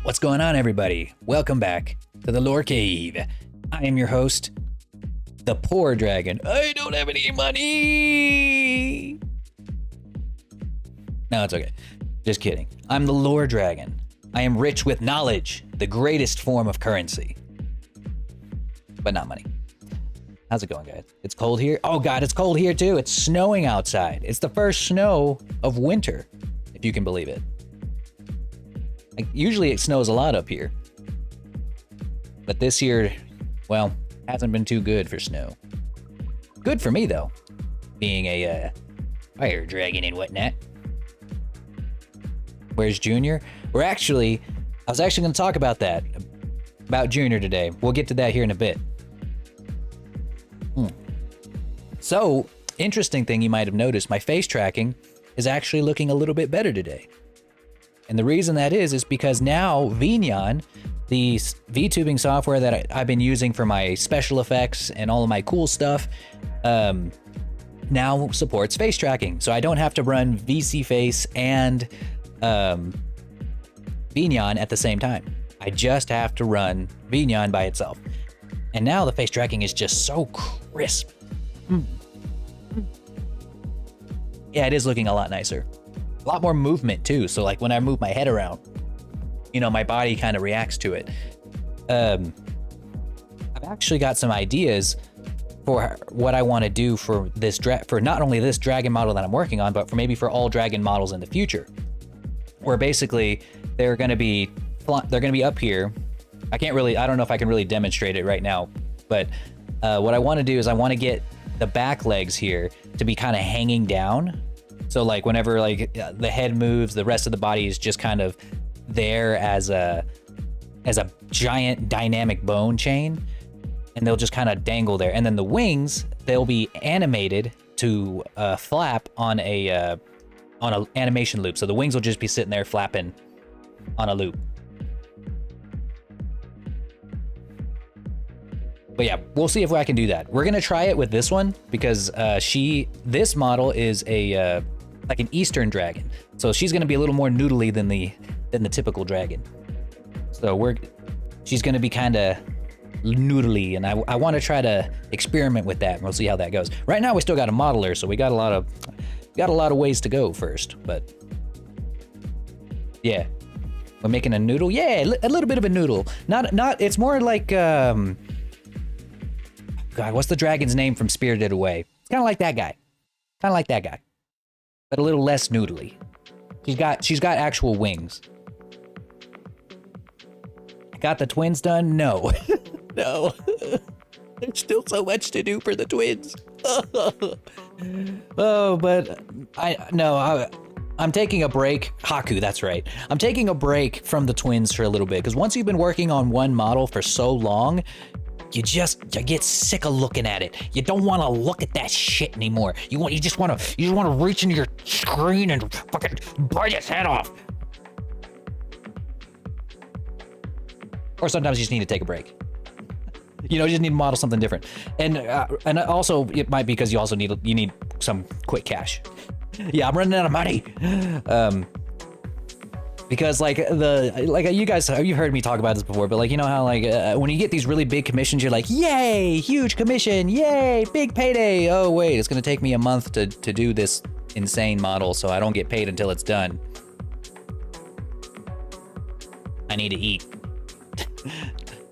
What's going on, everybody? Welcome back to the Lore Cave. I am your host, the Poor Dragon. I don't have any money. No, it's okay. Just kidding. I'm the Lore Dragon. I am rich with knowledge, the greatest form of currency. But not money. How's it going, guys? It's cold here? Oh God, it's cold here too. It's snowing outside. It's the first snow of winter, if you can believe it. Like, usually it snows a lot up here. But this year, well, hasn't been too good for snow. Good for me, though, being a fire dragon and whatnot. Where's Junior? I was actually going to talk about that. About Junior today. We'll get to that here in a bit. So, interesting thing you might have noticed, my face tracking is actually looking a little bit better today. And the reason that is because now Vtuber, the VTubing software that I've been using for my special effects and all of my cool stuff, now supports face tracking. So I don't have to run VC Face and Vtuber at the same time. I just have to run Vtuber by itself. And now the face tracking is just so crisp. Yeah, it is looking a lot nicer. A lot more movement too, so like when I move my head around, you know, my body kind of reacts to it. I've actually got some ideas for what I want to do for this for not only this dragon model that I'm working on, but for all dragon models in the future, where basically they're going to be up here. I don't know if I can really demonstrate it right now, but what I want to do is I want to get the back legs here to be kind of hanging down. So like whenever like the head moves, the rest of the body is just kind of there as a giant dynamic bone chain, and they'll just kind of dangle there. And then the wings, they'll be animated to flap on a animation loop. So the wings will just be sitting there flapping on a loop. But yeah, we'll see if I can do that. We're gonna try it with this one because this model is a like an Eastern dragon, so she's gonna be a little more noodly than the typical dragon. So she's gonna be kind of noodly, and I want to try to experiment with that, and we'll see how that goes. Right now, we still got a modeler, so we got a lot of ways to go first. But yeah, we're making a noodle. Yeah, a little bit of a noodle. Not. It's more like God, what's the dragon's name from Spirited Away? It's kind of like that guy. But a little less noodly. She's got actual wings. Got the twins done? No. No. There's still so much to do for the twins. Oh, but I'm taking a break. Haku, that's right. I'm taking a break from the twins for a little bit, because once you've been working on one model for so long, you get sick of looking at it. You don't want to look at that shit anymore. You just want to reach into your screen and fucking bite its head off. Or sometimes you just need to take a break. You know, you just need to model something different. And also it might be because you also need some quick cash. Yeah, I'm running out of money. Because you guys, you've heard me talk about this before, but like, you know how like when you get these really big commissions, you're like, yay, huge commission, yay, big payday. Oh wait, it's gonna take me a month to do this insane model, so I don't get paid until it's done. I need to eat.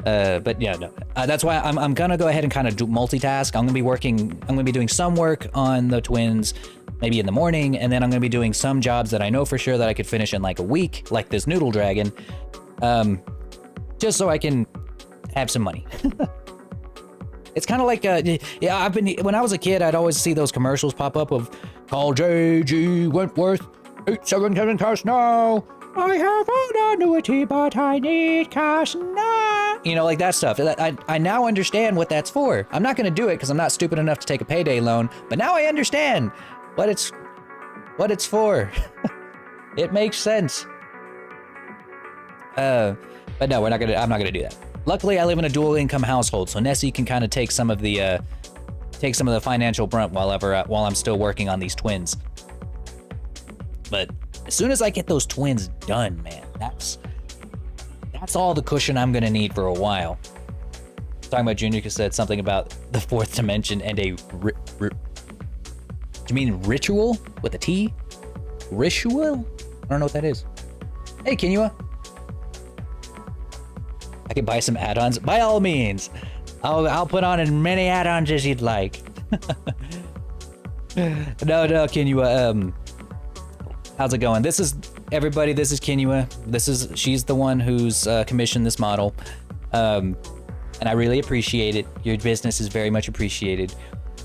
But yeah, no. That's why I'm gonna go ahead and kind of do multitask. I'm gonna be doing some work on the twins, maybe in the morning, and then I'm gonna be doing some jobs that I know for sure that I could finish in like a week, like this Noodle Dragon, just so I can have some money. It's kind of like, yeah, when I was a kid, I'd always see those commercials pop up of, call J.G. Wentworth, 877 cash now. I have an annuity, but I need cash now. You know, like that stuff. I now understand what that's for. I'm not going to do it because I'm not stupid enough to take a payday loan, but now I understand what it's for. It makes sense. But no, I'm not gonna do that. Luckily, I live in a dual income household, so Nessie can kind of take some of the financial brunt while I'm still working on these twins. But as soon as I get those twins done, man, That's all the cushion I'm gonna need for a while. Talking about Junior said something about the fourth dimension and a do you mean ritual with a T? Ritual? I don't know what that is. Hey, Kinua. I can buy some add-ons. By all means. I'll put on as many add-ons as you'd like. No, Kinua. How's it going? This is everybody. This is Kinua. She's the one who's commissioned this model, and I really appreciate it. Your business is very much appreciated.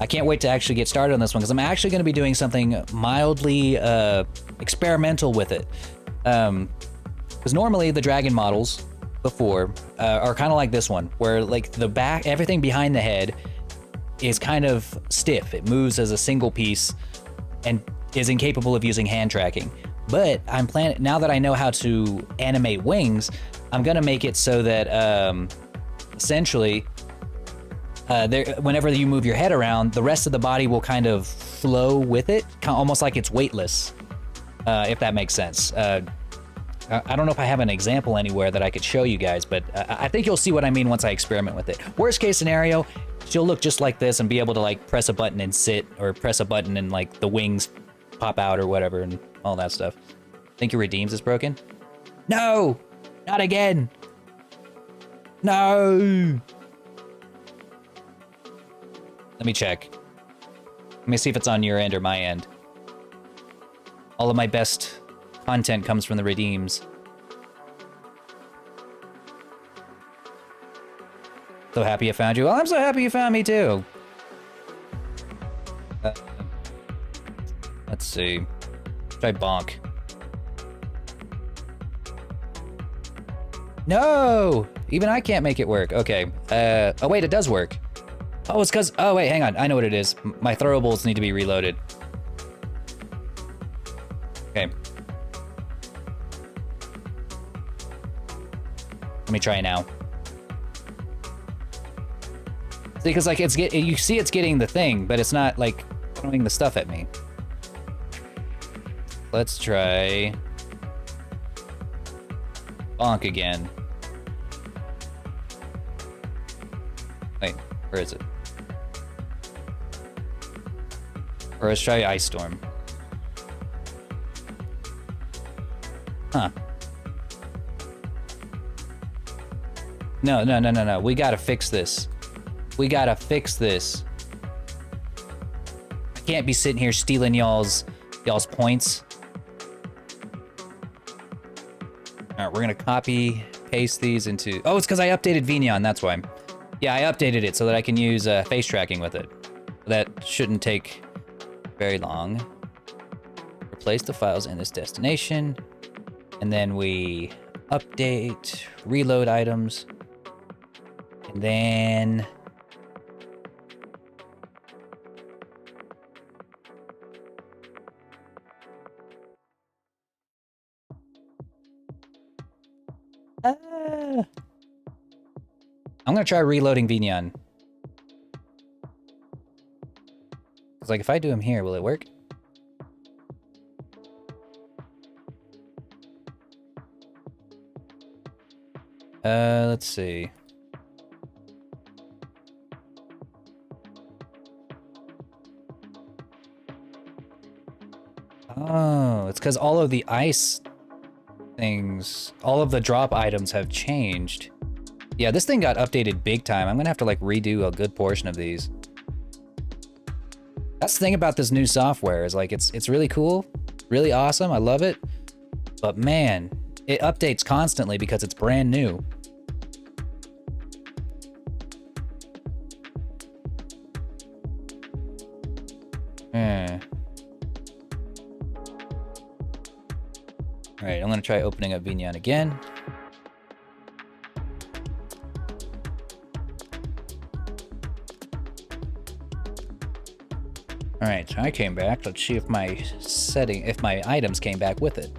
I can't wait to actually get started on this one because I'm actually going to be doing something mildly experimental with it. Because normally the dragon models before are kind of like this one, where like the back, everything behind the head is kind of stiff. It moves as a single piece and is incapable of using hand tracking. But I'm planning, now that I know how to animate wings, I'm gonna make it so that essentially whenever you move your head around, the rest of the body will kind of flow with it, almost like it's weightless, if that makes sense. I don't know if I have an example anywhere that I could show you guys, but I think you'll see what I mean once I experiment with it. Worst case scenario, she'll look just like this and be able to like press a button and sit, or press a button and like the wings pop out or whatever and all that stuff. Think your redeems is broken? No! Not again! No! Let me check. Let me see if it's on your end or my end. All of my best content comes from the redeems. So happy I found you. Well, I'm so happy you found me too. Let's see. Try bonk. No! Even I can't make it work. Okay. Oh wait, it does work. Oh, it's because... Oh, wait, hang on. I know what it is. My throwables need to be reloaded. Okay. Let me try now. See, because, like, you see it's getting the thing, but it's not, like, throwing the stuff at me. Let's try... bonk again. Wait, where is it? Or let's try Ice Storm. Huh. No. We gotta fix this. We gotta fix this. I can't be sitting here stealing y'all's points. Alright, we're gonna copy, paste these into... Oh, it's because I updated Vignon, that's why. Yeah, I updated it so that I can use face tracking with it. That shouldn't take very long. Replace the files in this destination. And then we update, reload items. And then... I'm gonna try reloading Vignon. Cause like if I do him here, will it work? Let's see. Oh, it's because all of the ice things, all of the drop items have changed. Yeah, this thing got updated big time. I'm gonna have to like redo a good portion of these. That's the thing about this new software is like it's really cool, really awesome. I love it. But man, it updates constantly because it's brand new. All right, I'm gonna try opening up Vignon again. All right, so I came back. Let's see if my items came back with it.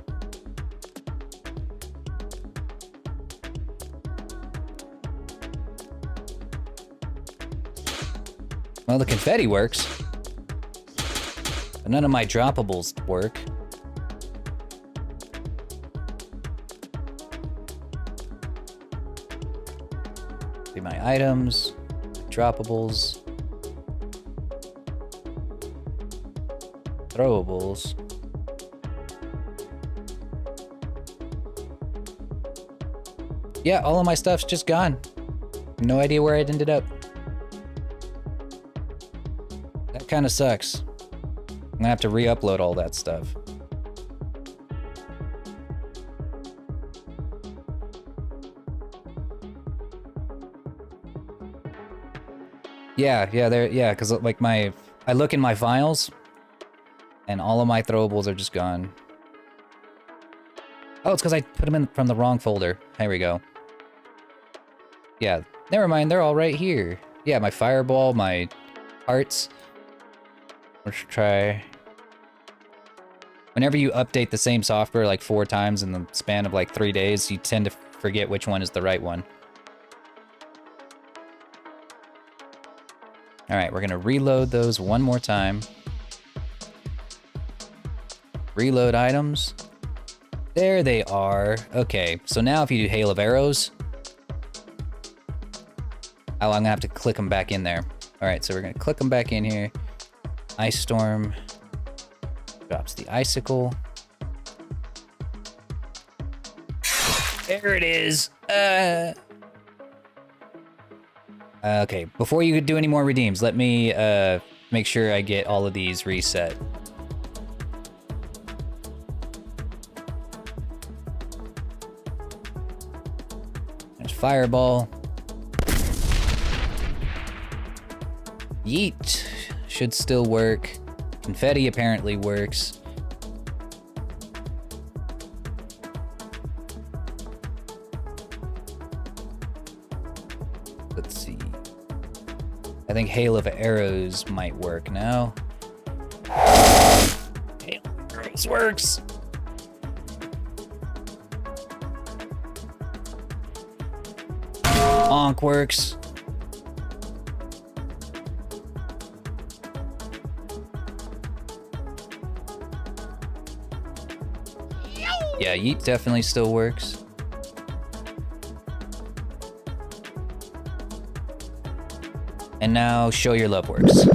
Well, the confetti works, but none of my droppables work. See my items, droppables, throwables. Yeah, all of my stuff's just gone. No idea where it ended up. That kind of sucks. I'm gonna have to re-upload all that stuff. Yeah, because like I look in my files, and all of my throwables are just gone. Oh, it's because I put them in from the wrong folder. Here we go. Yeah, never mind, they're all right here. Yeah, my fireball, my hearts. Let's try. Whenever you update the same software like 4 times in the span of like 3 days, you tend to forget which one is the right one. All right, we're gonna reload those one more time. Reload items. There they are. Okay, so now if you do Hail of Arrows, oh, I'm gonna have to click them back in there. All right, so we're gonna click them back in here. Ice Storm drops the icicle. There it is. Okay, before you do any more redeems, let me make sure I get all of these reset. There's Fireball. Yeet should still work. Confetti apparently works. Let's see. I think Hail of Arrows might work now. Hail of Arrows works. Onk works. Yeah, Yeet definitely still works. And now Show Your Love works.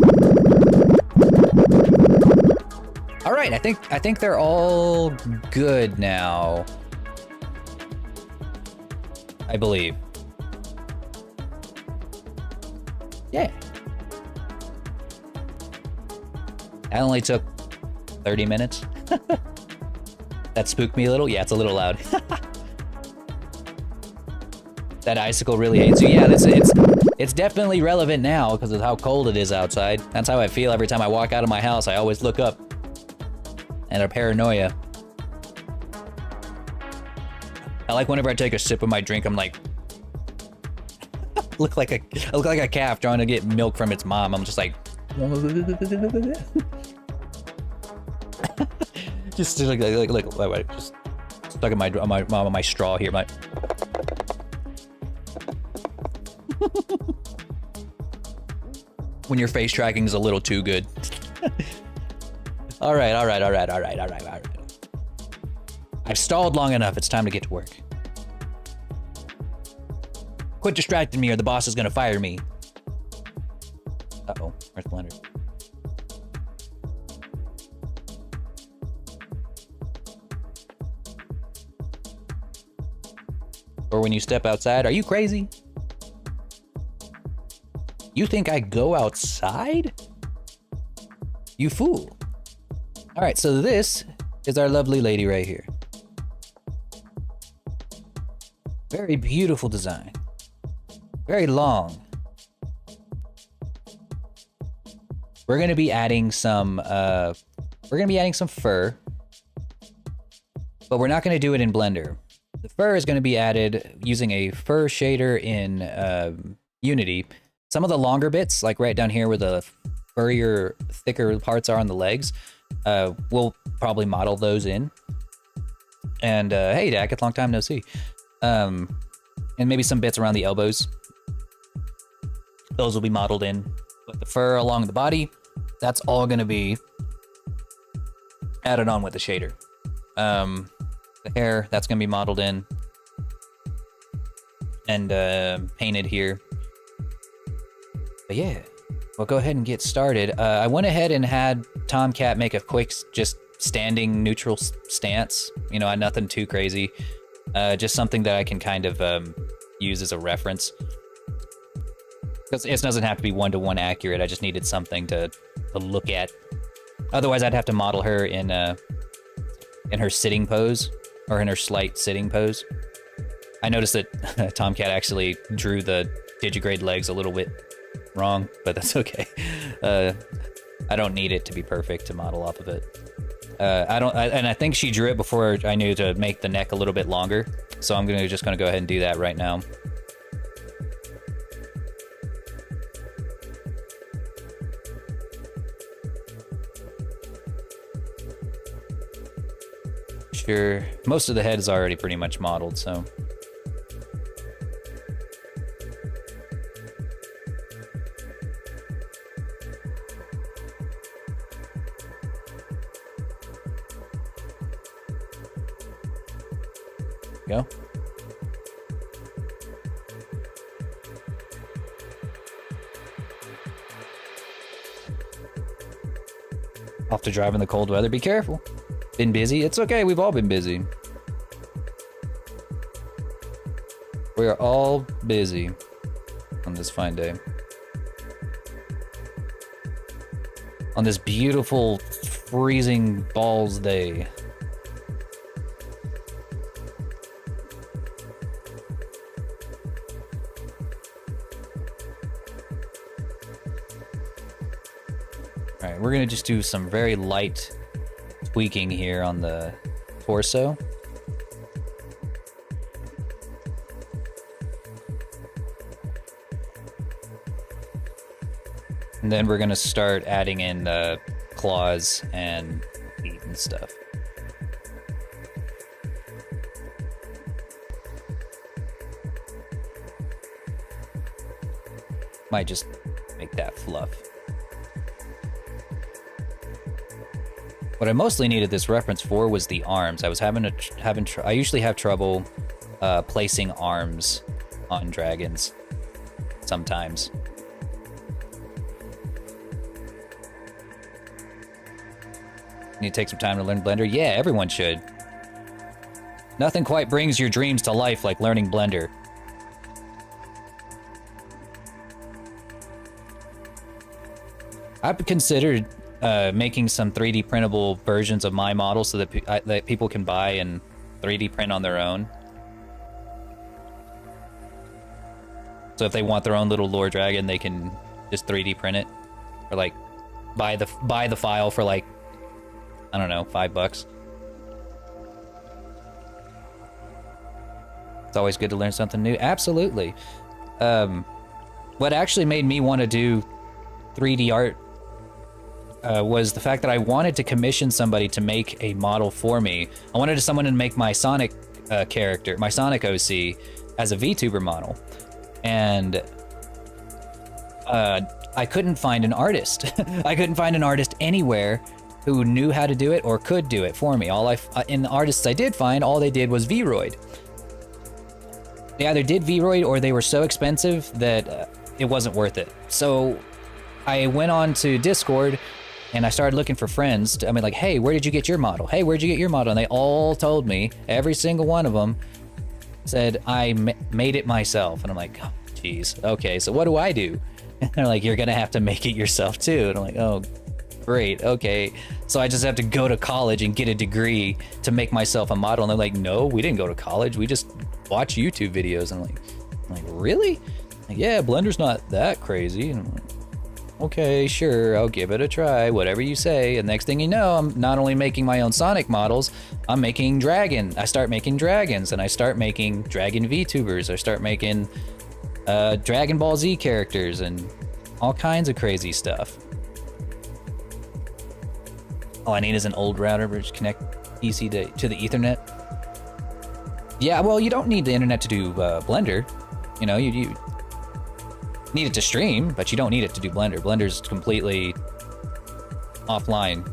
All right, I think they're all good now. I believe. Yeah. That only took 30 minutes. That spooked me a little. Yeah, it's a little loud. That icicle really hates you. Yeah, it's definitely relevant now because of how cold it is outside. That's how I feel every time I walk out of my house. I always look up. And a paranoia. I like whenever I take a sip of my drink, I'm like, I look like a calf trying to get milk from its mom. I'm just like, just like just stuck in my straw here. When your face tracking is a little too good. All right. I've stalled long enough. It's time to get to work. Quit distracting me or the boss is gonna fire me. Uh-oh, where's Blender? Or when you step outside, are you crazy? You think I go outside? You fool. All right, so this is our lovely lady right here. Very beautiful design. Very long. We're gonna be adding some fur, but we're not gonna do it in Blender. The fur is gonna be added using a fur shader in Unity. Some of the longer bits, like right down here where the furrier, thicker parts are on the legs, we'll probably model those in. And hey, Dak, it's a long time no see. And maybe some bits around the elbows. Those will be modeled in. But the fur along the body, that's all gonna be added on with the shader. The hair, that's gonna be modeled in and painted here. But yeah, we'll go ahead and get started. I went ahead and had Tomcat make a quick, just standing neutral stance. You know, nothing too crazy. Just something that I can kind of use as a reference. Because it doesn't have to be one-to-one accurate. I just needed something to look at. Otherwise, I'd have to model her in her sitting pose, or in her slight sitting pose. I noticed that Tomcat actually drew the digigrade legs a little bit wrong, but that's okay. I don't need it to be perfect to model off of it. And I think she drew it before I knew to make the neck a little bit longer, so I'm just gonna go ahead and do that right now. Sure, most of the head is already pretty much modeled, so. Go. Off to drive in the cold weather. Be careful. Been busy? It's okay. We've all been busy. We are all busy on this fine day. On this beautiful, freezing balls day. Alright, we're gonna just do some very light tweaking here on the torso. And then we're gonna start adding in the claws and feet and stuff. Might just make that fluff. What I mostly needed this reference for was the arms. I was I usually have trouble placing arms on dragons sometimes. Need to take some time to learn Blender? Yeah, everyone should. Nothing quite brings your dreams to life like learning Blender. I've considered making some 3D printable versions of my model so that, that people can buy and 3D print on their own. So if they want their own little lore dragon, they can just 3D print it, or like buy the file for like, I don't know, $5. It's always good to learn something new. Absolutely. What actually made me want to do 3D art was the fact that I wanted to commission somebody to make a model for me. I wanted someone to make my Sonic character, my Sonic OC, as a VTuber model. And I couldn't find an artist. I couldn't find an artist anywhere who knew how to do it or could do it for me. And the artists I did find, all they did was Vroid. They either did Vroid or they were so expensive that it wasn't worth it. So I went on to Discord and I started looking for friends. I mean, like, hey, where did you get your model? Hey, where'd you get your model? And they all told me, every single one of them said, I made it myself. And I'm like, oh, geez, okay, so what do I do? And they're like, you're gonna have to make it yourself too. And I'm like, oh, great, okay. So I just have to go to college and get a degree to make myself a model. And they're like, no, we didn't go to college. We just watch YouTube videos. And I'm like, really? Like, yeah, Blender's not that crazy. And I'm like, okay, sure, I'll give it a try, whatever you say. And next thing you know, I'm not only making my own Sonic models, I'm making I start making dragons, and I start making dragon VTubers. I start making Dragon Ball Z characters and all kinds of crazy stuff. All I need is an old router to just connect PC to the Ethernet. Yeah, well, you don't need the internet to do Blender. You know, you need it to stream, but you don't need it to do Blender. Blender's completely offline.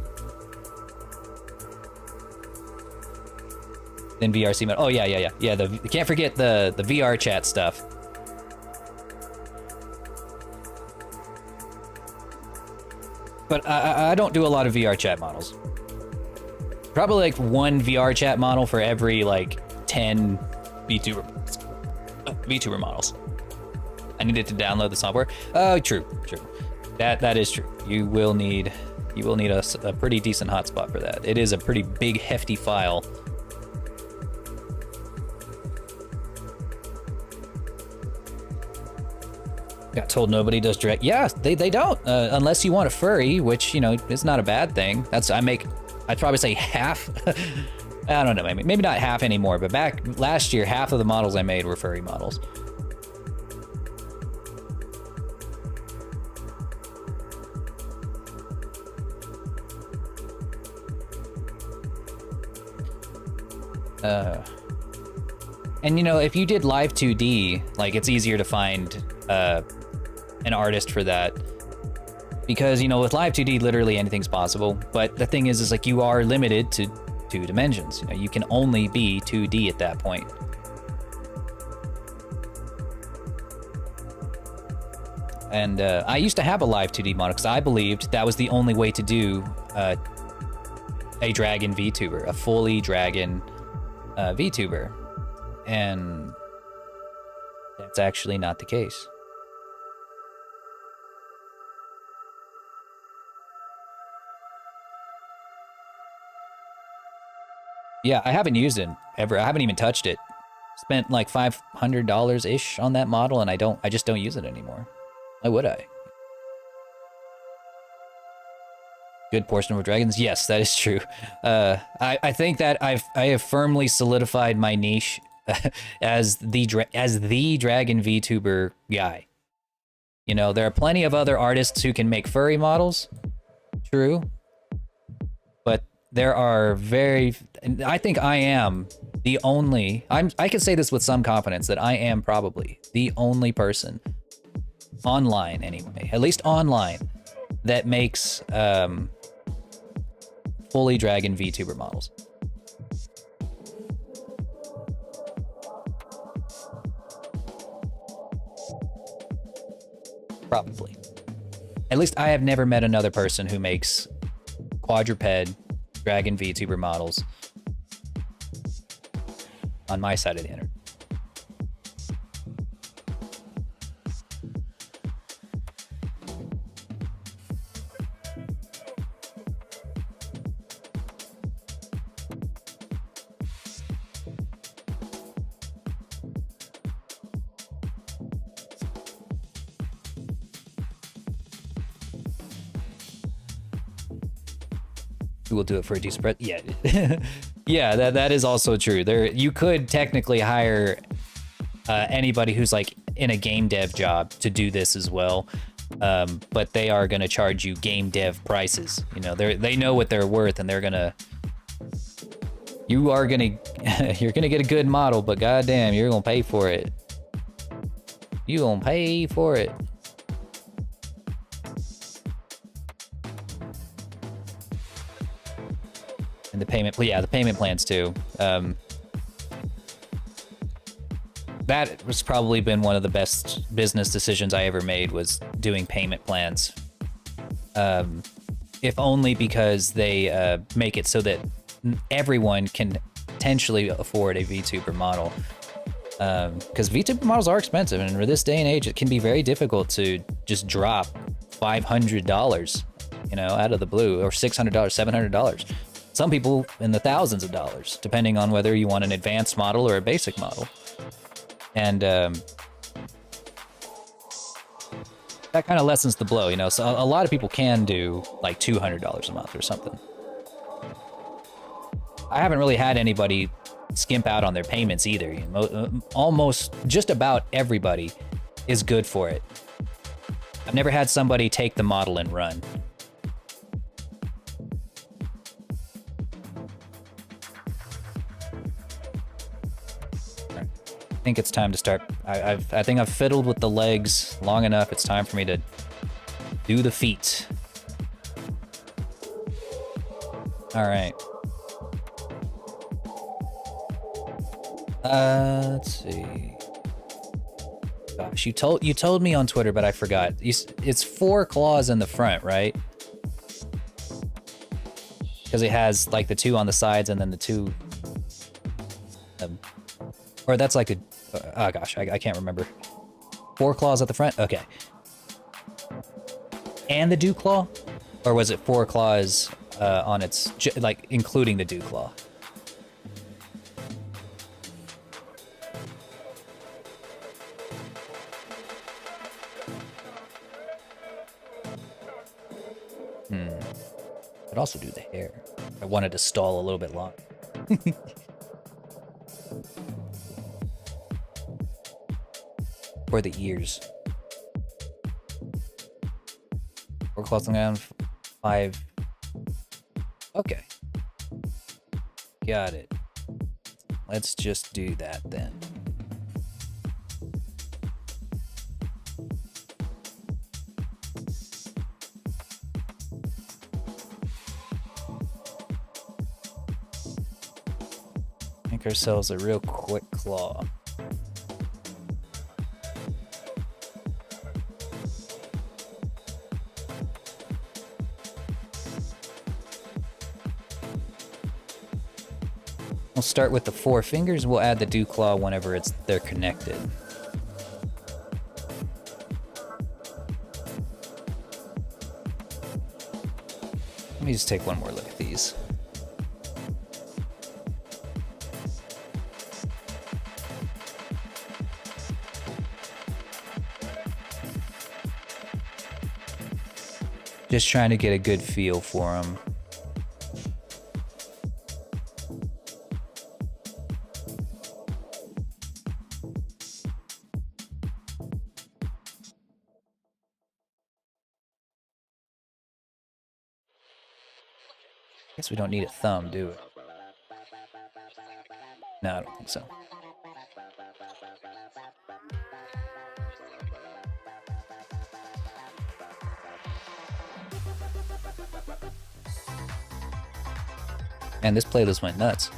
Then VRC mode. Oh yeah. You can't forget the VR chat stuff. But I don't do a lot of VR chat models. Probably like one VR chat model for every like 10 VTuber models. I needed to download the software. Oh, true. That is true. You will need a pretty decent hotspot for that. It is a pretty big, hefty file. Got told nobody does direct. Yeah, they don't, unless you want a furry, which, you know, is not a bad thing. I'd probably say half. I don't know, maybe not half anymore, but back last year, half of the models I made were furry models. And you know, if you did live 2D, like it's easier to find an artist for that, because you know with live 2D literally anything's possible. But the thing is like you are limited to 2 dimensions. You know, you can only be 2D at that point. And I used to have a live 2D model because I believed that was the only way to do a dragon VTuber, a fully dragon VTuber. And that's actually not the case. Yeah, I haven't used it ever. I haven't even touched it. Spent like $500-ish on that model, and I just don't use it anymore. Why would I? Good portion of dragons? Yes, that is true. I think that I have firmly solidified my niche as the dragon VTuber guy. You know, there are plenty of other artists who can make furry models. True. But there are I think I am the only, I can say this with some confidence that I am probably the only person online anyway, at least online, that makes fully dragon VTuber models. Probably. At least I have never met another person who makes quadruped dragon VTuber models on my side of the internet. Who will do it for a decent price? Yeah. Yeah, that is also true. You could technically hire anybody who's like in a game dev job to do this as well, but they are going to charge you game dev prices. You know, they know what they're worth, and you're gonna get a good model, but goddamn, you're gonna pay for it. You gonna pay for it. And the payment plans too. That was probably been one of the best business decisions I ever made, was doing payment plans. If only because they make it so that everyone can potentially afford a VTuber model. Because VTuber models are expensive, and for this day and age, it can be very difficult to just drop $500, you know, out of the blue, or $600, $700. Some people in the thousands of dollars, depending on whether you want an advanced model or a basic model. And that kind of lessens the blow, you know. So a lot of people can do like $200 a month or something. I haven't really had anybody skimp out on their payments either. You know, almost just about everybody is good for it. I've never had somebody take the model and run. I think it's time to start. I think I've fiddled with the legs long enough. It's time for me to do the feet. All right. Let's see. Gosh, you told me on Twitter, but I forgot. It's 4 claws in the front, right? Because it has like the 2 on the sides and then the 2, or that's like a, oh gosh, I can't remember. 4 claws at the front. Okay. And the dew claw, or was it 4 claws on its, like including the dew claw? I'd also do the hair. I wanted to stall a little bit long. Or the ears. 4 claws down, 5. Okay. Got it. Let's just do that then. Make ourselves a real quick claw. We'll start with the 4 fingers. We'll add the dew claw whenever they're connected. Let me just take one more look at these. Just trying to get a good feel for them. Guess we don't need a thumb, do we? No, I don't think so. And this playlist went nuts.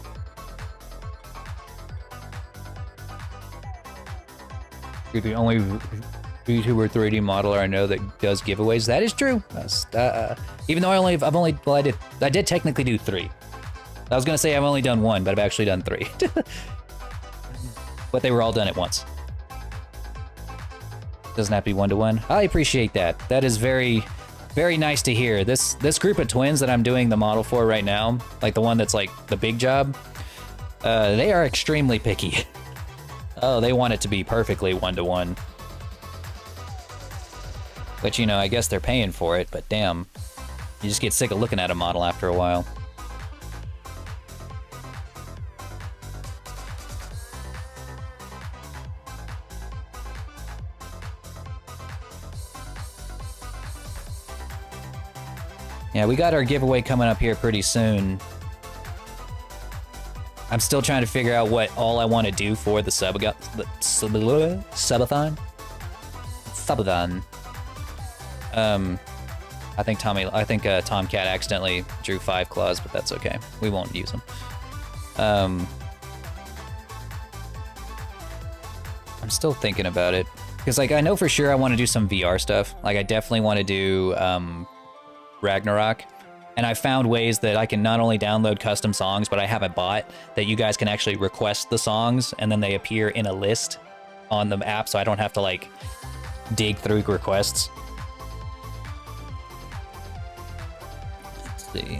You're the only VTuber 3D modeler I know that does giveaways. That is true. Even though I did technically do 3. I was gonna say I've only done 1, but I've actually done 3. But they were all done at once. Doesn't have to be 1-to-1. I appreciate that. That is very, very nice to hear. This group of twins that I'm doing the model for right now, like the one that's like the big job, they are extremely picky. Oh, they want it to be perfectly 1-to-1. But you know, I guess they're paying for it, but damn. You just get sick of looking at a model after a while. Yeah, we got our giveaway coming up here pretty soon. I'm still trying to figure out what all I want to do for the subathon. Subathon. I think Tomcat accidentally drew 5 claws, but that's okay. We won't use them. I'm still thinking about it because, like, I know for sure I want to do some VR stuff. Like, I definitely want to do Ragnarok, and I found ways that I can not only download custom songs, but I have a bot that you guys can actually request the songs, and then they appear in a list on the app, so I don't have to like dig through requests. Let's see.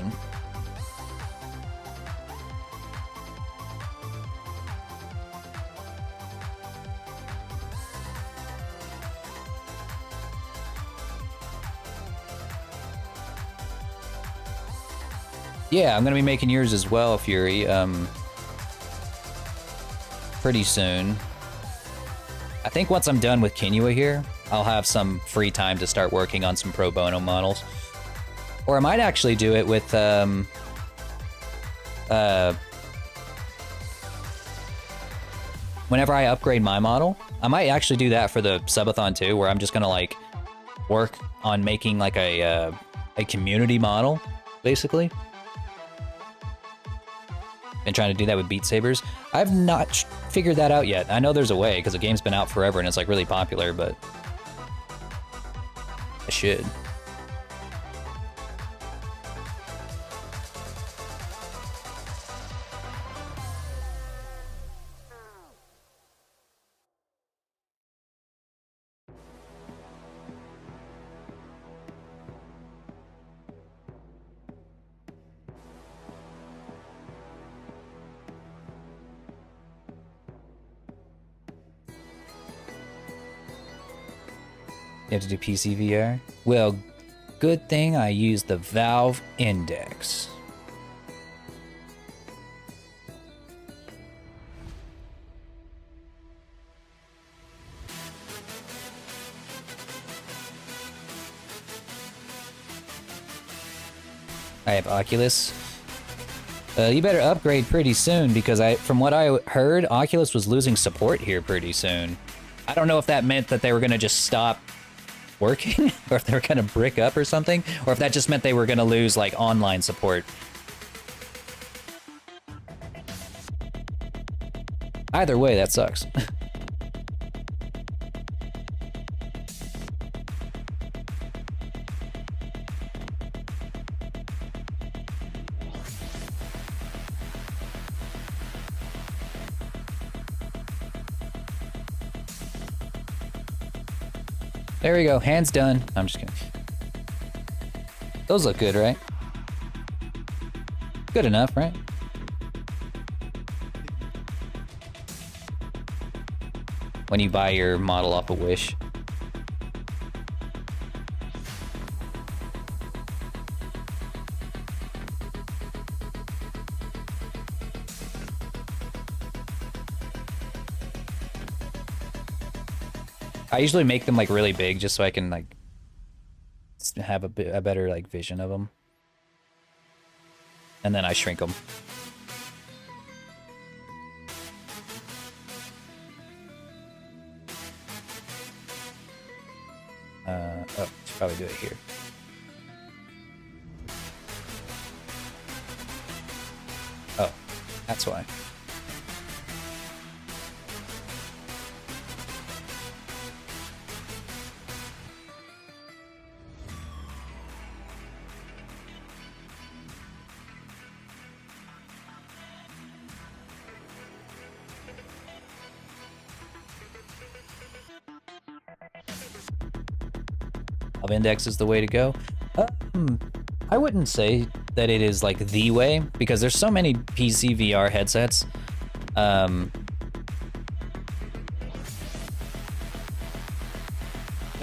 Yeah, I'm gonna be making yours as well, Fury, pretty soon. I think once I'm done with Kinua here, I'll have some free time to start working on some pro bono models. Or I might actually do it with, whenever I upgrade my model, I might actually do that for the subathon too, where I'm just gonna like work on making like a community model, basically. Been trying to do that with Beat Sabers. I've not figured that out yet. I know there's a way, because the game's been out forever and it's like really popular, but I should. You have to do PC VR? Well, good thing I used the Valve Index. I have Oculus. You better upgrade pretty soon because from what I heard, Oculus was losing support here pretty soon. I don't know if that meant that they were gonna just stop working or if they were gonna brick up or something, or if that just meant they were gonna lose like online support. Either way, that sucks. There we go, hands done. I'm just kidding. Those look good, right? Good enough, right? When you buy your model off of Wish. I usually make them like really big just so I can like have a better like vision of them. And then I shrink them. Oh, should probably do it here. Oh, that's why. Index is the way to go. I wouldn't say that it is like the way because there's so many PC VR headsets. There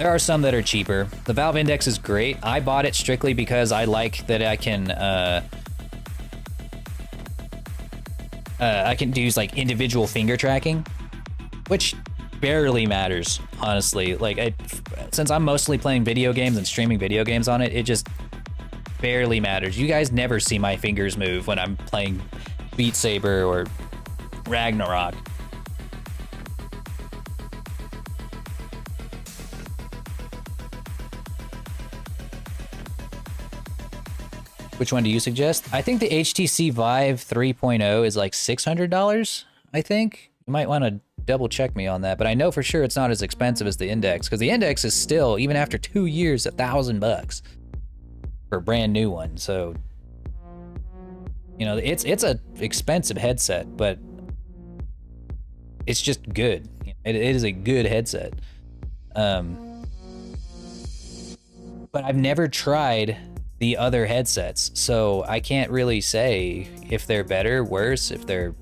are some that are cheaper. The Valve Index is great. I bought it strictly because I like that I can use like individual finger tracking, which barely matters, honestly. Like, since I'm mostly playing video games and streaming video games on it, it just barely matters. You guys never see my fingers move when I'm playing Beat Saber or Ragnarok. Which one do you suggest? I think the HTC Vive 3.0 is like $600, I think. You might want to double check me on that, but I know for sure it's not as expensive as the Index, because the Index is still, even after 2 years, $1,000 for a brand new one. So, you know, it's a expensive headset, but it's just good. It is a good headset. But I've never tried the other headsets, so I can't really say if they're better, worse, if they're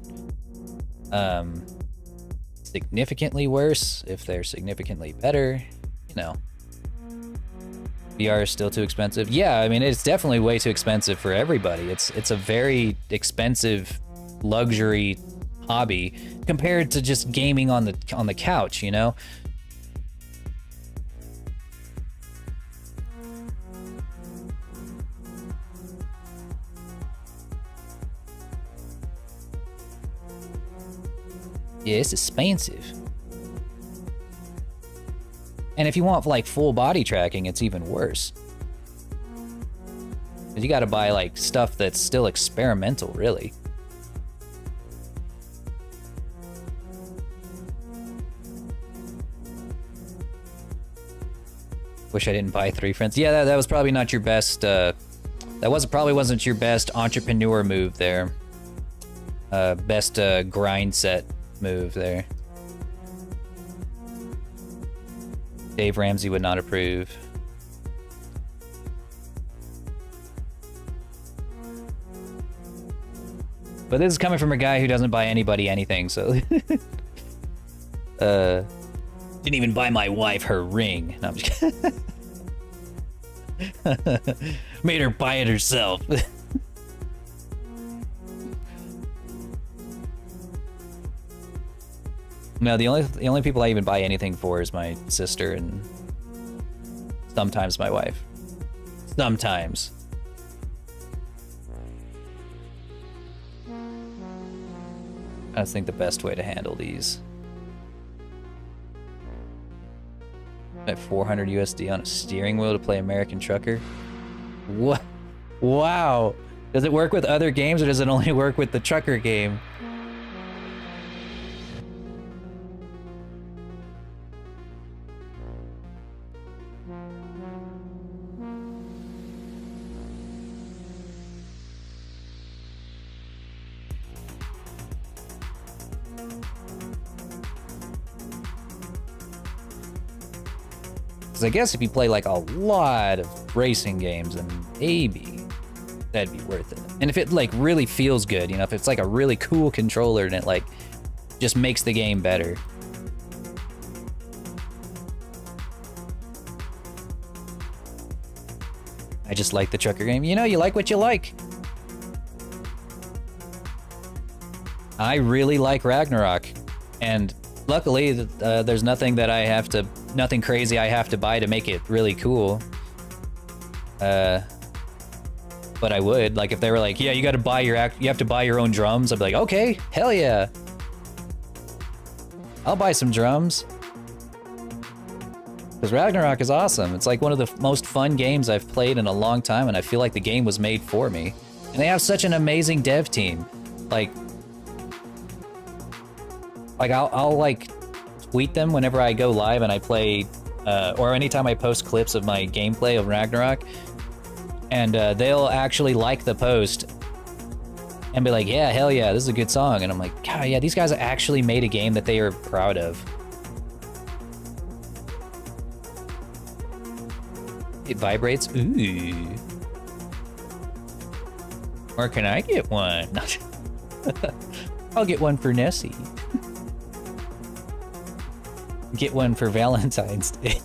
significantly worse, if they're significantly better, you know. VR is still too expensive. Yeah, I mean, it's definitely way too expensive for everybody. It's a very expensive luxury hobby compared to just gaming on the couch, you know. Yeah, it's expensive. And if you want like full body tracking, it's even worse. 'Cause you gotta buy like stuff that's still experimental, really. Wish I didn't buy 3 friends. Yeah, that was probably not your best, probably wasn't your best entrepreneur move there. Best grind set move there. Dave Ramsey would not approve. But this is coming from a guy who doesn't buy anybody anything, so Didn't even buy my wife her ring. No, I'm just kidding. Made her buy it herself. No, the only people I even buy anything for is my sister and sometimes my wife. Sometimes. I think the best way to handle these. At 400 USD on a steering wheel to play American Trucker. What? Wow. Does it work with other games or does it only work with the trucker game? Because I guess if you play like a lot of racing games, then maybe that'd be worth it. And if it like really feels good, you know, if it's like a really cool controller and it like just makes the game better. I just like the trucker game. You know, you like what you like. I really like Ragnarok, and luckily there's nothing that I have to, nothing crazy I have to buy to make it really cool. But I would, like, if they were like, yeah, you got to buy you have to buy your own drums, I'd be like, okay, hell yeah, I'll buy some drums. Because Ragnarok is awesome. It's like one of the most fun games I've played in a long time, and I feel like the game was made for me. And they have such an amazing dev team. Like I'll like tweet them whenever I go live and I play, or anytime I post clips of my gameplay of Ragnarok, and they'll actually like the post and be like, yeah, hell yeah, this is a good song. And I'm like, God, yeah, these guys actually made a game that they are proud of. It vibrates. Ooh. Or can I get one? I'll get one for Nessie. Get one for Valentine's Day.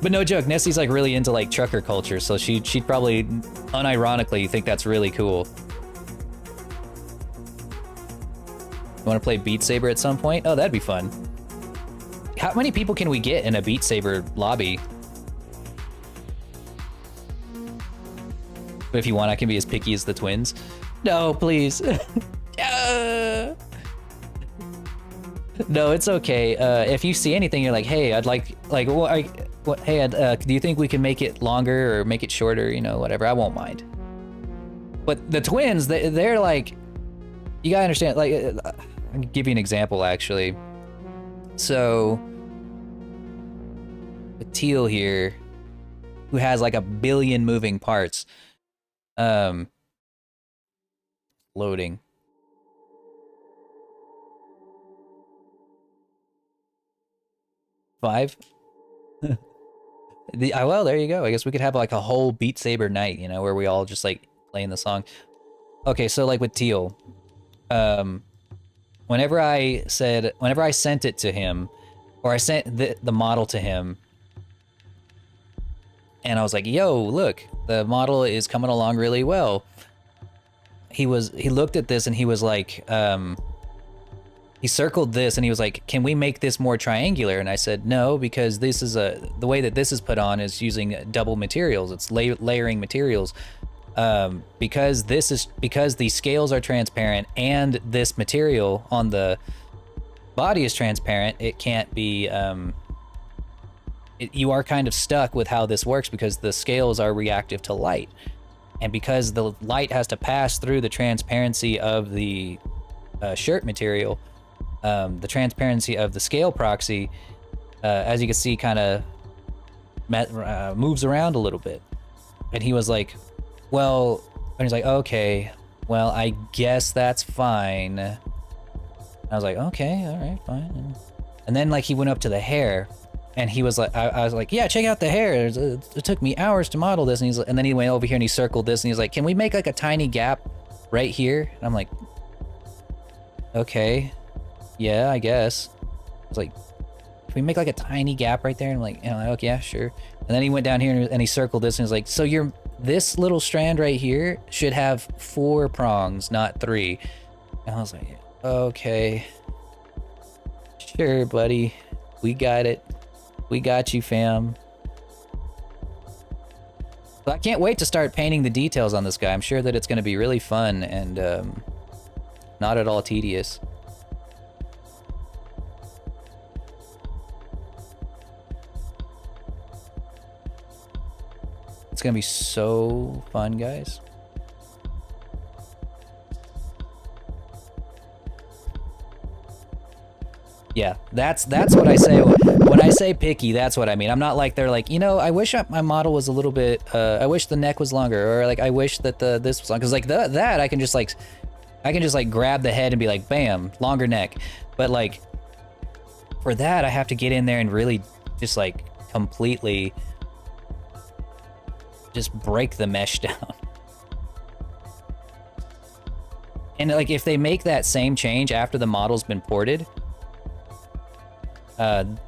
But no joke, Nessie's like really into like trucker culture, so she'd probably unironically think that's really cool. You want to play Beat Saber at some point? Oh, that'd be fun. How many people can we get in a Beat Saber lobby? But if you want, I can be as picky as the twins. No, please. No, it's okay. If you see anything, you're like, hey, I'd like, hey, do you think we can make it longer or make it shorter? You know, whatever. I won't mind. But the twins, they're like, you gotta understand. Like, I'll give you an example, actually. So, the Teal here, who has like 1 billion moving parts. Loading. Five? Well, there you go. I guess we could have like a whole Beat Saber night, you know, where we all just like playing the song. Okay, so like with Teal, whenever I sent it to him, or I sent the model to him, and I was like, yo, look, the model is coming along really well. He looked at this and he was like, he circled this and he was like, can we make this more triangular? And I said, no, because this is the way that this is put on is using double materials. It's layering materials. Because the scales are transparent and this material on the body is transparent, it can't be, you are kind of stuck with how this works because the scales are reactive to light. And because the light has to pass through the transparency of the shirt material, the transparency of the scale proxy, as you can see, kind of moves around a little bit. And he was like, well, and he's like, okay, well, I guess that's fine. I was like, okay, all right, fine. And then like he went up to the hair, and he was like, I was like, yeah, check out the hair. It took me hours to model this. And then he went over here and he circled this, and he's like, can we make like a tiny gap right here? And I'm like, okay. Yeah, I guess. It's like can we make like a tiny gap right there? And I'm like, okay, yeah, sure. And then he went down here and he circled this and was like, so this little strand right here should have 4 prongs, not 3. And I was like, okay, sure, buddy. We got it. We got you, fam. So I can't wait to start painting the details on this guy. I'm sure that it's going to be really fun and not at all tedious. It's going to be so fun, guys. Yeah, that's what I say. When I say picky, that's what I mean. I'm not like they're like, I wish my model was a little bit, I wish the neck was longer, or like I wish that this was long, because like that I can just like grab the head and be like, bam, longer neck. But like for that, I have to get in there and really just like completely just break the mesh down. And like if they make that same change after the model's been ported,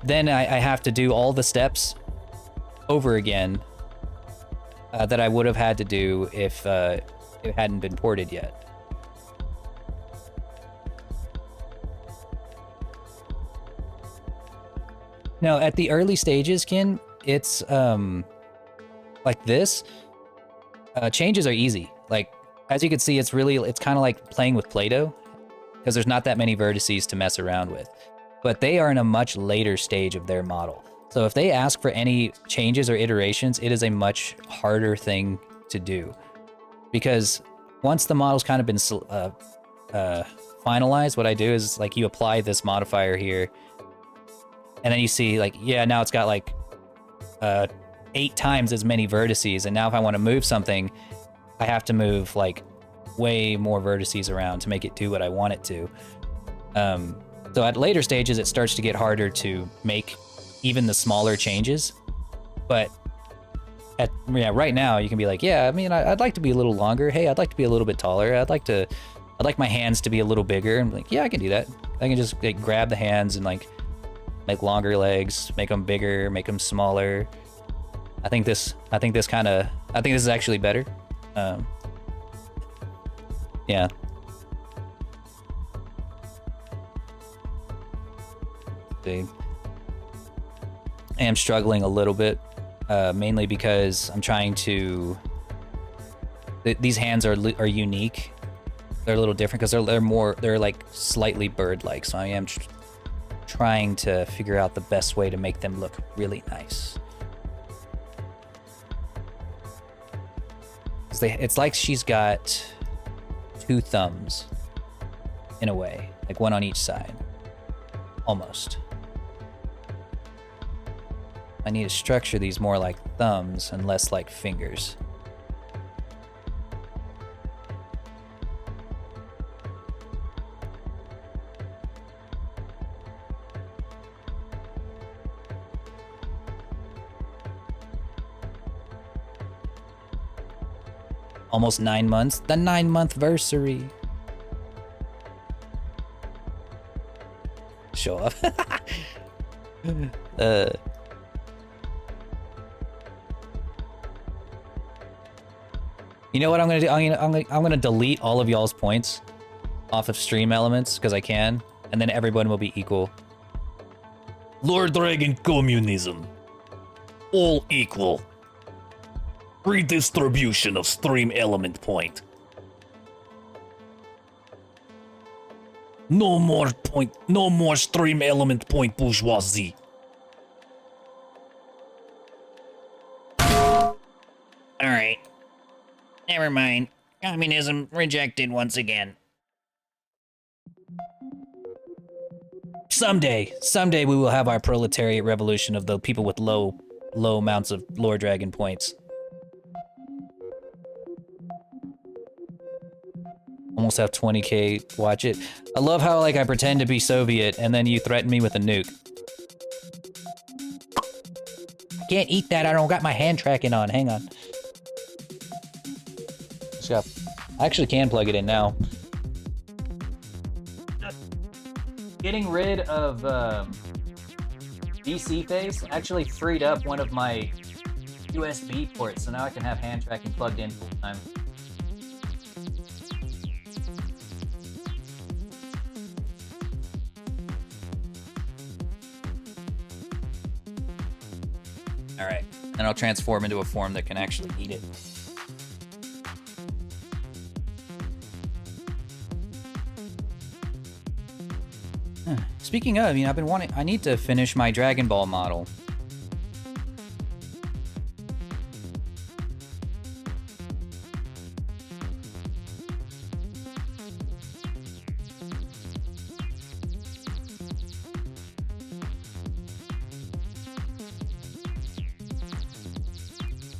then I have to do all the steps over again that I would have had to do if it hadn't been ported yet. Now, at the early stages, Kin, it's like this. Changes are easy. Like, as you can see, it's kind of like playing with Play-Doh, because there's not that many vertices to mess around with. But they are in a much later stage of their model. So if they ask for any changes or iterations, it is a much harder thing to do. Because once the model's kind of been finalized, what I do is like you apply this modifier here, and then you see like, yeah, now it's got like 8 times as many vertices, and now if I want to move something, I have to move like way more vertices around to make it do what I want it to. So at later stages, it starts to get harder to make even the smaller changes. But right now, you can be like, yeah, I mean, I'd like to be a little longer. Hey, I'd like to be a little bit taller. I'd like my hands to be a little bigger. And like, yeah, I can do that. I can just like grab the hands and like make longer legs, make them bigger, make them smaller. I think this is actually better. Yeah. I am struggling a little bit, mainly because I'm trying to. These hands are unique. They're a little different because they're like slightly bird-like. So I am trying to figure out the best way to make them look really nice. It's like she's got 2 thumbs, in a way, like one on each side, almost. I need to structure these more like thumbs and less like fingers. Almost 9 months. The 9-month versary. Show off. You know what I'm gonna do? I'm gonna delete all of y'all's points off of stream elements because I can, and then everyone will be equal. Lord Dragon Communism. All equal. Redistribution of stream element point. No more stream element point bourgeoisie. Alright. Never mind. Communism rejected once again. Someday we will have our proletariat revolution of the people with low amounts of Lord Dragon points. Almost have 20k. Watch it. I love how like I pretend to be Soviet and then you threaten me with a nuke. I can't eat that. I don't got my hand tracking on. Hang on. I actually can plug it in now. Getting rid of DC face actually freed up one of my USB ports, so now I can have hand tracking plugged in full time. Alright, and I'll transform into a form that can actually eat it. Speaking of, I've been wanting... I need to finish my Dragon Ball model.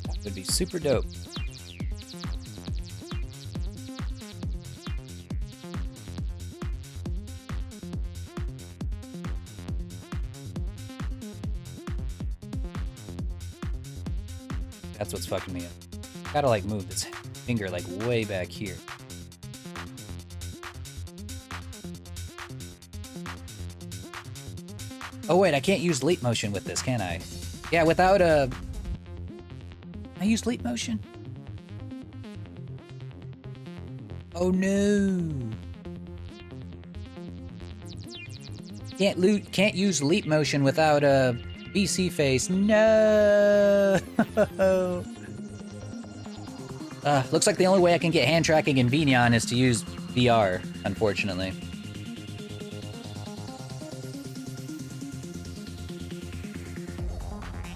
That would be super dope. That's what's fucking me up. Gotta like move this finger like way back here. Oh wait, I can't use leap motion with this, can I? Yeah, without a... I use leap motion? Oh no! Can't use leap motion without a BC face. No! Looks like the only way I can get hand tracking in Vignon is to use VR, unfortunately.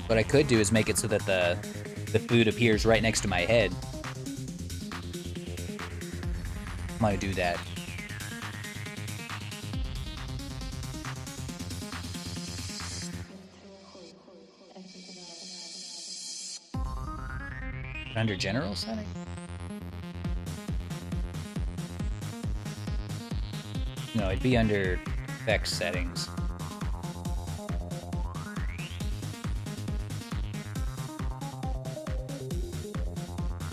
What I could do is make it so that the food appears right next to my head. I'm gonna do that. Under general setting? No, it'd be under effects settings.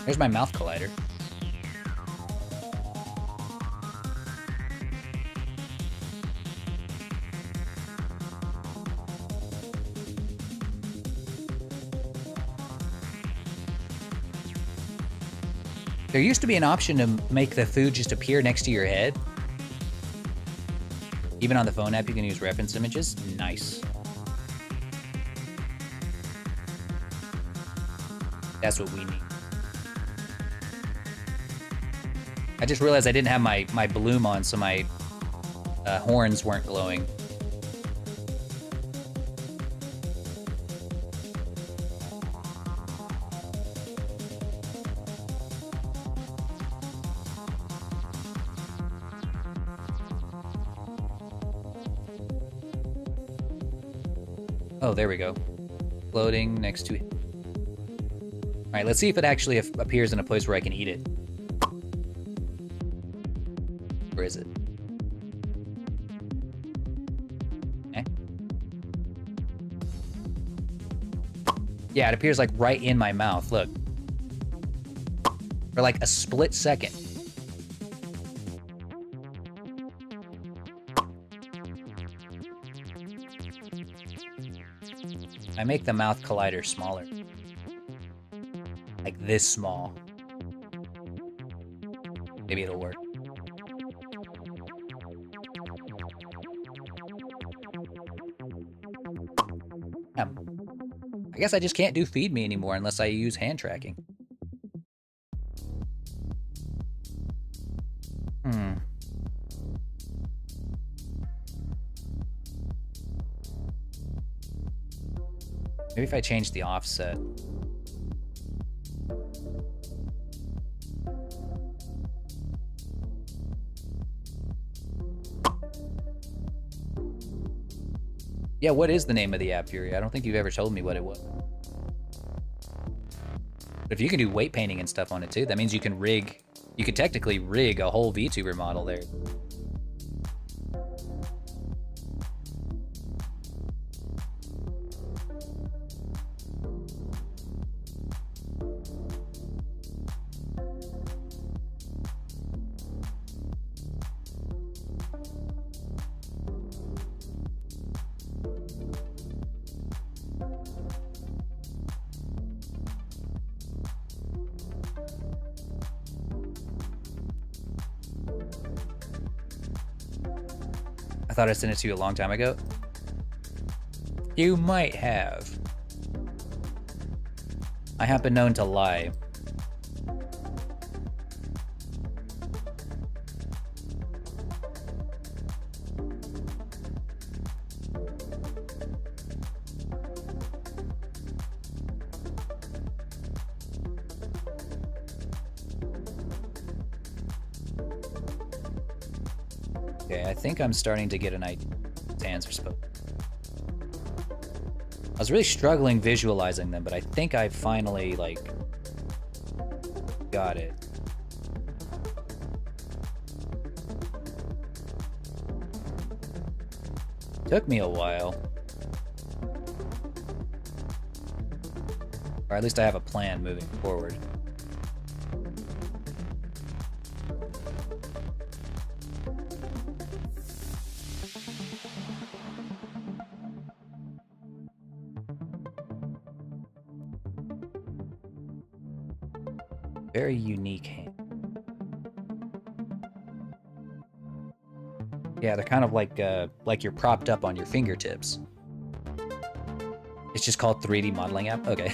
There's my mouth collider. There used to be an option to make the food just appear next to your head. Even on the phone app, you can use reference images. Nice. That's what we need. I just realized I didn't have my bloom on, so my horns weren't glowing. Oh, there we go. Floating next to it. All right, let's see if it actually appears in a place where I can eat it. Where is it? Okay. Yeah, it appears like right in my mouth. Look. For like a split second. I make the mouth collider smaller. Like this small. Maybe it'll work. I guess I just can't do feed me anymore unless I use hand tracking. Maybe if I change the offset. Yeah, what is the name of the app, Fury? I don't think you've ever told me what it was. But if you can do weight painting and stuff on it too, that means you can rig... You could technically rig a whole VTuber model there. thought I sent it to you a long time ago. You might have. I have been known to lie. Okay, I think I'm starting to get an idea what hands are supposed. I was really struggling visualizing them, but I think I finally, like, got it. Took me a while. Or at least I have a plan moving forward. Very unique hand. Yeah, they're kind of like you're propped up on your fingertips. It's just called 3D modeling app. Okay.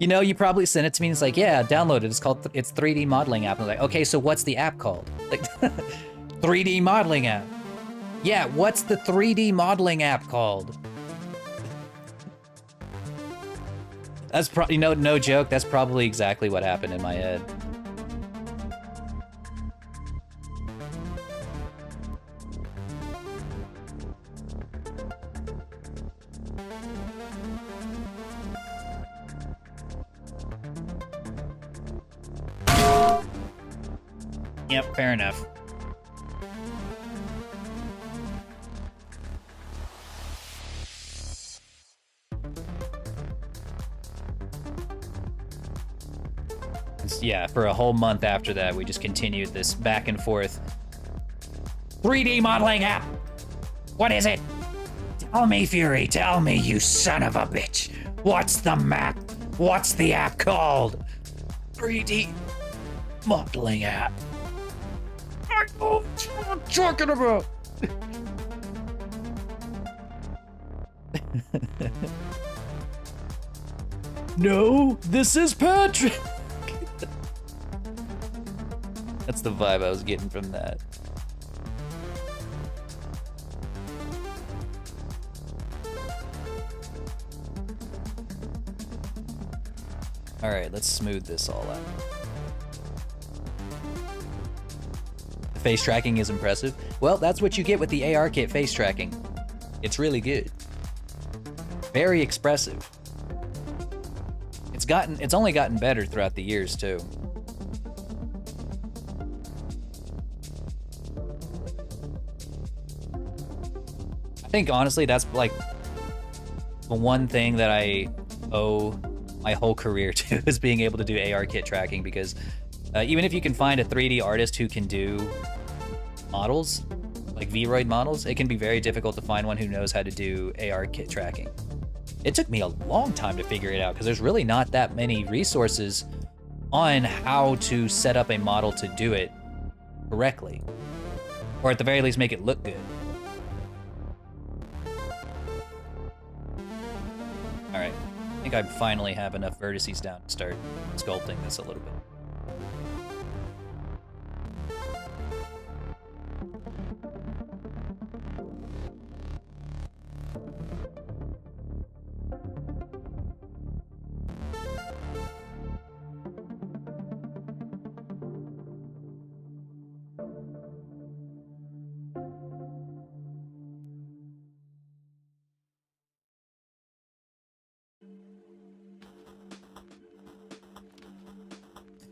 You know, you probably sent it to me and it's like, yeah, download it. It's 3D modeling app. And I'm like, okay, so what's the app called? Like 3D modeling app. Yeah, what's the 3D modeling app called? That's probably, no joke, that's probably exactly what happened in my head. Yep, fair enough. Yeah, for a whole month after that, we just continued this back and forth. 3D modeling app! What is it? Tell me, Fury, tell me, you son of a bitch. What's the map? What's the app called? 3D modeling app. I know what I'm talking about! No, this is Patrick! That's the vibe I was getting from that. Alright, let's smooth this all out. The face tracking is impressive. Well, that's what you get with the AR kit face tracking. It's really good. Very expressive. It's only gotten better throughout the years too. I think honestly that's like the one thing that I owe my whole career to is being able to do AR kit tracking, because even if you can find a 3D artist who can do models, like Vroid models, it can be very difficult to find one who knows how to do AR kit tracking. It took me a long time to figure it out because there's really not that many resources on how to set up a model to do it correctly, or at the very least make it look good. All right, I think I finally have enough vertices down to start sculpting this a little bit.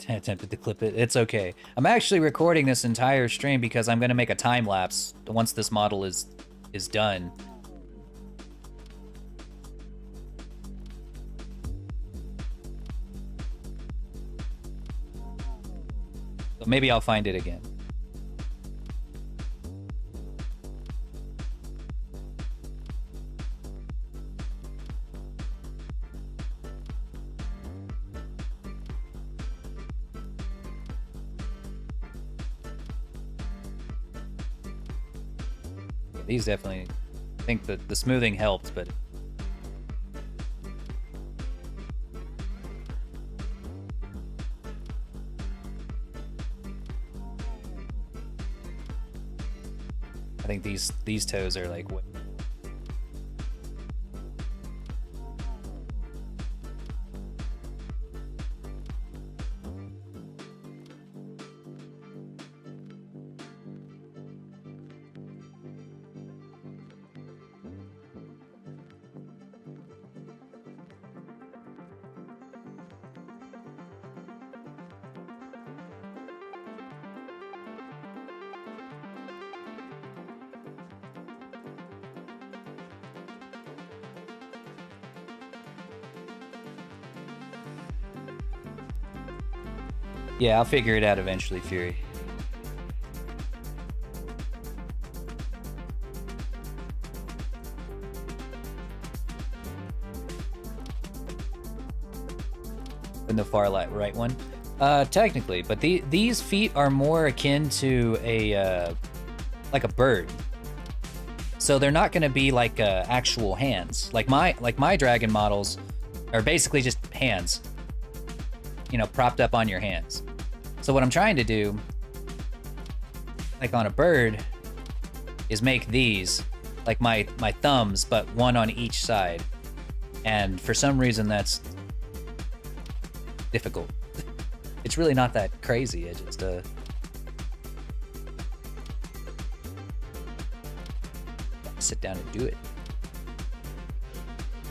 Attempted to clip it. It's okay. I'm actually recording this entire stream because I'm gonna make a time lapse once this model is done. So maybe I'll find it again. These definitely, I think that the smoothing helped, but I think these toes are like what. Yeah, I'll figure it out eventually, Fury. In the far right one, technically, but these feet are more akin to a like a bird. So they're not going to be like actual hands. Like my dragon models are basically just hands, you know, propped up on your hands. So what I'm trying to do, like on a bird, is make these like my thumbs, but one on each side. And for some reason that's difficult. It's really not that crazy. It just sit down and do it.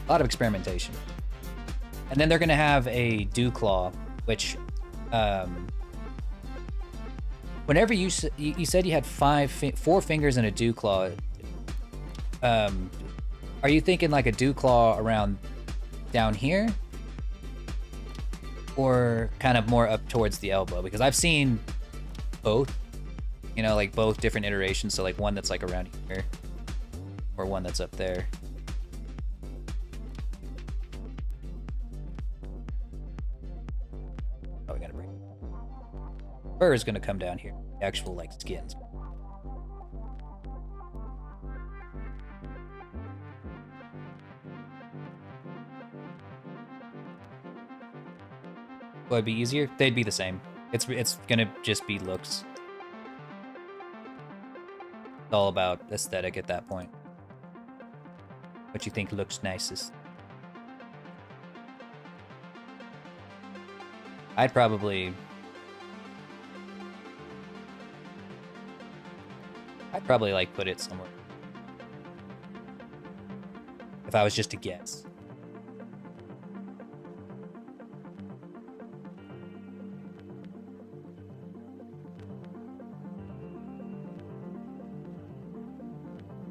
A lot of experimentation. And then they're gonna have a dew claw, which whenever you said you had 4 fingers and a dew claw, are you thinking like a dew claw around down here, or kind of more up towards the elbow? Because I've seen both, you know, like both different iterations. So like one that's like around here, or one that's up there. Oh, we gotta bring fur is gonna come down here. The actual like skins. Will it be easier? They'd be the same. It's gonna just be looks. It's all about aesthetic at that point. What you think looks nicest? I'd probably like put it somewhere. If I was just to guess.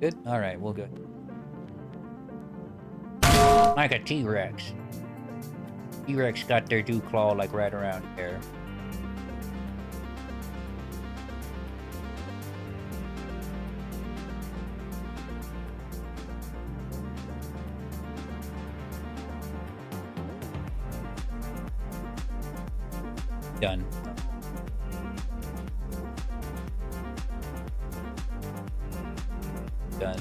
Good? Alright, we'll go. Like a T-Rex. T-Rex got their dew claw like right around here. Done. Done.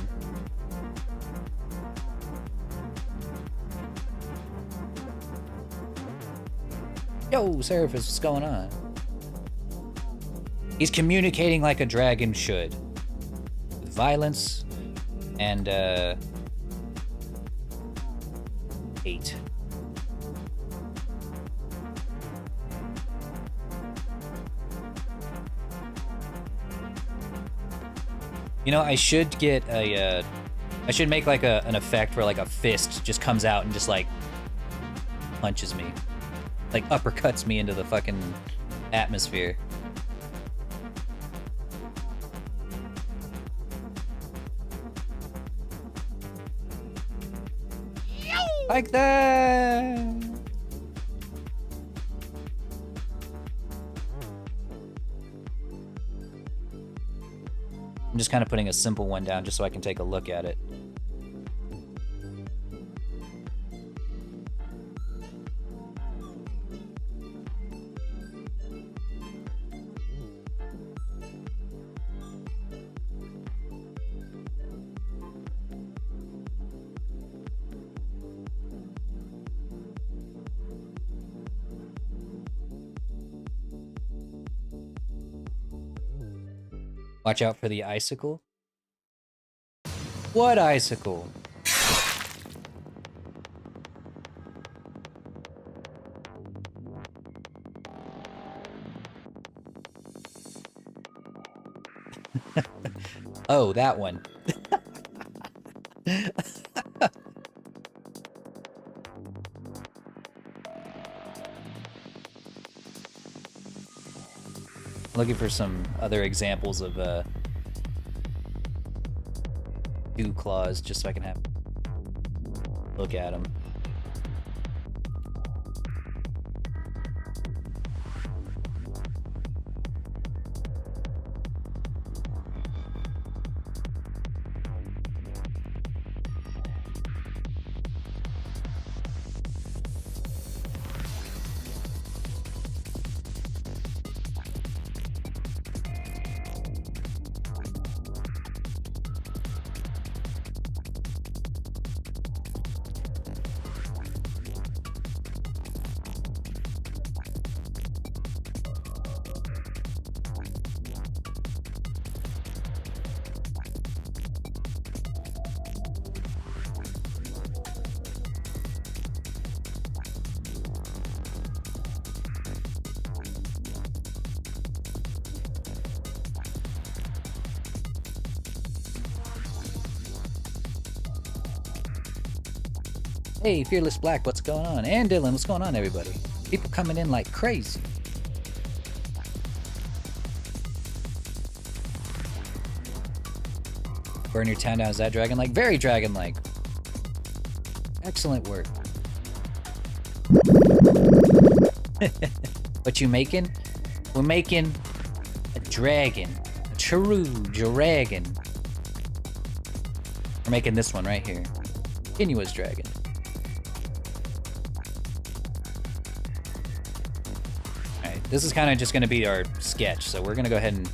Yo, Seraphis, what's going on? He's communicating like a dragon should. With violence and, hate. You know, I should get a, I should make like an effect where like a fist just comes out and just like punches me. Like uppercuts me into the fucking atmosphere. Like that! I'm just kind of putting a simple one down just so I can take a look at it. Watch out for the icicle. What icicle? Oh, that one. Looking for some other examples of dew claws, just so I can have look at them. Hey, Fearless Black, what's going on? And Dylan, what's going on, everybody? People coming in like crazy. Burn your town down, is that dragon-like? Very dragon-like. Excellent work. What you making? We're making a dragon. A true dragon. We're making this one right here. Continuous dragon. Alright, this is kind of just going to be our sketch, so we're going to go ahead and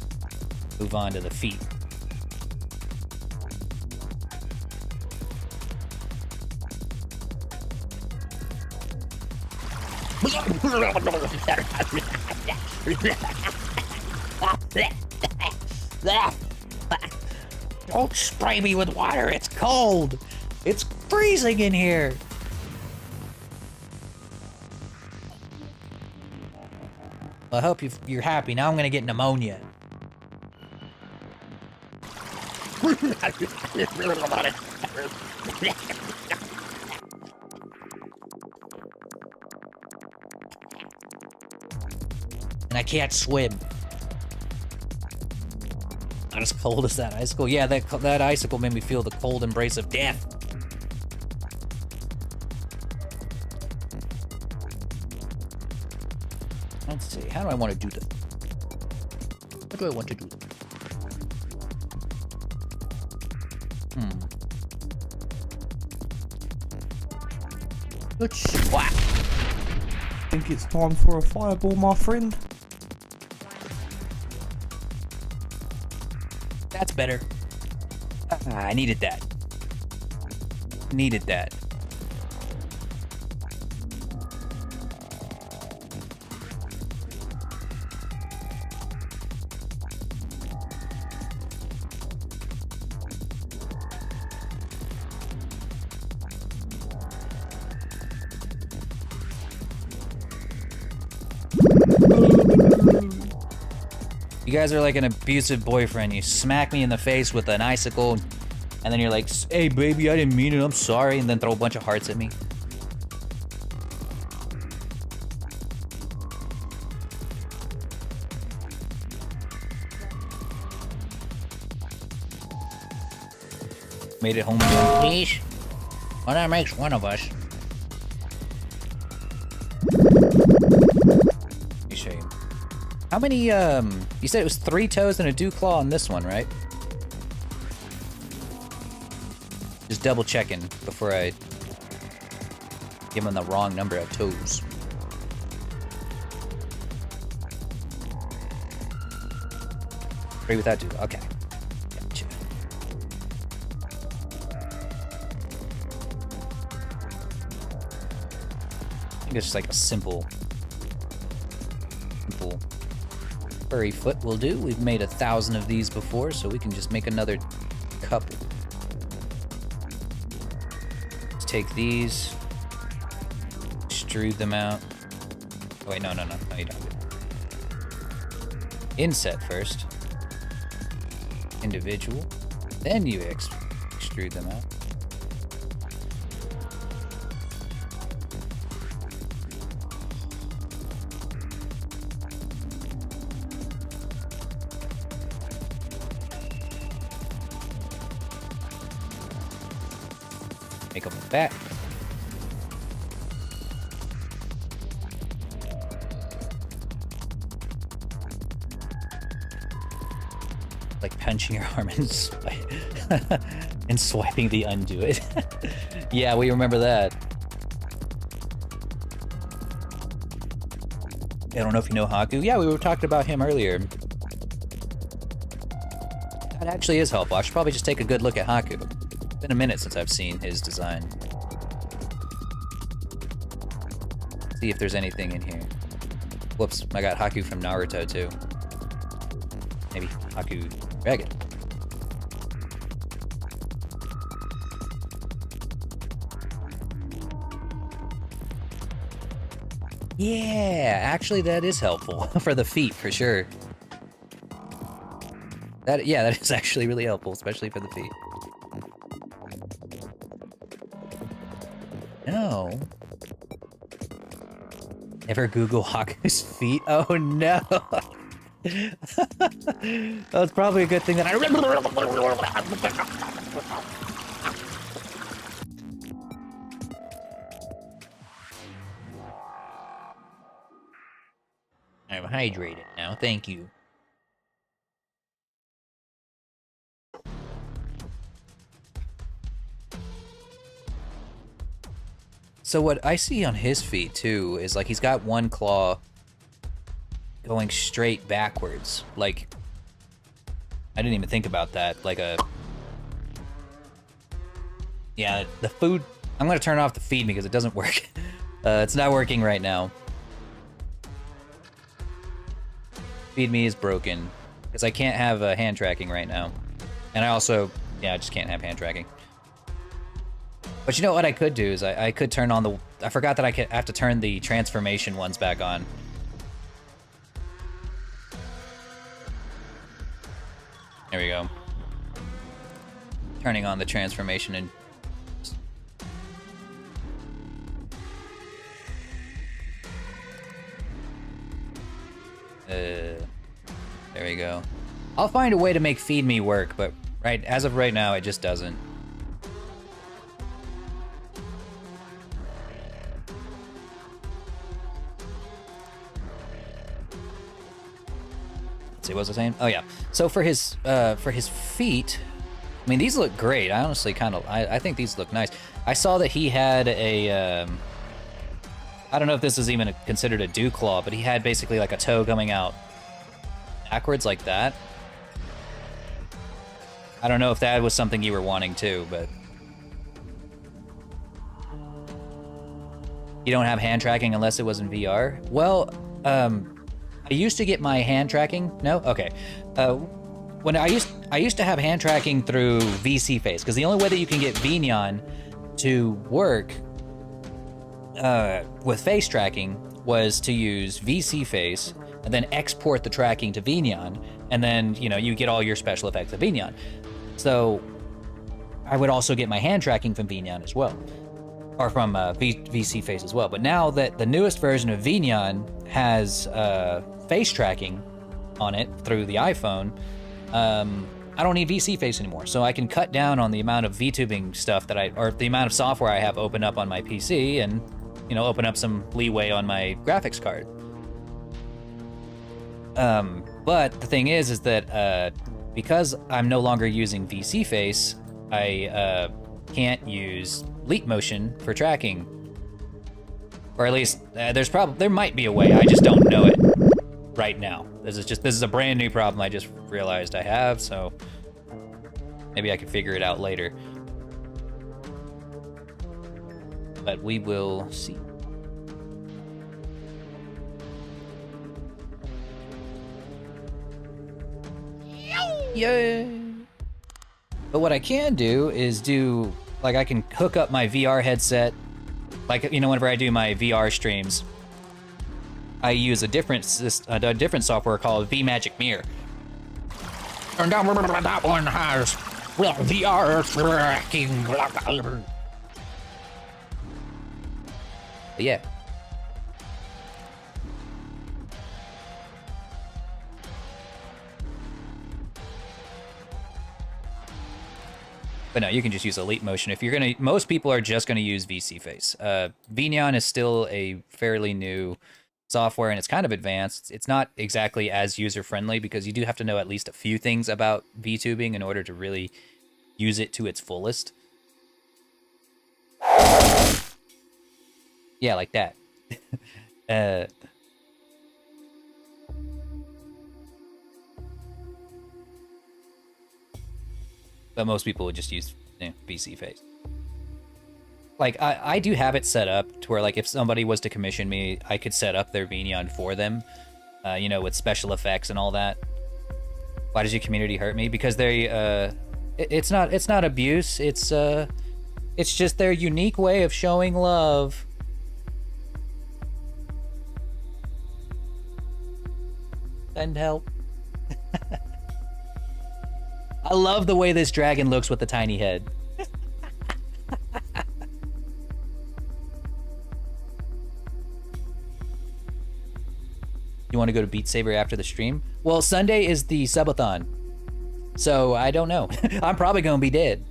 move on to the feet. Don't spray me with water, it's cold! It's freezing in here! Well, I hope you're happy. Now I'm gonna get pneumonia. And I can't swim. Not as cold as that icicle. Yeah, that icicle made me feel the cold embrace of death. Let's see. How do I want to do that? How do I want to do that? Let's Whack. think it's time for a fireball, my friend. That's better. I needed that. Needed that. You guys are like an abusive boyfriend. You smack me in the face with an icicle, and then you're like, hey baby, I didn't mean it, I'm sorry, and then throw a bunch of hearts at me. Made it home in one piece. Well, that makes one of us. Let me show you. How many, you said it was 3 toes and a dew claw on this one, right? Just double checking before I give him the wrong number of toes. Agree with that, dude. Okay. Gotcha. I think it's just like a simple furry foot will do. We've made 1,000 of these before, so we can just make another couple. Let's take these, extrude them out. Oh, wait, no, you don't. Inset first. Individual. Then you extrude them out. Make them back. Like punching your arm and swiping the undo it. Yeah, we remember that. I don't know if you know Haku. Yeah, we were talking about him earlier. That actually is helpful. I should probably just take a good look at Haku. It's been a minute since I've seen his design. See if there's anything in here. Whoops, I got Haku from Naruto too. Maybe Haku Dragon. Yeah, actually that is helpful for the feet for sure. That is actually really helpful, especially for the feet. No. Ever Google Haku's feet? Oh no. That's probably a good thing that I I'm hydrated now, thank you. So what I see on his feet too is like he's got one claw going straight backwards. Like, I didn't even think about that. Like a... Yeah, the food... I'm gonna turn off the feed because it doesn't work. It's not working right now. Feed me is broken because I can't have hand tracking right now. And I also... Yeah, I just can't have hand tracking. But you know what I could do is I could turn on the... I forgot that I have to turn the transformation ones back on. There we go. Turning on the transformation and... there we go. I'll find a way to make Feed Me work, but as of right now, it just doesn't. Let's see, what was I saying? Oh yeah. So for his feet, I mean, these look great. I honestly I think these look nice. I saw that he had a, I don't know if this is even considered a dew claw, but he had basically like a toe coming out backwards like that. I don't know if that was something you were wanting too, but... You don't have hand tracking unless it was in VR? Well, I used to get my hand tracking. No? Okay. When I used to have hand tracking through VC Face, because the only way that you can get Vignon to work with face tracking was to use VC Face and then export the tracking to Vignon, and then you get all your special effects of Vignon. So I would also get my hand tracking from Vignon as well, or from VC Face as well. But now that the newest version of Vignon has face tracking on it through the iPhone, I don't need VC Face anymore. So I can cut down on the amount of VTubing stuff or the amount of software I have open up on my PC, and open up some leeway on my graphics card. But the thing is that because I'm no longer using VC Face, I can't use Leap Motion for tracking. Or at least there might be a way, I just don't know it right now. This is a brand new problem I just realized I have, so maybe I can figure it out later. But we will see. Yay! But what I can do is like, I can hook up my VR headset. Like, you know, whenever I do my VR streams, I use a different software called VMagic Mirror. And that one has VR tracking. But yeah. But no, you can just use Elite Motion. If you're gonna, most people are just gonna use VC Face. VNeon is still a fairly new software, and it's kind of advanced. It's not exactly as user friendly because you do have to know at least a few things about VTubing in order to really use it to its fullest. Yeah, like that. But most people would just use, you know, VC Face. Like, I do have it set up to where, like, if somebody was to commission me, I could set up their VNeon for them, you know, with special effects and all that. Why does your community hurt me? Because they, it's not abuse. It's just their unique way of showing love. Send help. I love the way this dragon looks with the tiny head. You want to go to Beat Saber after the stream? Well, Sunday is the subathon, so I don't know. I'm probably gonna be dead.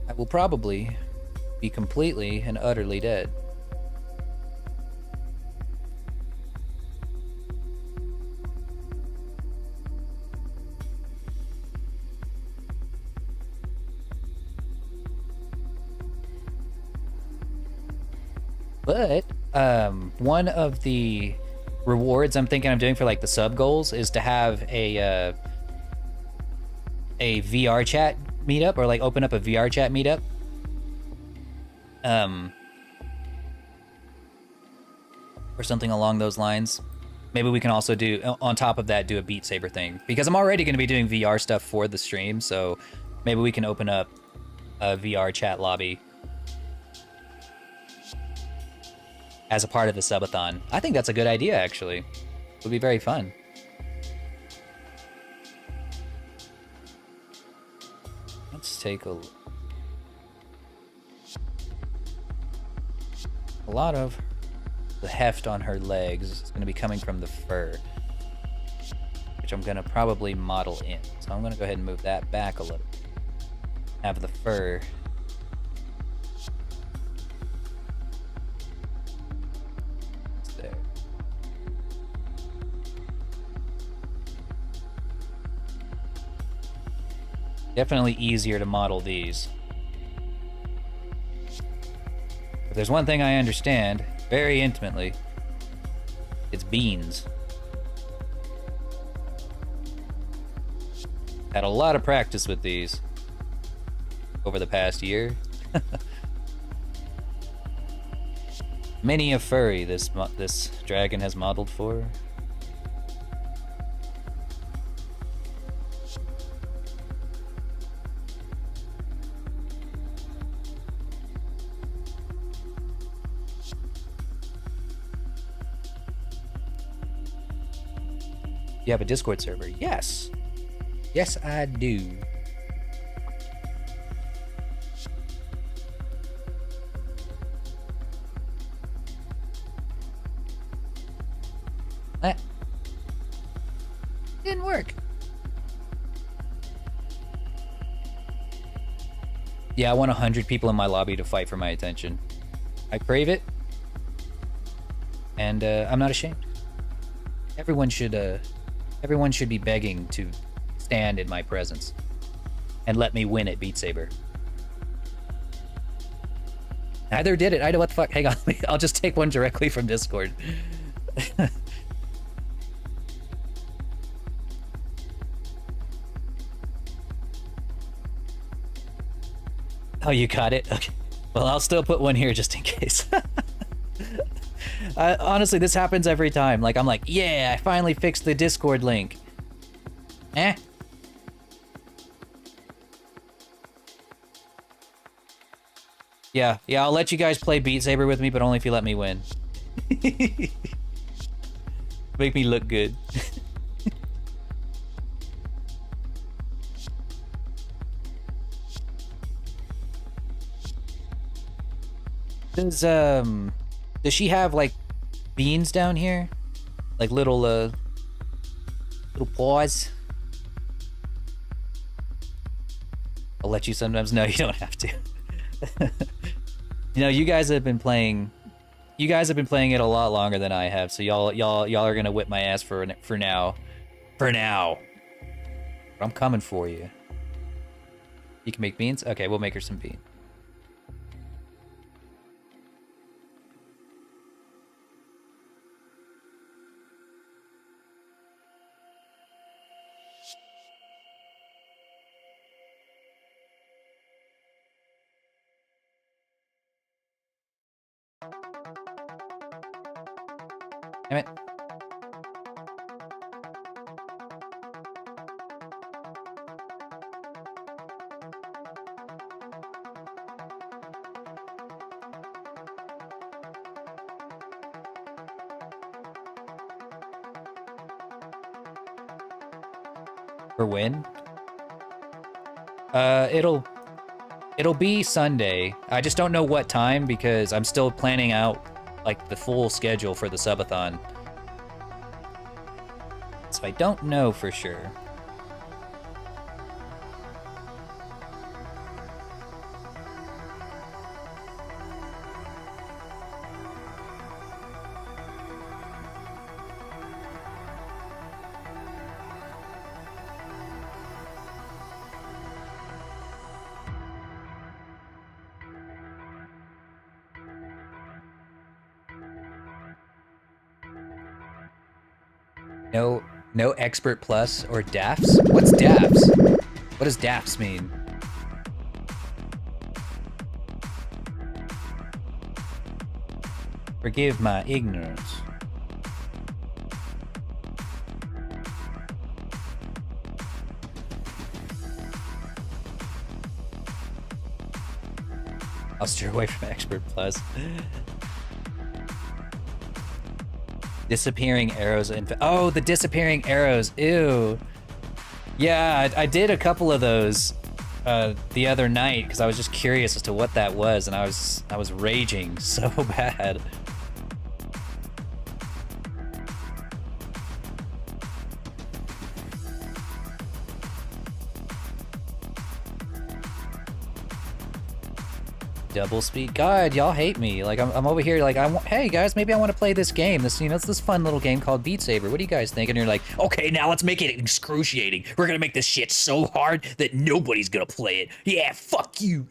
I will probably be completely and utterly dead. But one of the rewards I'm thinking I'm doing for, like, the sub goals is to have a VR chat meetup, or like open up a VR chat meetup. Or something along those lines. Maybe we can also do, on top of that, do a Beat Saber thing, because I'm already going to be doing VR stuff for the stream, so maybe we can open up a VR chat lobby as a part of the subathon. I think that's a good idea, actually. It would be very fun. Let's take a look. A lot of the heft on her legs is going to be coming from the fur, which I'm going to probably model in. So I'm going to go ahead and move that back a little. Have the fur there. Definitely easier to model these. If there's one thing I understand very intimately, it's beans. Had a lot of practice with these over the past year. Many a furry this dragon has modeled for. You have a Discord server? Yes. Yes, I do. Didn't work. Yeah, I want 100 people in my lobby to fight for my attention. I crave it, and I'm not ashamed. Everyone should be begging to stand in my presence and let me win at Beat Saber. Neither did it. I know what the fuck. Hang on, I'll just take one directly from Discord. Oh, you got it? Okay. Well, I'll still put one here just in case. Honestly, this happens every time. Like, I'm like, yeah, I finally fixed the Discord link. Eh? Yeah, I'll let you guys play Beat Saber with me, but only if you let me win. Make me look good. Does she have like beans down here? Like little paws? I'll let you sometimes. No, you don't have to. You know, you guys have been playing it a lot longer than I have, so y'all are gonna whip my ass for now. For now. I'm coming for you. You can make beans? Okay, we'll make her some beans. Damn it. For when? It'll be Sunday. I just don't know what time because I'm still planning out like the full schedule for the subathon. So I don't know for sure. No expert plus or DAFs? What's DAFs? What does DAFs mean? Forgive my ignorance. I'll steer away from expert plus. Disappearing arrows and oh, the disappearing arrows. Ew. Yeah, I did a couple of those the other night because I was just curious as to what that was, and I was raging so bad. Double speed. God, y'all hate me. Like I'm over here. Like hey guys, maybe I want to play this game. This it's this fun little game called Beat Saber. What do you guys think? And you're like, Okay, now let's make it excruciating. We're gonna make this shit so hard that nobody's gonna play it. Yeah, fuck you.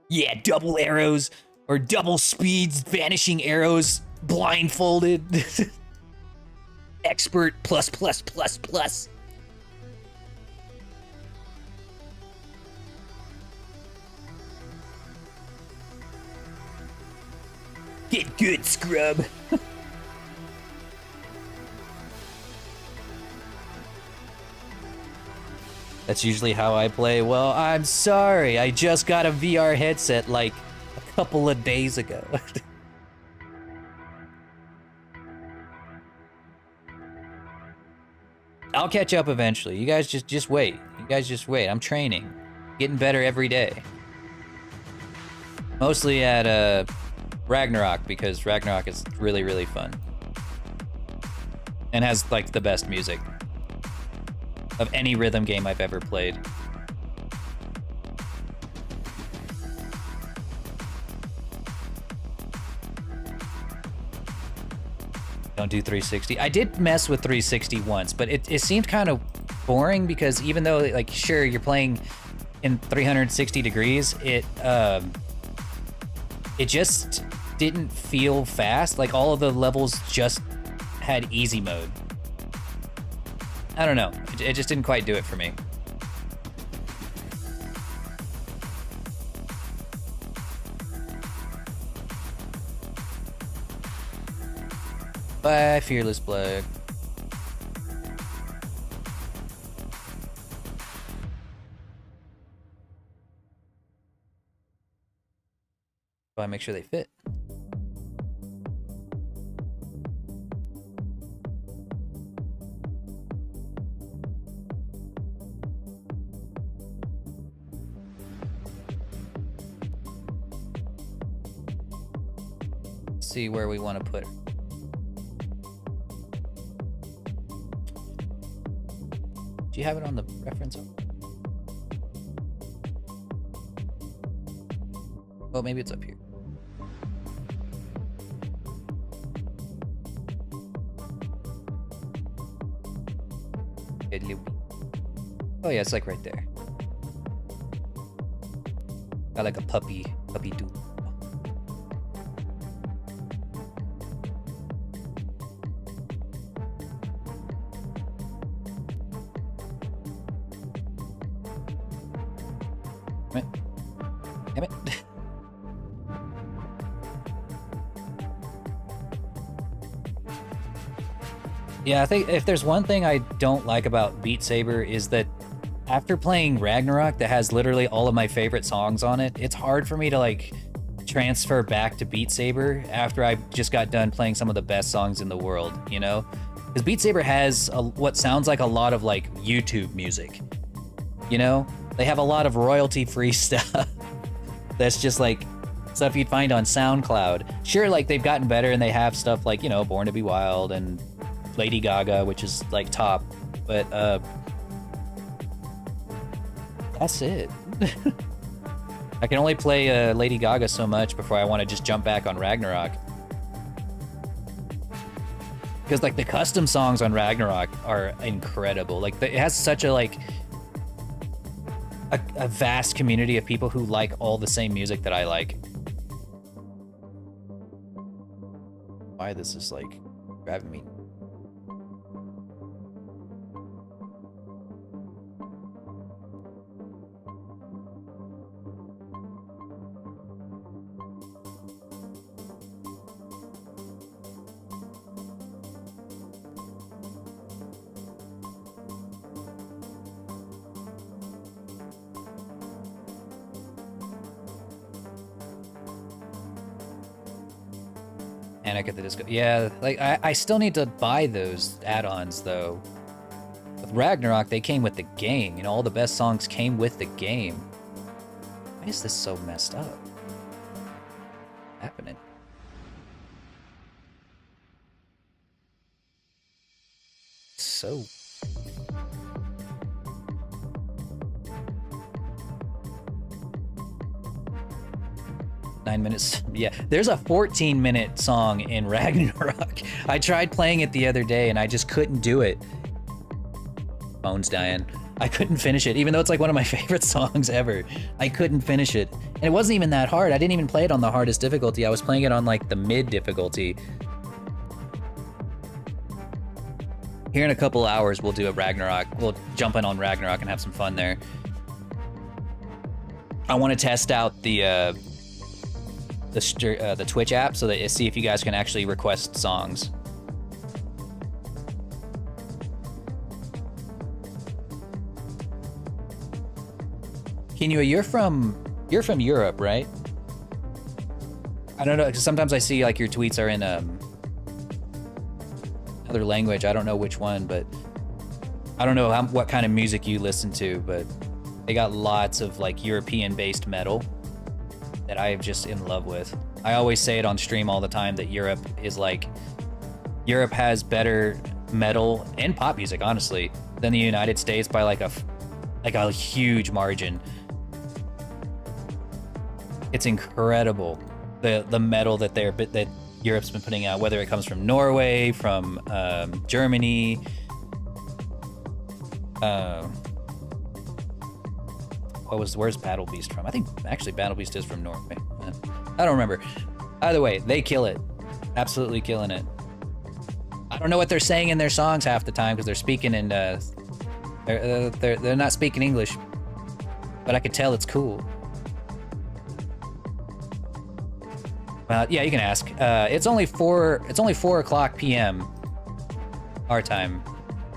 Yeah, double arrows or double speeds, vanishing arrows, blindfolded. Expert plus plus plus plus. Get good, scrub. that's usually how I play. Well, I'm sorry. I just got a VR headset like a couple of days ago. I'll catch up eventually. You guys just wait. You guys just wait. I'm training. Getting better every day. Mostly at Ragnarok, because Ragnarok is really, really fun. And has, like, the best music of any rhythm game I've ever played. Don't do 360. I did mess with 360 once, but it seemed kind of boring because even though, like, sure, you're playing in 360 degrees, it just didn't feel fast. Like all of the levels just had easy mode. I don't know. It just didn't quite do it for me. Bye, Fearless Blood. So I make sure they fit. See where we want to put her. Do you have it on the reference? Oh, maybe it's up here. Oh yeah, it's like right there. Got like a puppy do. Damn it. Yeah, I think if there's one thing I don't like about Beat Saber is that after playing Ragnarok that has literally all of my favorite songs on it, it's hard for me to like transfer back to Beat Saber after I just got done playing some of the best songs in the world, you know? Because Beat Saber has what sounds like a lot of like YouTube music, you know? They have a lot of royalty-free stuff that's just like stuff you'd find on SoundCloud. Sure, like they've gotten better and they have stuff like, you know, Born to Be Wild and Lady Gaga, which is like top, but that's it. I can only play Lady Gaga so much before I want to just jump back on Ragnarok. Because like the custom songs on Ragnarok are incredible. Like it has such a like a vast community of people who like all the same music that I like. Why this is like grabbing me. Panic at the Disco. Yeah, like I still need to buy those add-ons though. With Ragnarok, they came with the game. You know, all the best songs came with the game. Why is this so messed up? What's happening? So. .9 minutes. Yeah, there's a 14-minute song in Ragnarok. I tried playing it the other day and I just couldn't do it. Phone's dying. I couldn't finish it, even though it's like one of my favorite songs ever. I couldn't finish it. And it wasn't even that hard. I didn't even play it on the hardest difficulty. I was playing it on like the mid difficulty. Here in a couple hours, we'll do a Ragnarok. We'll jump in on Ragnarok and have some fun there. I want to test out the Twitch app so that see if you guys can actually request songs. Kinua, you're from Europe, right? I don't know, because sometimes I see like your tweets are in another language. I don't know which one, but I don't know what kind of music you listen to, but they got lots of like European-based metal that I'm just in love with. I always say it on stream all the time that Europe has better metal and pop music, honestly, than the United States by like a huge margin. It's incredible the metal that Europe's been putting out, whether it comes from Norway, from Germany. Where's Battle Beast from? I think actually Battle Beast is from Norway. I don't remember. Either way, they kill it. Absolutely killing it. I don't know what they're saying in their songs half the time because they're speaking in they're not speaking English, but I could tell it's cool. Yeah, you can ask. It's only 4 o'clock p.m. our time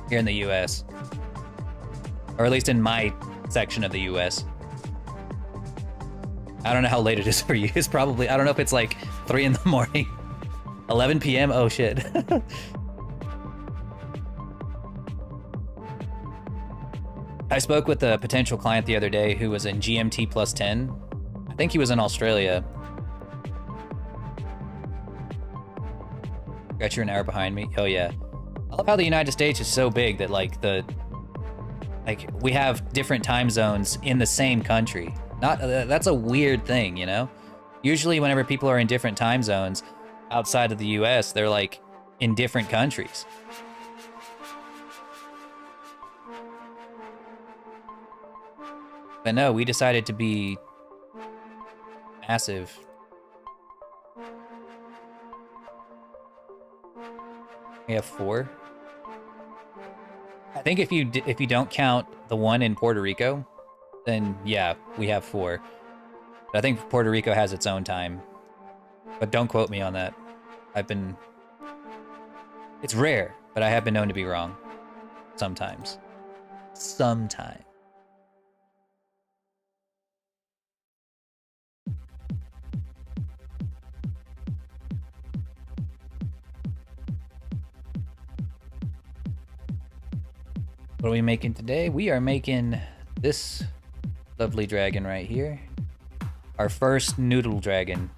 here in the U.S. Or at least in my section of the U.S. I don't know how late it is for you. It's probably, I don't know if it's like 3 in the morning. 11 p.m.? Oh, shit. I spoke with a potential client the other day who was in GMT plus 10. I think he was in Australia. Got you an hour behind me? Oh, yeah. I love how the United States is so big that, like, we have different time zones in the same country. That's a weird thing, you know? Usually whenever people are in different time zones outside of the US, they're like in different countries. But no, we decided to be massive. We have 4. I think if you don't count the one in Puerto Rico, then yeah, we have 4. But I think Puerto Rico has its own time. But don't quote me on that. It's rare, but I have been known to be wrong. Sometimes. Sometimes. What are we making today? We are making this lovely dragon right here. Our first noodle dragon.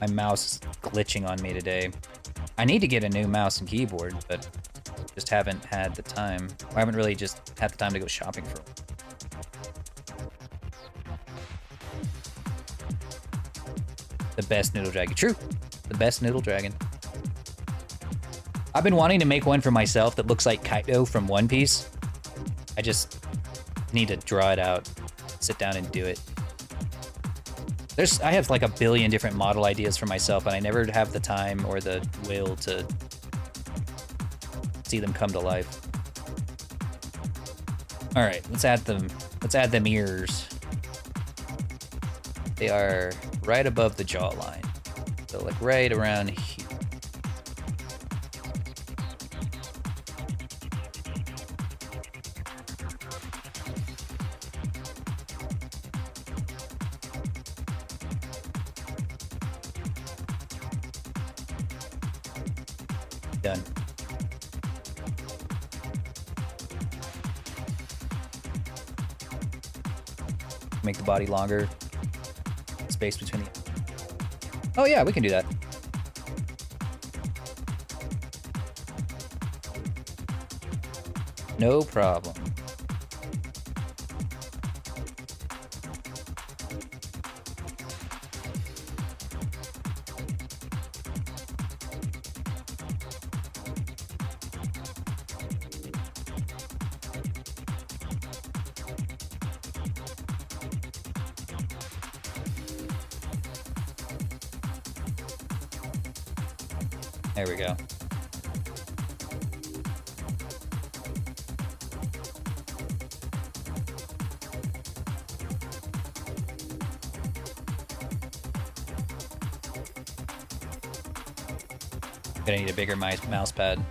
My mouse is glitching on me today. I need to get a new mouse and keyboard, but just haven't had the time. I haven't really just had the time to go shopping for one. The best noodle dragon. True. The best noodle dragon. I've been wanting to make one for myself that looks like Kaido from One Piece. I just need to draw it out, sit down and do it. I have like a billion different model ideas for myself, and I never have the time or the will to see them come to life. All right, let's add them. Let's add them ears. They are right above the jawline, so like right around here. Done. Make the body longer. Space between the... Oh yeah, we can do that. No problem. There we go. Gonna need a bigger mouse pad.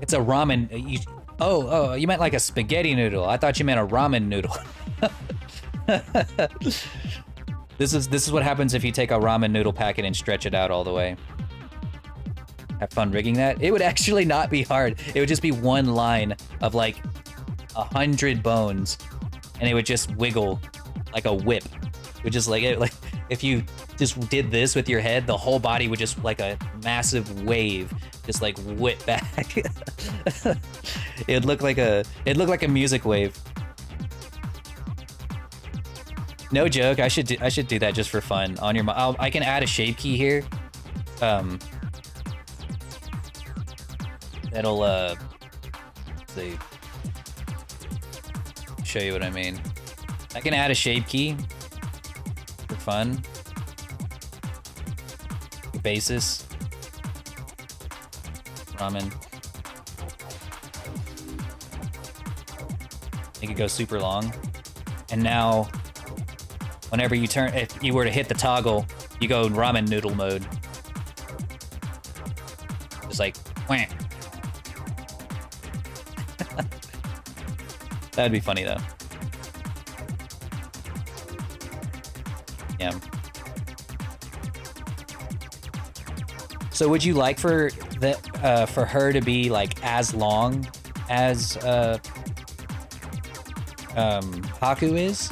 It's a ramen. Oh, you meant like a spaghetti noodle. I thought you meant a ramen noodle. This is what happens if you take a ramen noodle packet and stretch it out all the way. Have fun rigging that. It would actually not be hard. It would just be one line of like 100 bones, and it would just wiggle like a whip. It would just like if you just did this with your head, the whole body would just like a massive wave, just like whip back. It'd look like a music wave. No joke. I should do that just for fun on your. I can add a shape key here. That'll let's see. Show you what I mean. I can add a shape key for fun. The basis. Ramen. Make it go super long. And now, whenever you turn, if you were to hit the toggle, you go ramen noodle mode. Just like, wham. That'd be funny though. Yeah. So would you like for her to be like as long as Haku is?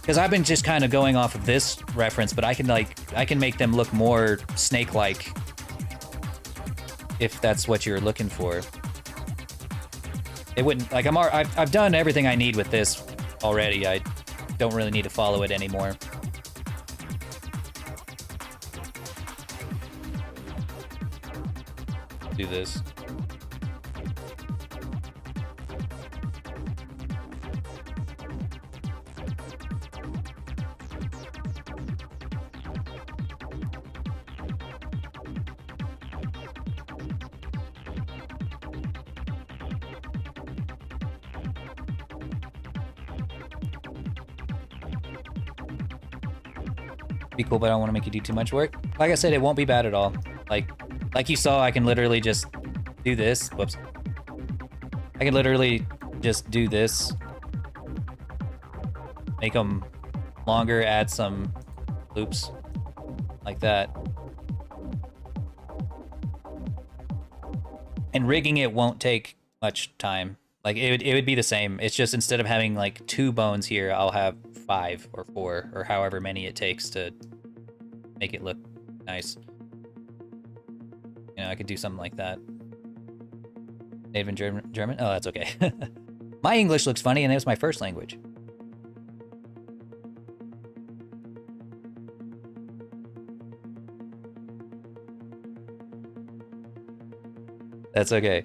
Because I've been just kind of going off of this reference, but I can make them look more snake-like if that's what you're looking for. It wouldn't like I've done everything I need with this already. I don't really need to follow it anymore. Do this. Be cool, but I don't want to make you do too much work. Like I said, it won't be bad at all. Like you saw, I can literally just do this. Whoops. I can literally just do this. Make them longer, add some loops like that. And rigging it won't take much time. Like it would be the same. It's just instead of having like 2 bones here, I'll have 5 or 4 or however many it takes to make it look nice. You know, I could do something like that. Native in German? Oh, that's okay. My English looks funny and it was my first language. That's okay.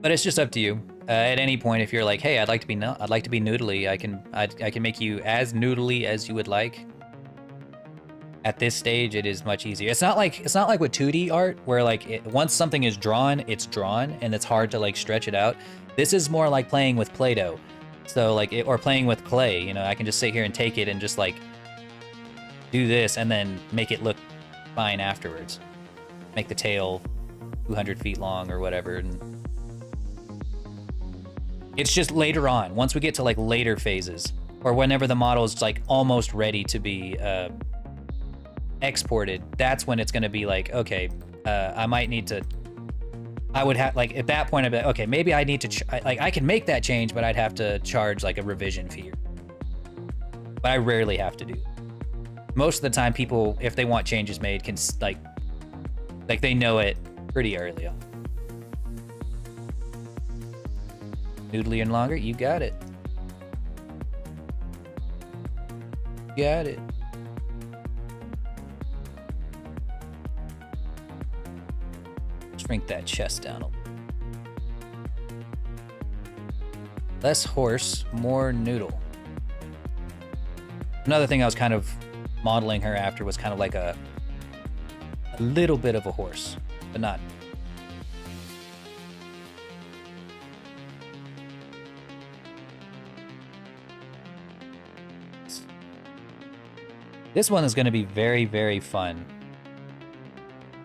But it's just up to you. At any point, if you're like, "Hey, I'd like to be noodly," I can make you as noodly as you would like. At this stage, it is much easier. It's not like with 2D art where like once something is drawn, it's drawn, and it's hard to like stretch it out. This is more like playing with Play-Doh, so like or playing with clay. You know, I can just sit here and take it and just like do this, and then make it look fine afterwards. Make the tail 200 feet long or whatever. And it's just later on, once we get to like later phases, or whenever the model is like almost ready to be exported, that's when it's going to be like, okay, I might need to. I would have like at that point, I'd be like, okay, maybe I need to like I can make that change, but I'd have to charge like a revision fee. But I rarely have to do that. Most of the time, people, if they want changes made, can like they know it pretty early on. Noodly and longer, you got it. Got it. Shrink that chest down a little. Less horse, more noodle. Another thing I was kind of modeling her after was kind of like a little bit of a horse, but not. This one is going to be very, very fun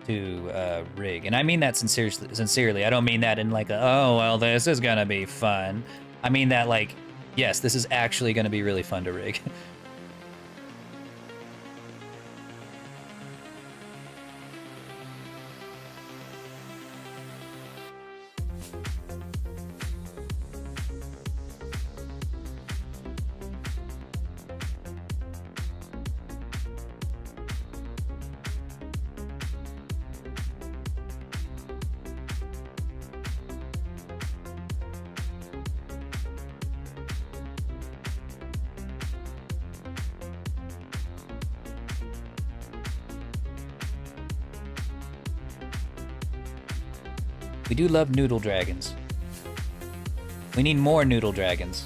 to rig. And I mean that sincerely. I don't mean that in like, oh, well, this is going to be fun. I mean that like, yes, this is actually going to be really fun to rig. We do love noodle dragons. We need more noodle dragons.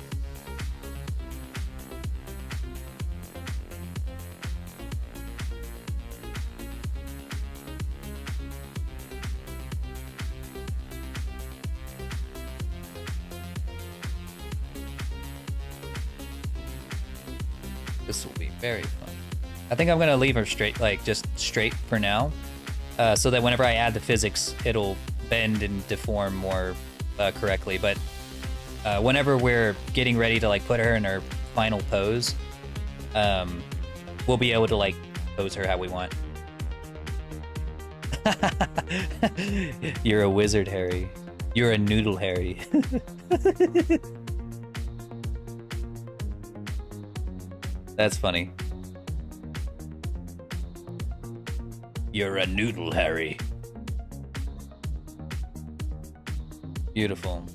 This will be very fun. I think I'm gonna leave her straight, like just straight for now, so that whenever I add the physics, it'll bend and deform more correctly. But whenever we're getting ready to like put her in her final pose, we'll be able to like pose her how we want. You're a wizard, Harry. You're a noodle, Harry. That's funny. You're a noodle, Harry. Beautiful.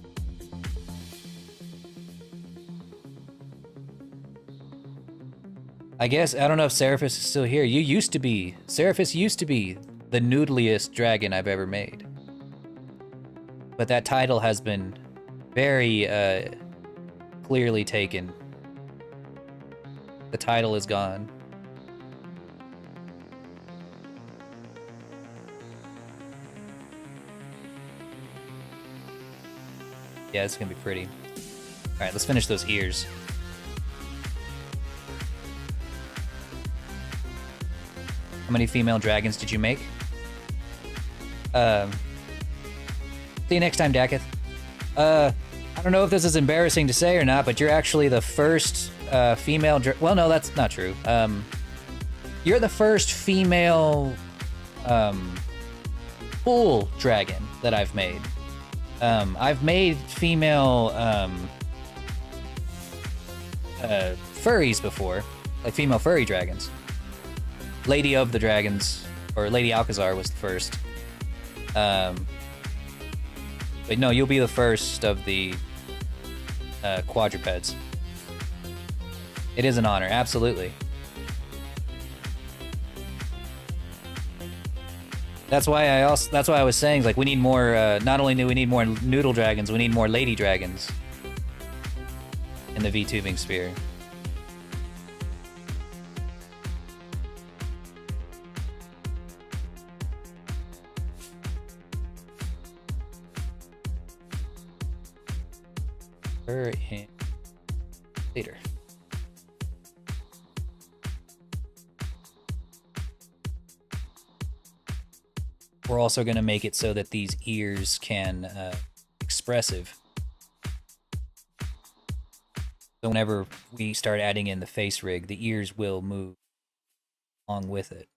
I guess, I don't know if Seraphis is still here. You used to be. Seraphis used to be the noodliest dragon I've ever made. But that title has been very clearly taken. The title is gone. Yeah, it's gonna be pretty. All right, let's finish those ears. How many female dragons did you make? See you next time, Daketh. I don't know if this is embarrassing to say or not, but you're actually the first female well, no, that's not true. You're the first female full dragon that I've made. I've made female furries before, like female furry dragons. Lady of the Dragons, or Lady Alcazar was the first. But no, you'll be the first of the quadrupeds. It is an honor, absolutely. That's why I was saying, like, we need more, not only do we need more noodle dragons, we need more lady dragons in the VTubing sphere. Her in later. We're also going to make it so that these ears can expressive. So whenever we start adding in the face rig, the ears will move along with it.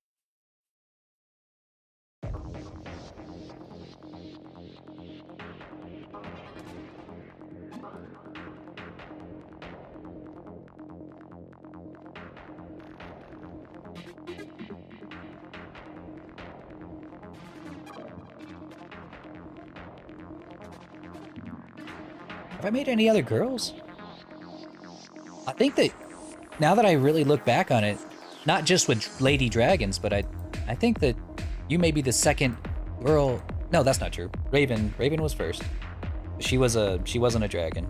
Have I made any other girls? I think that now that I really look back on it, not just with Lady Dragons, but I think that you may be the second girl. No, that's not true. Raven was first. She wasn't a dragon.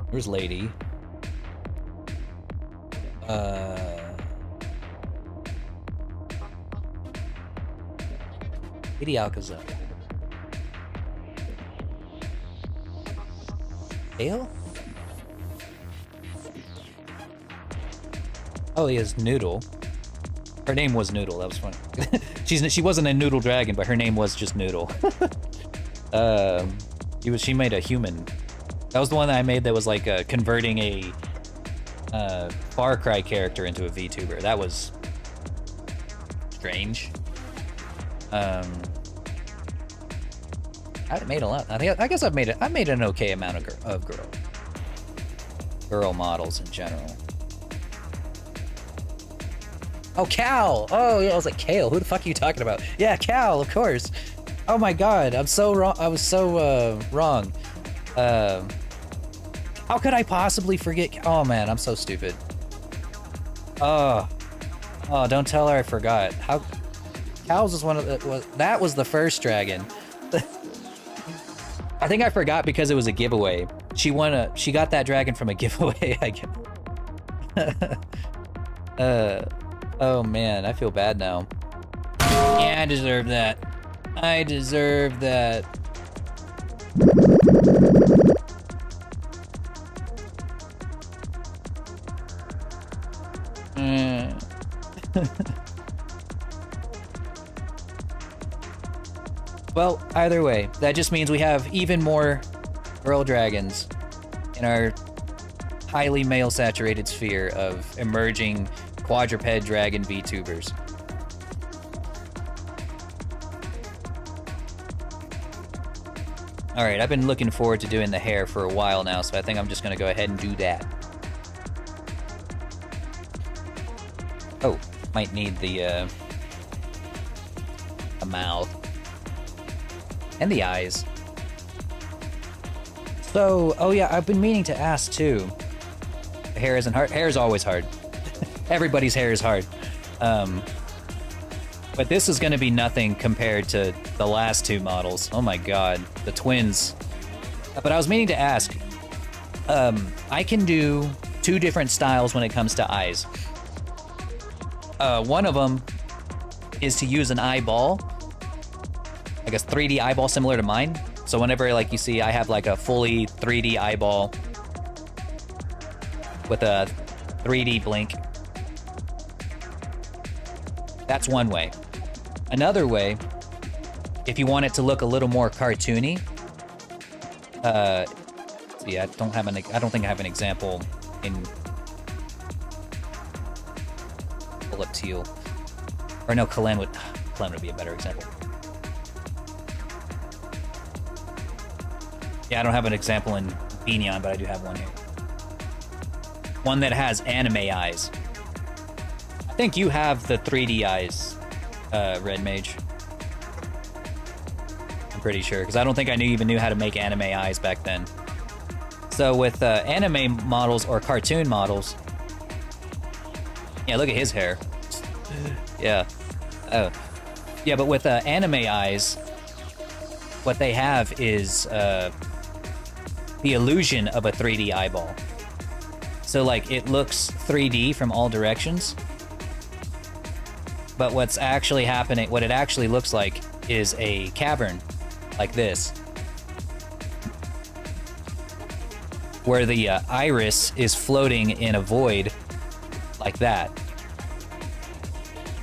There's Lady. Lady Alcazar. Kale? Oh, he is Noodle. Her name was Noodle. That was funny. She wasn't a noodle dragon, but her name was just Noodle. She made a human. That was the one that I made that was like converting a Far Cry character into a VTuber. That was strange. I haven't made a lot. I guess I've made an okay amount of girl models in general. Oh, Cal! Oh, yeah, I was like, Kale, who the fuck are you talking about? Yeah, Cal, of course. Oh my god, I'm so wrong. I was so wrong. How could I possibly forget? Oh man, I'm so stupid. Oh, don't tell her I forgot. Cal's was one of the. That was the first dragon. I think I forgot because it was a giveaway. She got that dragon from a giveaway, I guess. Oh man, I feel bad now. Yeah, I deserve that. I deserve that. Well, either way, that just means we have even more girl dragons in our highly male-saturated sphere of emerging quadruped dragon VTubers. Alright, I've been looking forward to doing the hair for a while now, so I think I'm just gonna go ahead and do that. Oh, might need the mouth. And the eyes. So, oh yeah, I've been meaning to ask too. The hair isn't hard. Hair is always hard. Everybody's hair is hard. But this is going to be nothing compared to the last two models. Oh my god, the twins. But I was meaning to ask, I can do two different styles when it comes to eyes. One of them is to use an eyeball, like a 3D eyeball similar to mine. So whenever like you see I have like a fully 3D eyeball with a 3D blink. That's one way. Another way, if you want it to look a little more cartoony, yeah, I don't think I have an example in pull up teal. Or no, Kalen would be a better example. Yeah, I don't have an example in Binyan, but I do have one here. One that has anime eyes. I think you have the 3D eyes, Red Mage. I'm pretty sure, because I don't think I even knew how to make anime eyes back then. So with anime models or cartoon models... Yeah, look at his hair. Yeah. Oh. Yeah, but with anime eyes, what they have is the illusion of a 3D eyeball. So like it looks 3D from all directions, but what's actually happening, what it actually looks like is a cavern like this, where the iris is floating in a void like that.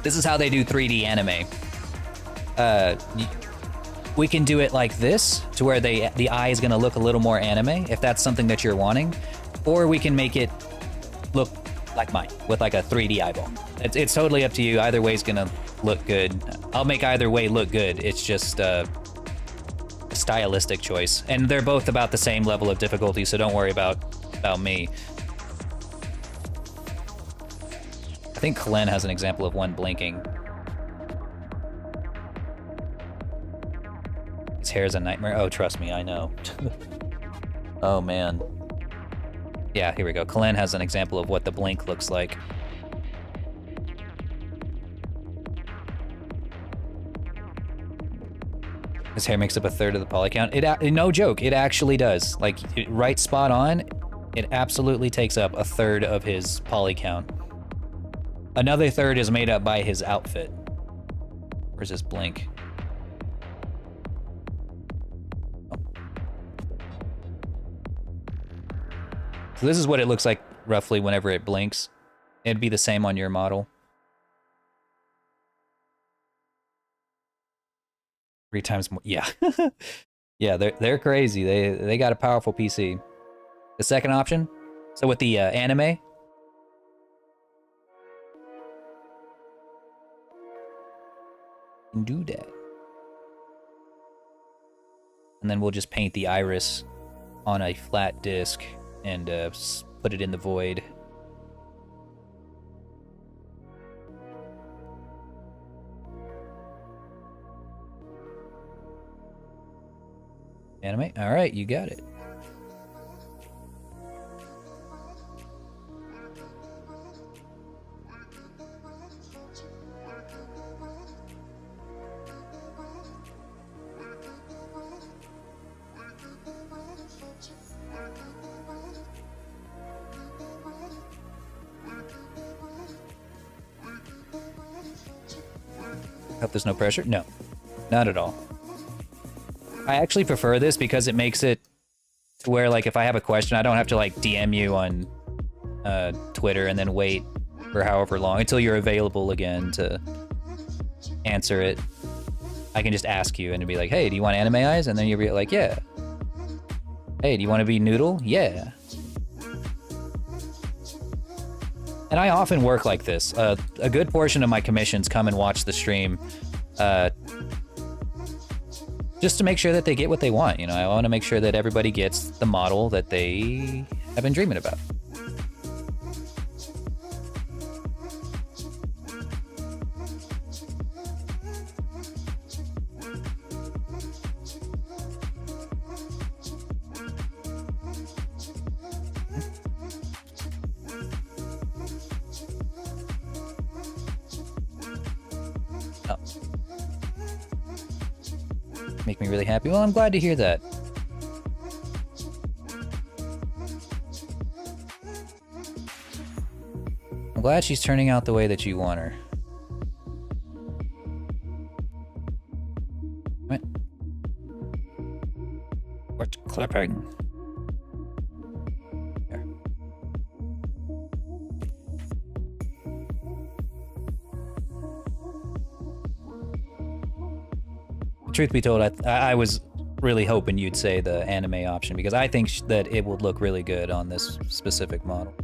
This is how they do 3D anime. We can do it like this, to where the eye is gonna look a little more anime, if that's something that you're wanting. Or we can make it look like mine, with like a 3D eyeball. It's totally up to you. Either way is gonna look good. I'll make either way look good. It's just a stylistic choice. And they're both about the same level of difficulty, so don't worry about me. I think Kalen has an example of one blinking. His hair is a nightmare. Oh, trust me, I know. Oh, man. Yeah, here we go. Kalen has an example of what the blink looks like. His hair makes up a third of the poly count. No joke, it actually does. Like, right spot on, it absolutely takes up a third of his poly count. Another third is made up by his outfit. Where's his blink? So this is what it looks like roughly whenever it blinks. It'd be the same on your model. 3 times more, yeah. Yeah, they're crazy. They got a powerful PC. The second option, so with the anime, can do that. And then we'll just paint the iris on a flat disc and put it in the void. Anime? All right, you got it. Hope there's no pressure. No, not at all. I actually prefer this because it makes it to where, like, if I have a question, I don't have to, like, DM you on Twitter and then wait for however long until you're available again to answer it. I can just ask you and be like, hey, do you want anime eyes? And then you'll be like, yeah. Hey, do you want to be Noodle? Yeah. And I often work like this. A good portion of my commissions come and watch the stream just to make sure that they get what they want. You know, I want to make sure that everybody gets the model that they have been dreaming about. Make me really happy. Well, I'm glad to hear that. I'm glad she's turning out the way that you want her. What? What's clipping? There. Truth be told, I was really hoping you'd say the anime option because I think that it would look really good on this specific model.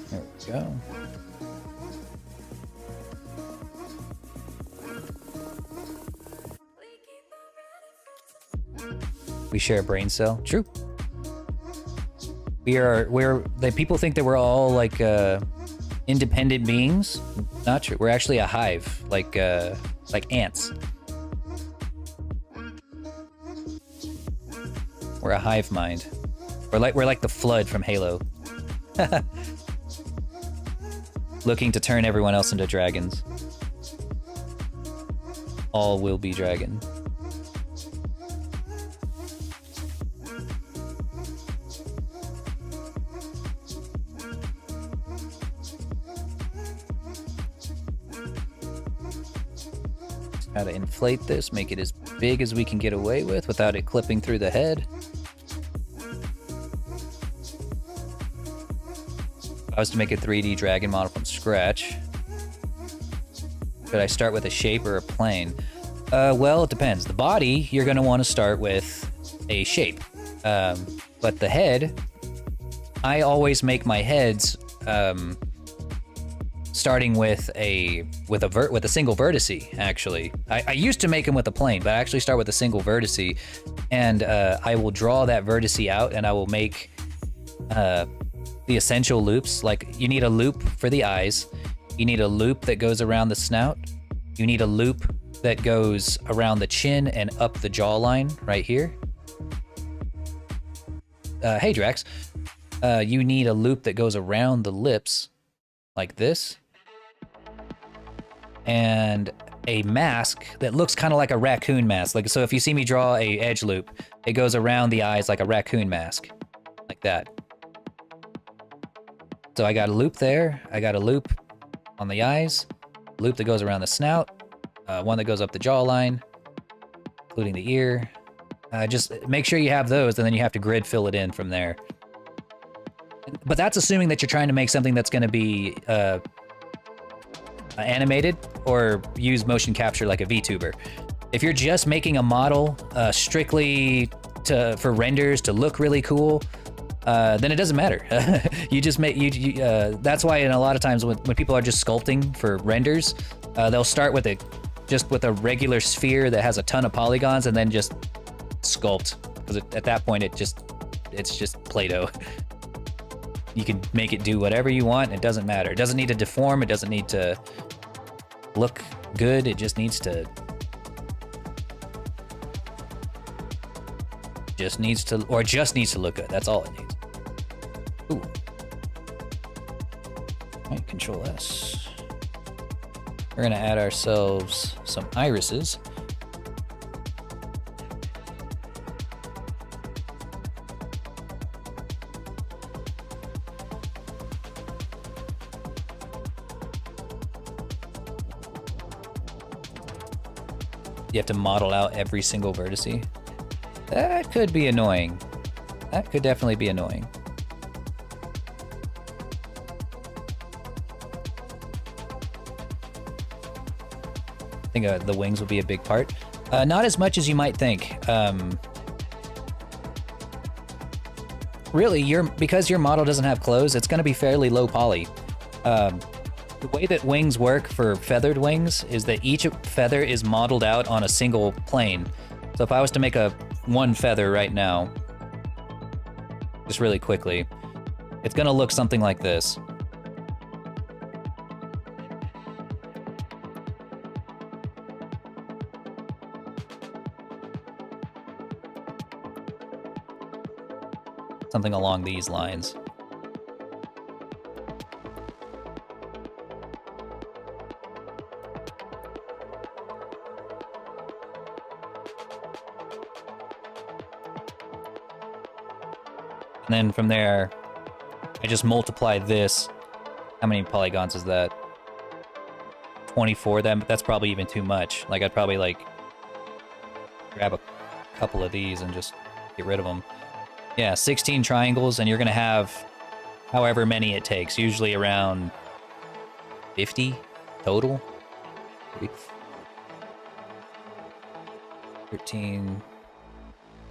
There we go. We share a brain cell. True. People think that we're all like independent beings. Not true. We're actually a hive, like ants. We're a hive mind. We're like the Flood from Halo. Looking to turn everyone else into dragons. All will be dragon. Just gotta inflate this, make it as big as we can get away with without it clipping through the head. If I was to make a 3D dragon model from scratch, should I start with a shape or a plane? Well, it depends. The body, you're going to want to start with a shape. But the head, I always make my heads starting with a single vertice, actually. I used to make them with a plane, but I actually start with a single vertice, and I will draw that vertice out, and I will make the essential loops. Like, you need a loop for the eyes, you need a loop that goes around the snout, you need a loop that goes around the chin and up the jawline right here. Hey Drax, you need a loop that goes around the lips like this, and a mask that looks kind of like a raccoon mask. Like, so if you see me draw a edge loop, it goes around the eyes like a raccoon mask, like that. So I got a loop there, I got a loop on the eyes, loop that goes around the snout, one that goes up the jawline, including the ear. Just make sure you have those, and then you have to grid fill it in from there. But that's assuming that you're trying to make something that's going to be animated or use motion capture like a VTuber. If you're just making a model strictly for renders to look really cool, then it doesn't matter. You just make that's why in a lot of times when people are just sculpting for renders, they'll start with a regular sphere that has a ton of polygons and then just sculpt, because at that point it's just Play-Doh. You can make it do whatever you want. It doesn't matter. It doesn't need to deform. It doesn't need to look good. It just needs to just needs to look good. That's all it needs. Ooh. Alright, Control S. We're gonna add ourselves some irises. You have to model out every single vertice. That could be annoying. That could definitely be annoying. I think the wings will be a big part. Not as much as you might think. Really, because your model doesn't have clothes, it's going to be fairly low poly. The way that wings work for feathered wings is that each feather is modeled out on a single plane. So if I was to make one feather right now, just really quickly, it's gonna look something like this. Something along these lines. And then from there, I just multiply this. How many polygons is that? 24 then, but that's probably even too much. Like, I'd probably, like, grab a couple of these and just get rid of them. Yeah, 16 triangles, and you're gonna have however many it takes, usually around 50 total.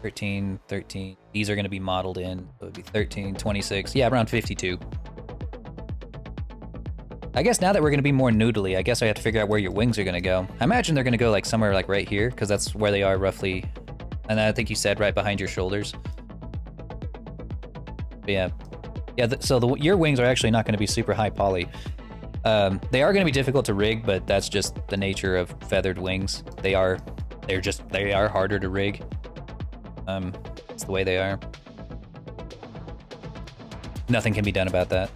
13, 13. These are going to be modeled in. So it would be 13, 26. Yeah, around 52. I guess now that we're going to be more noodly, I guess I have to figure out where your wings are going to go. I imagine they're going to go like somewhere like right here, because that's where they are roughly. And I think you said right behind your shoulders. But yeah. So your wings are actually not going to be super high poly. They are going to be difficult to rig, but that's just the nature of feathered wings. They are harder to rig. It's the way they are. Nothing can be done about that.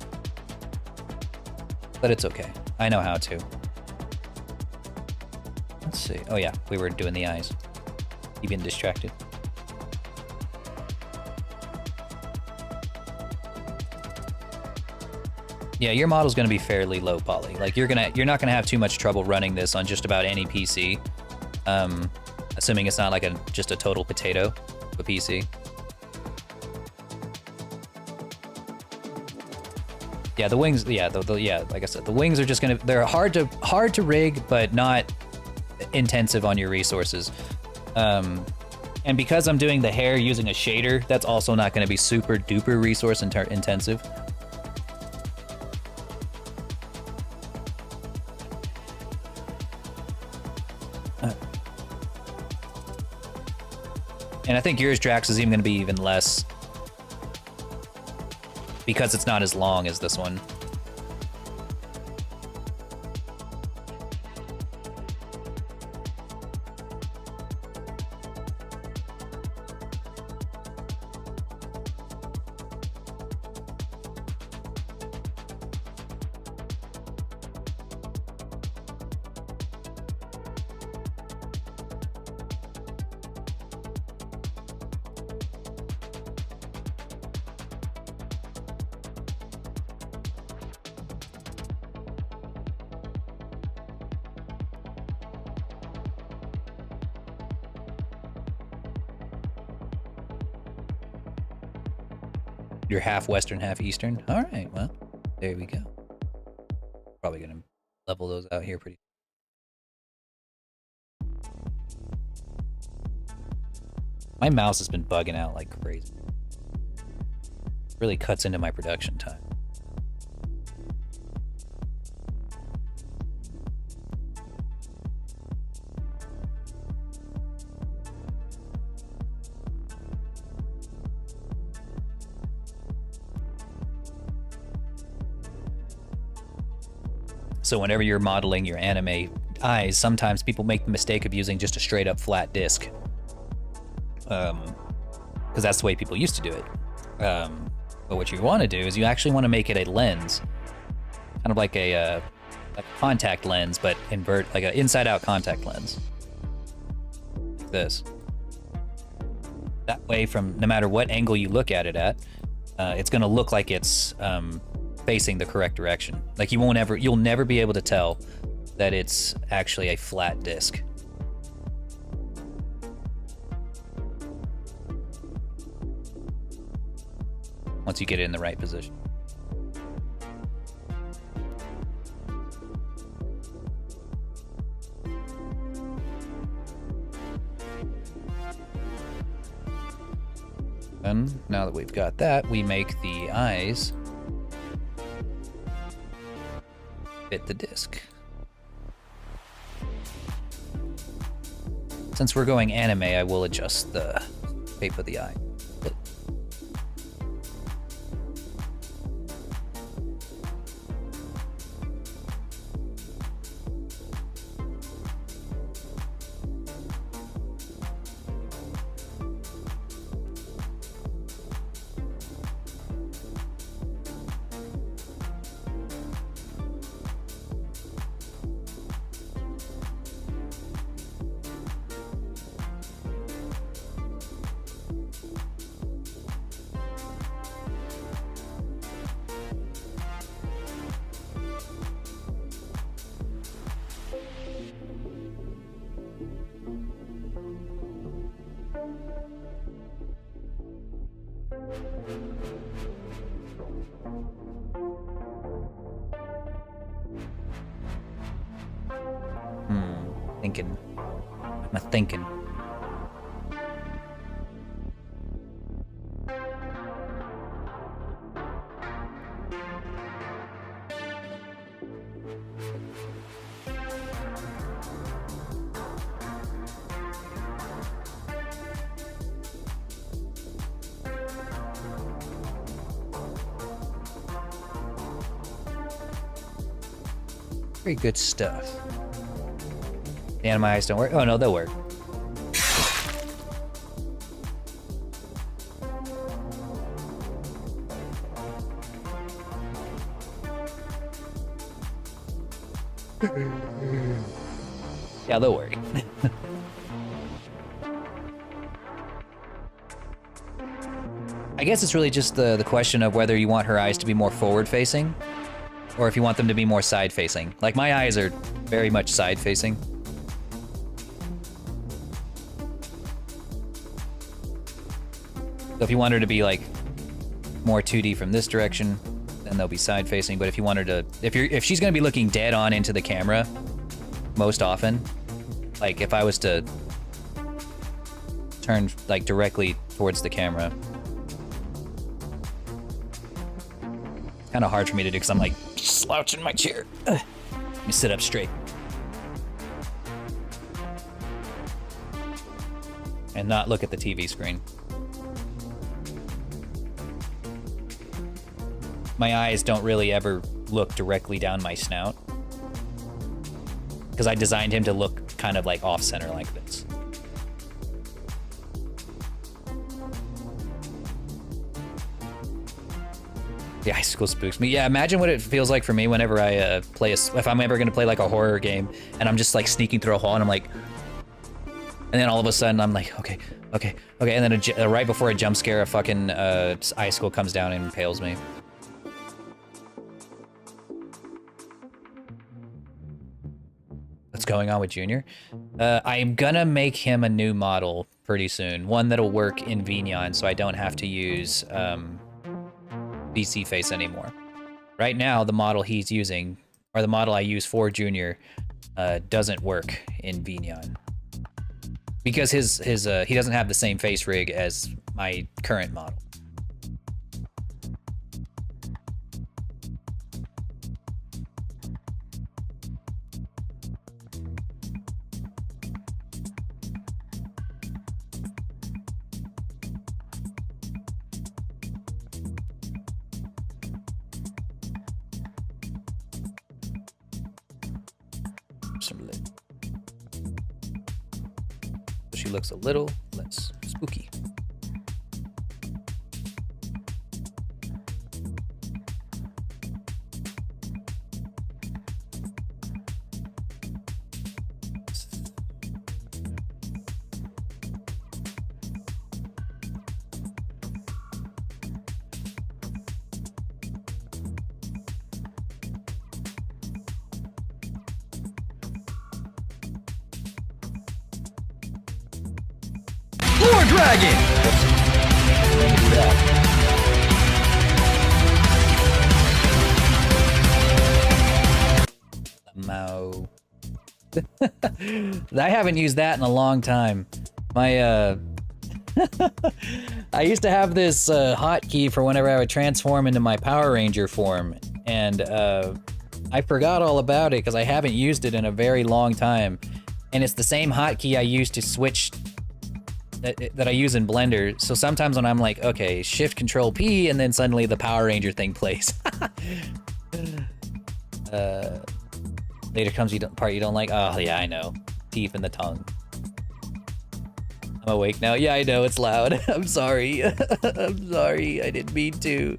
But it's okay. I know how to. Let's see. Oh yeah, we were doing the eyes. You've been distracted. Yeah, your model's gonna be fairly low poly. Like you're not gonna have too much trouble running this on just about any PC. Assuming it's not like just a total potato. A PC. Yeah, the wings. Yeah, like I said, the wings are just they're hard to rig, but not intensive on your resources. And because I'm doing the hair using a shader, that's also not going to be super duper resource intensive. And I think yours, Drax, is even going to be even less because it's not as long as this one. You're half Western, half Eastern. All right, well, there we go. Probably gonna level those out here pretty. My mouse has been bugging out like crazy. Really cuts into my production time. So whenever you're modeling your anime eyes, sometimes people make the mistake of using just a straight up flat disc. because that's the way people used to do it. But what you want to do is you actually want to make it a lens, kind of like a contact lens, but like an inside-out contact lens, like this. That way, from no matter what angle you look at it at, it's going to look like it's facing the correct direction. Like you'll never be able to tell that it's actually a flat disc. Once you get it in the right position. And now that we've got that, we make the eyes fit the disc. Since we're going anime, I will adjust the shape of the eye. Thinking. I'm thinking. Very good stuff. The anime eyes don't work? Oh no, they'll work. Yeah, they'll work. I guess it's really just the question of whether you want her eyes to be more forward-facing or if you want them to be more side-facing. Like, my eyes are very much side-facing. So if you want her to be, like, more 2D from this direction, then they'll be side-facing. But if you want her to... If she's gonna be looking dead on into the camera most often, like, if I was to turn, like, directly towards the camera, it's kind of hard for me to do because I'm, like, slouching in my chair. Ugh. Let me sit up straight. And not look at the TV screen. My eyes don't really ever look directly down my snout, because I designed him to look kind of like off-center like this. The icicle spooks me. Yeah, imagine what it feels like for me whenever I play if I'm ever gonna play like a horror game and I'm just like sneaking through a hall and I'm like, and then all of a sudden I'm like, okay, and then right before a jump scare, a fucking icicle comes down and impales me. What's going on with Junior? I'm gonna make him a new model pretty soon, one that'll work in Vignon, so I don't have to use VC face anymore. Right now, the model he's using, or the model I use for Junior, doesn't work in Vignon because his he doesn't have the same face rig as my current model. So she looks a little less spooky. dragon! Mo. I haven't used that in a long time. My I used to have this hotkey for whenever I would transform into my Power Ranger form, and I forgot all about it because I haven't used it in a very long time. And it's the same hotkey I used to switch that I use in Blender. So sometimes when I'm like, okay, Shift Control P, and then suddenly the Power Ranger thing plays. Later comes the part you don't like. Oh yeah, I know. Teeth in the tongue. I'm awake now. Yeah, I know, it's loud. I'm sorry. I'm sorry. I didn't mean to.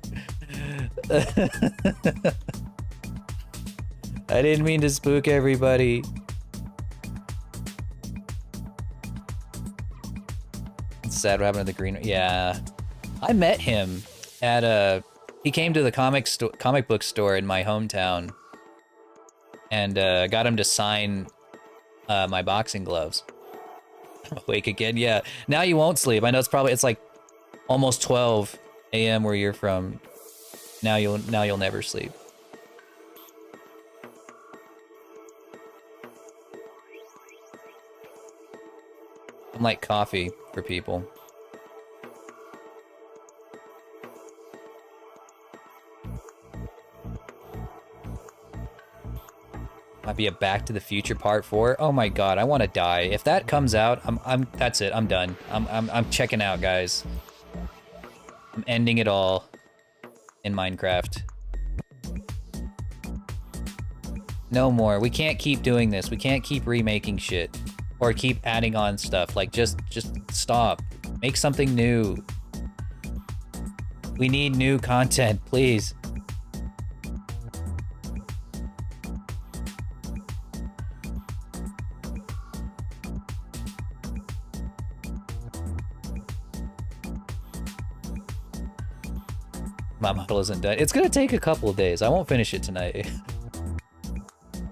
I didn't mean to spook everybody. It's sad what happened to the green. Yeah. I met him at he came to the comic book store in my hometown. And got him to sign my boxing gloves. I'm awake again, yeah. Now you won't sleep. I know it's like almost 12 a.m. where you're from. Now you'll never sleep. I'm like coffee for people. Might be a Back to the Future Part 4. Oh my god, I want to die. If that comes out, that's it. I'm done. I'm checking out, guys. I'm ending it all in Minecraft. No more. We can't keep doing this. We can't keep remaking shit or keep adding on stuff. Like just stop. Make something new. We need new content, please. My model isn't done. It's gonna take a couple of days. I won't finish it tonight.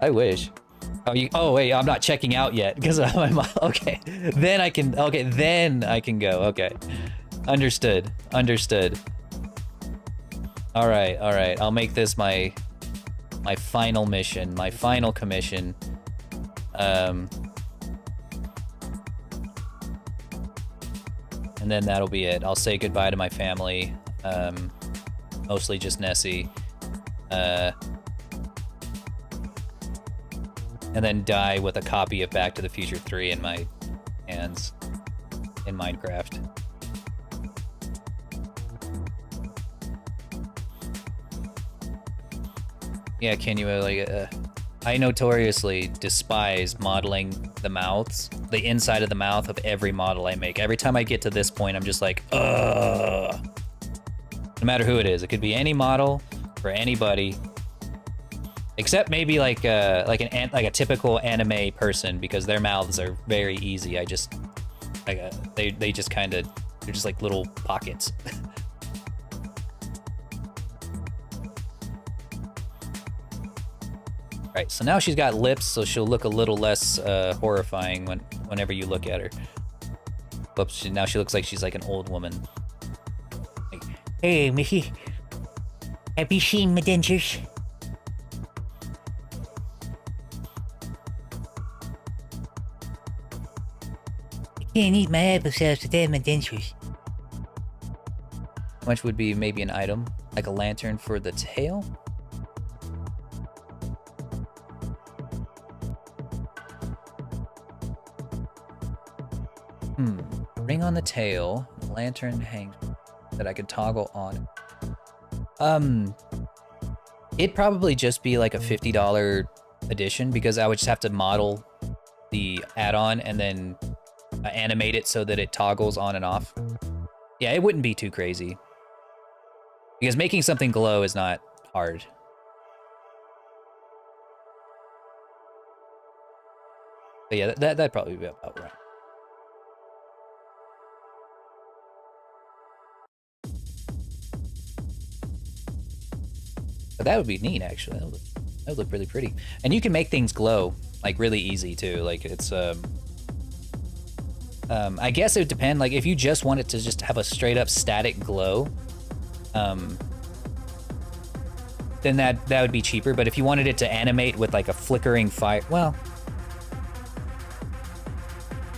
I wish. Oh wait, I'm not checking out yet because my model. Okay, then I can. Okay, then I can go. Okay, understood. Understood. All right. All right. I'll make this my final mission, my final commission. And then that'll be it. I'll say goodbye to my family. Mostly just Nessie. And then die with a copy of Back to the Future 3 in my hands in Minecraft. Yeah, can you I notoriously despise modeling the mouths, the inside of the mouth of every model I make. Every time I get to this point, I'm just like, ugh. No matter who it is, it could be any model for anybody, except maybe like a typical anime person because their mouths are very easy. I just they just kind of they're just like little pockets. Right, so now she's got lips, so she'll look a little less horrifying whenever you look at her. Whoops, now she looks like she's like an old woman. Like, hey, Missy. Have you seen my dentures? I can't eat my applesauce without my dentures. how much would be maybe an item? Like a lantern for the tail? Ring on the tail, lantern hang that I could toggle on. It'd probably just be like a $50 edition because I would just have to model the add-on and then animate it so that it toggles on and off. Yeah, it wouldn't be too crazy. Because making something glow is not hard. But yeah, that'd probably be about right. But that would be neat, actually. That would look really pretty. And you can make things glow, like, really easy, too. Like, it's, I I guess it would depend. Like if you just want it to just have a straight up static glow, then that would be cheaper. But if you wanted it to animate with like a flickering fire, well,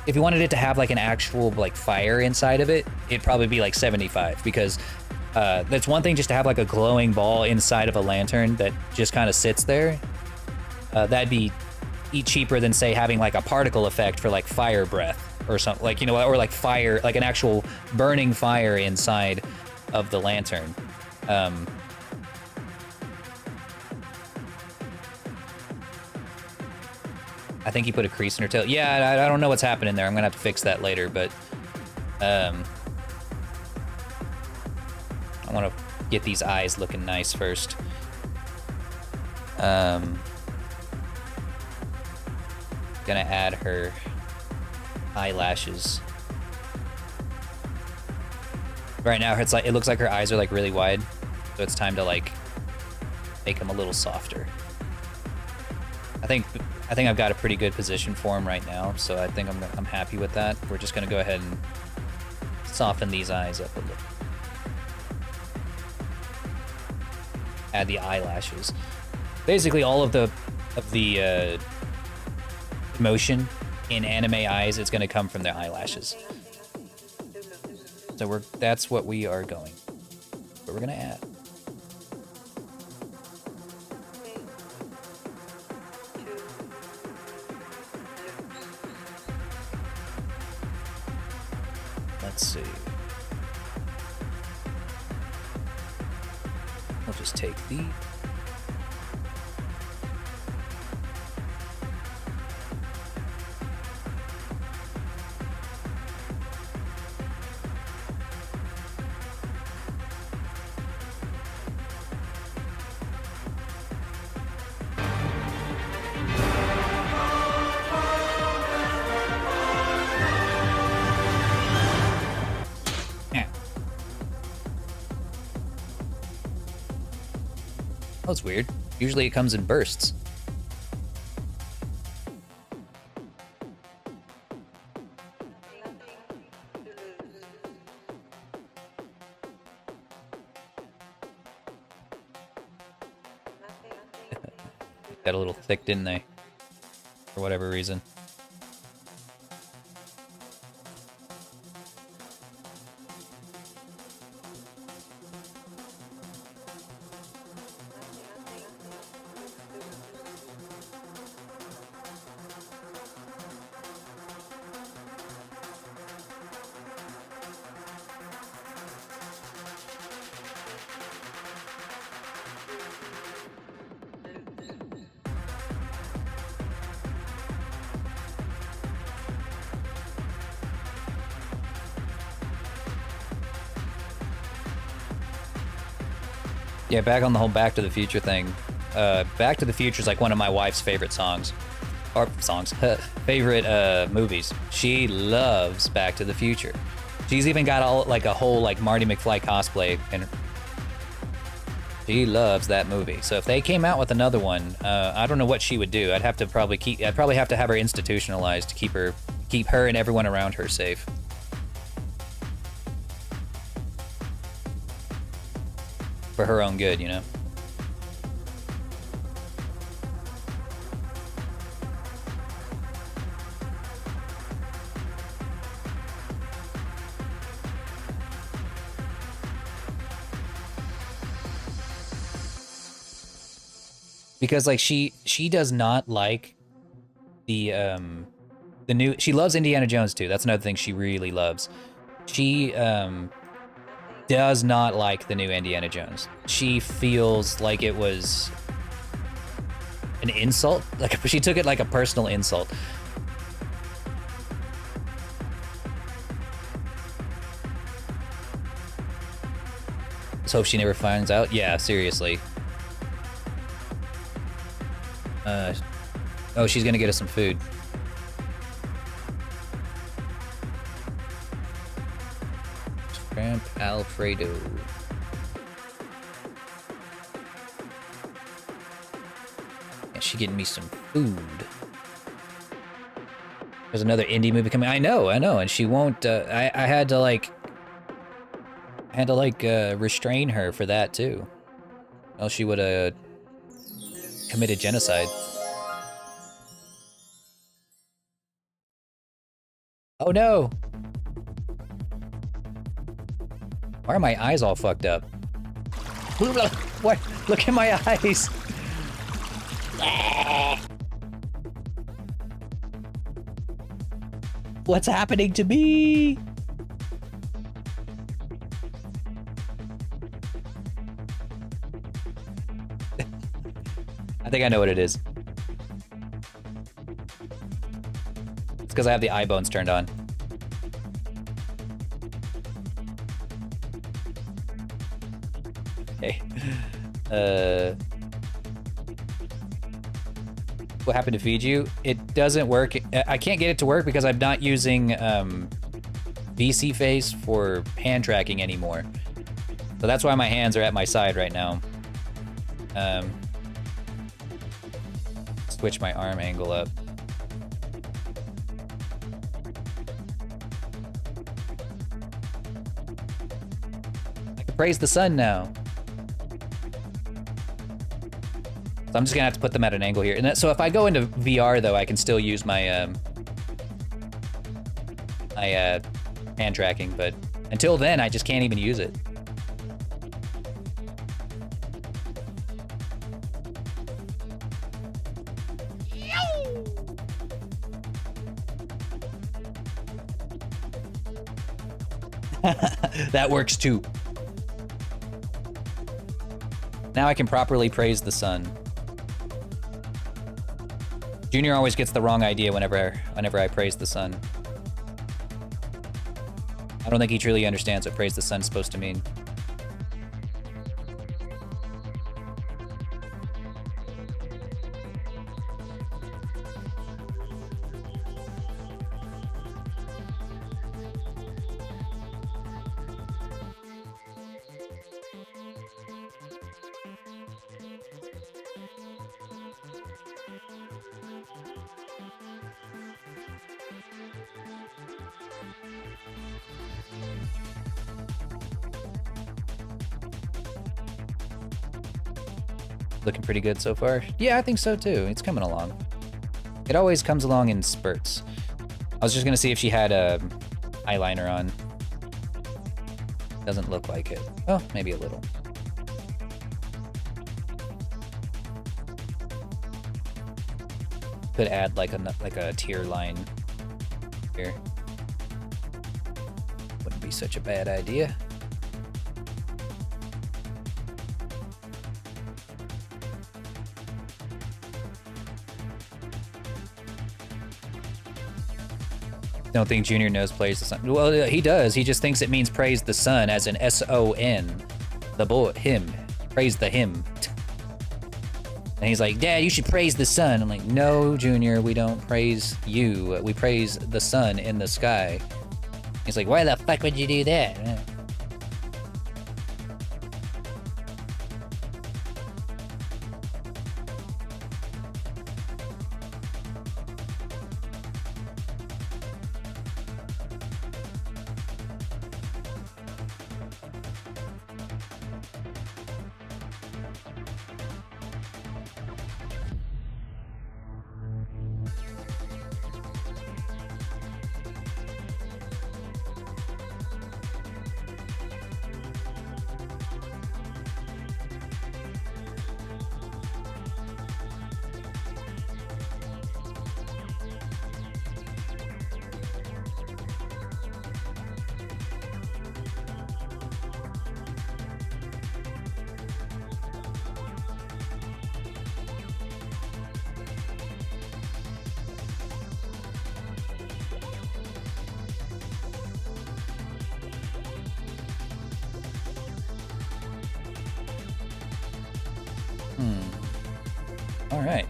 if you wanted it to have like an actual like fire inside of it, it'd probably be like 75 because that's one thing just to have like a glowing ball inside of a lantern that just kind of sits there. That'd be cheaper than say having like a particle effect for like fire breath or something, like, you know, or like fire, like an actual burning fire inside of the lantern. I think he put a crease in her tail. Yeah, I don't know what's happening there. I'm gonna have to fix that later, but I want to get these eyes looking nice first. Gonna add her eyelashes. Right now, it's like, it looks like her eyes are like really wide, so it's time to like make them a little softer. I think I've got a pretty good position for him right now, so I think I'm happy with that. We're just gonna go ahead and soften these eyes up a little. Add the eyelashes. Basically, all of the motion in anime eyes is gonna come from their eyelashes. So that's what we are going. What we're gonna add. Let's see. We'll just take the. That's weird. Usually it comes in bursts. Got a little thick, didn't they? For whatever reason. Yeah, back on the whole Back to the Future thing. Back to the Future is like one of my wife's favorite songs. Or favorite movies. She loves Back to the Future. She's even got a whole like Marty McFly cosplay, and she loves that movie. So if they came out with another one, I don't know what she would do. I'd probably have to have her institutionalized to keep her and everyone around her safe. For her own good, you know? Because like she does not like the new, she loves Indiana Jones too. That's another thing she really loves. She does not like the new Indiana Jones. She feels like it was an insult. Like she took it like a personal insult. Let's hope she never finds out. Yeah, seriously. Oh, she's gonna get us some food. Shrimp Alfredo. Yeah, she getting me some food. There's another indie movie coming. I know, and she won't. I had to like restrain her for that too. Else she would have committed genocide. Oh no! Why are my eyes all fucked up? What? Look at my eyes! What's happening to me? I think I know what it is. It's because I have the eye bones turned on. Okay. What happened to feed you? It doesn't work. I can't get it to work because I'm not using VC face for hand tracking anymore. So that's why my hands are at my side right now. Switch my arm angle up. I can praise the sun now. So I'm just gonna have to put them at an angle here. And so if I go into VR though, I can still use my hand tracking, but until then, I just can't even use it. That works too. Now I can properly praise the sun. Junior always gets the wrong idea whenever I praise the sun. I don't think he truly understands what praise the sun's supposed to mean. Looking pretty good so far. Yeah, I think so too. It's coming along. It always comes along in spurts. I was just gonna see if she had a eyeliner on. Doesn't look like it. Oh, maybe a little. Could add like a tear line here. Wouldn't be such a bad idea. Don't think Junior knows praise the sun. Well, he does. He just thinks it means praise the sun as in S-O-N. The boy, him. Praise the him. And he's like, Dad, you should praise the sun. I'm like, no, Junior, we don't praise you. We praise the sun in the sky. He's like, why the fuck would you do that? All right.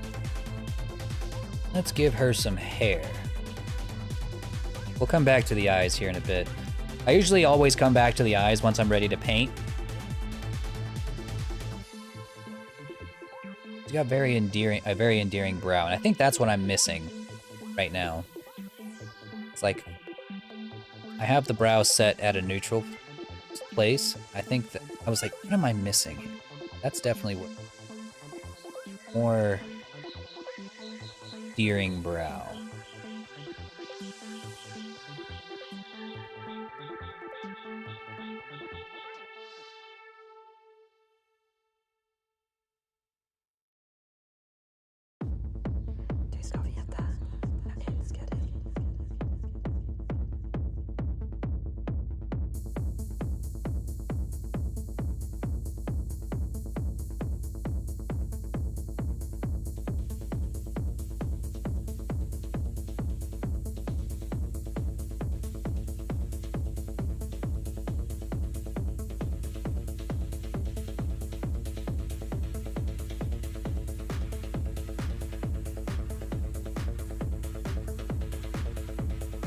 Let's give her some hair. We'll come back to the eyes here in a bit. I usually always come back to the eyes once I'm ready to paint. She's got a very endearing brow, and I think that's what I'm missing right now. like I have the brow set at a neutral place. I think that I was like, what am I missing here? That's definitely what more deering brow.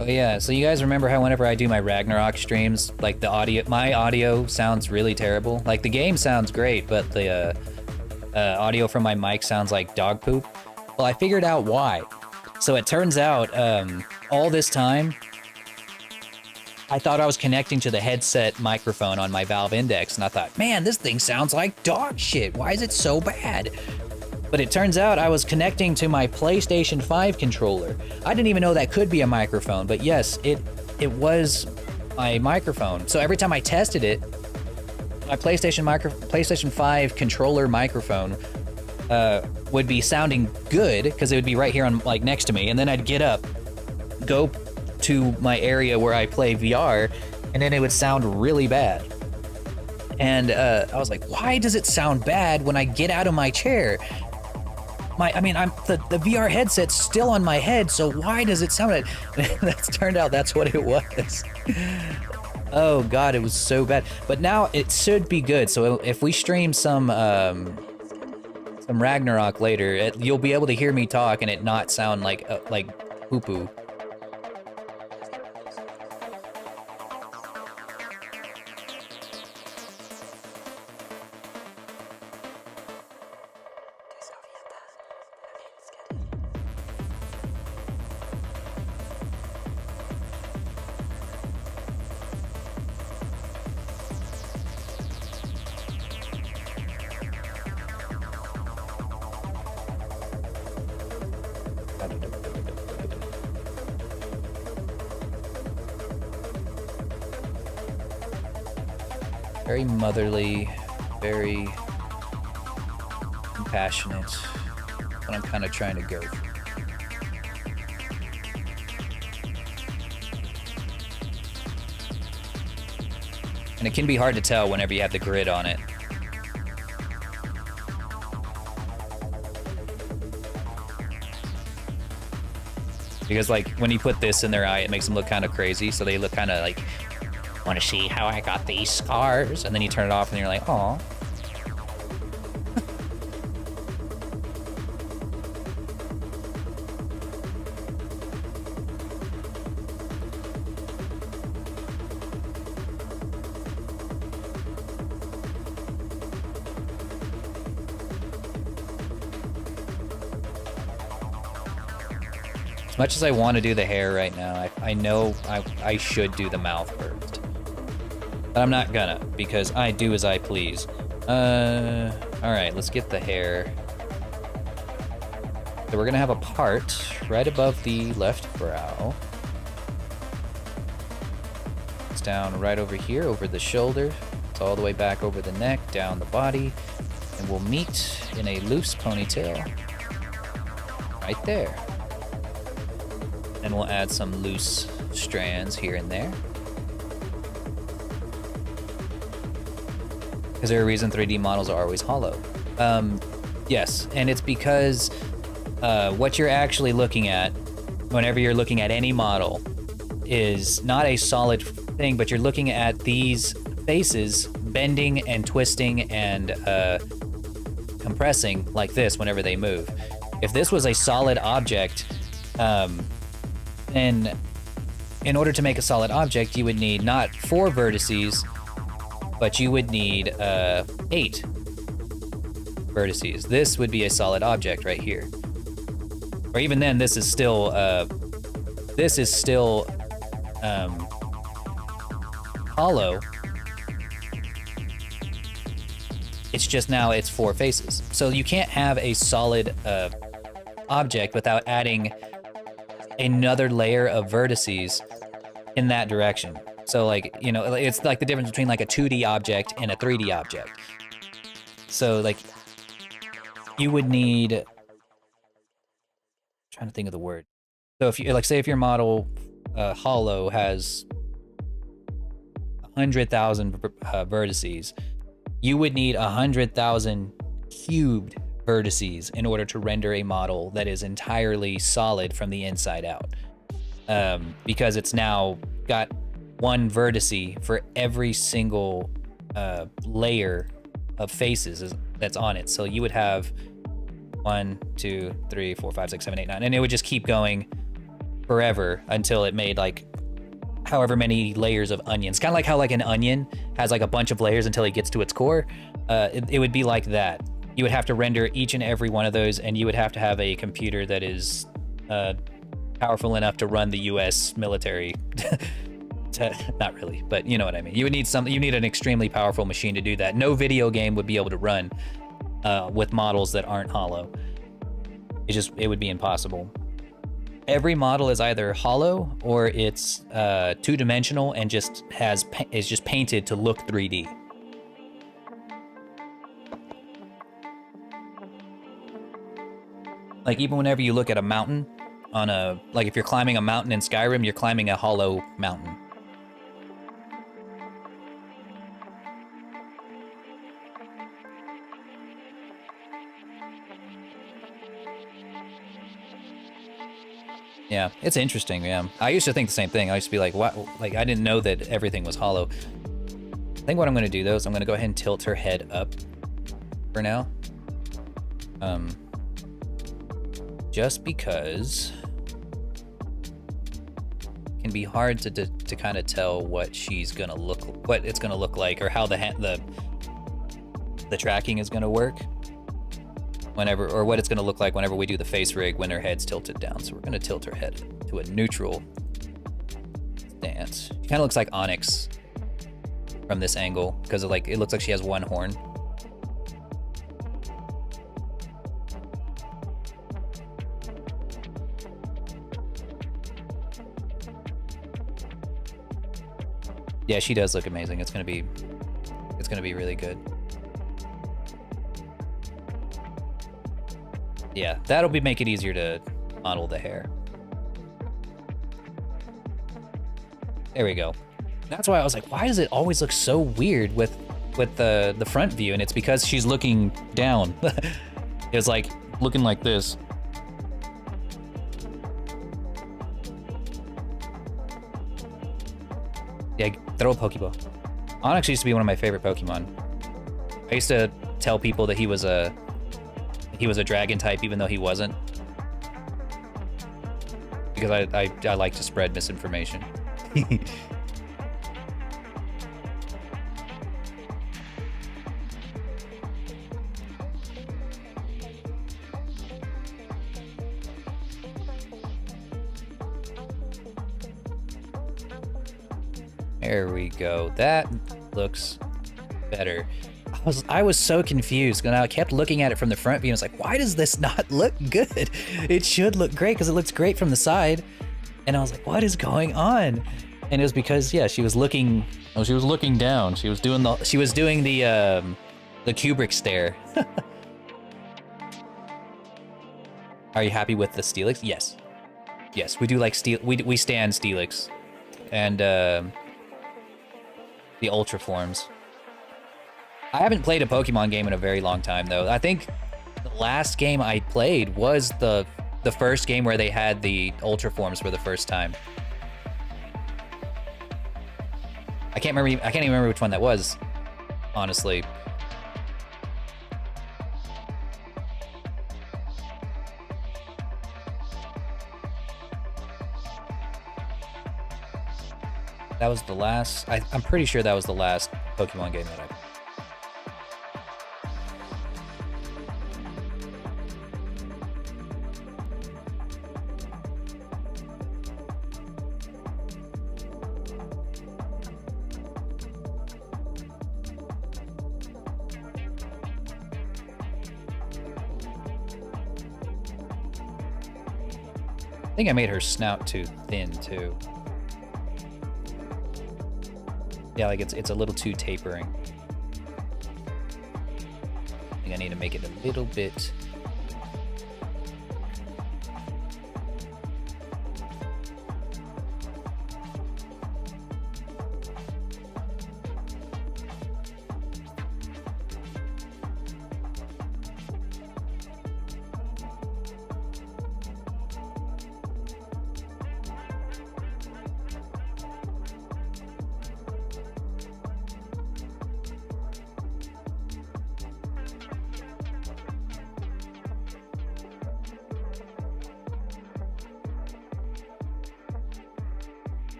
Oh yeah, so you guys remember how whenever I do my Ragnarok streams, like my audio sounds really terrible? Like the game sounds great, but the audio from my mic sounds like dog poop. Well, I figured out why. So it turns out, all this time, I thought I was connecting to the headset microphone on my Valve Index, and I thought, man, this thing sounds like dog shit. Why is it so bad? But it turns out I was connecting to my PlayStation 5 controller. I didn't even know that could be a microphone, but yes, it was my microphone. So every time I tested it, my PlayStation 5 controller microphone would be sounding good because it would be right here on like next to me, and then I'd get up, go to my area where I play VR, and then it would sound really bad. And I was like, why does it sound bad when I get out of my chair? The VR headset's still on my head, so why does it sound bad? That's turned out that's what it was. Oh god, it was so bad. But now it should be good. So if we stream some Ragnarok later, you'll be able to hear me talk and it not sound like poo-poo. Very motherly, very compassionate, what I'm kind of trying to go for. And it can be hard to tell whenever you have the grid on it. Because like when you put this in their eye, it makes them look kind of crazy, so they look kind of like, want to see how I got these scars? And then you turn it off and you're like, aw. As much as I want to do the hair right now, I know I should do the mouth first. But I'm not gonna, because I do as I please. Alright, let's get the hair. So we're gonna have a part right above the left brow. It's down right over here, over the shoulder. It's all the way back over the neck, down the body. And we'll meet in a loose ponytail. Right there. And we'll add some loose strands here and there. Is there a reason 3D models are always hollow? Yes, and it's because what you're actually looking at whenever you're looking at any model is not a solid thing, but you're looking at these faces bending and twisting and compressing like this whenever they move. If this was a solid object, then in order to make a solid object, you would need not 4 vertices, but you would need 8 vertices. This would be a solid object right here. Or even then, this is still hollow, it's just now it's 4 faces. So you can't have a solid object without adding another layer of vertices in that direction. So like, you know, it's like the difference between like a 2D object and a 3D object. So like you would need, I'm trying to think of the word. So if you like, say if your model hollow has 100,000 vertices, you would need 100,000 cubed vertices in order to render a model that is entirely solid from the inside out. Because it's now got one vertice for every single layer of faces that's on it. So you would have 1, 2, 3, 4, 5, 6, 7, 8, 9, and it would just keep going forever until it made like however many layers of onions. Kind of like how like an onion has like a bunch of layers until it gets to its core. It would be like that. You would have to render each and every one of those, and you would have to have a computer that is powerful enough to run the US military. Not really, but you know what I mean. You would need something. You need an extremely powerful machine to do that. No video game would be able to run with models that aren't hollow. It would be impossible. Every model is either hollow or it's 2-dimensional and just is just painted to look 3D. Like even whenever you look at a mountain on like if you're climbing a mountain in Skyrim, you're climbing a hollow mountain. Yeah, it's interesting, yeah. I used to think the same thing. I used to be like, what? Like, I didn't know that everything was hollow. I think what I'm gonna do though is I'm gonna go ahead and tilt her head up for now. Just because it can be hard to kind of tell what she's gonna what it's gonna look like, or how the tracking is gonna work. Or what it's going to look like whenever we do the face rig when her head's tilted down. So we're going to tilt her head to a neutral stance. She kind of looks like Onyx from this angle because it looks like she has one horn. Yeah, she does look amazing. It's going to be really good. Yeah, that'll make it easier to model the hair. There we go. That's why I was like, why does it always look so weird with the front view? And it's because she's looking down. It's like looking like this. Yeah, throw a Pokeball. Onyx used to be one of my favorite Pokemon. I used to tell people that he was a dragon type, even though he wasn't. Because I like to spread misinformation. There we go. That looks better. I was so confused, and I kept looking at it from the front view, and I was like, why does this not look good? It should look great, because it looks great from the side. And I was like, what is going on? And it was because, yeah, she was looking down. She was doing the Kubrick stare. Are you happy with the Steelix? Yes. Yes, we do like we stand Steelix. And the Ultra forms. I haven't played a Pokemon game in a very long time, though. I think the last game I played was the first game where they had the Ultra forms for the first time. I can't even remember which one that was, honestly. That was the last. I'm pretty sure that was the last Pokemon game that I played. think I made her snout too thin too. Yeah, like it's a little too tapering. I think I need to make it a little bit.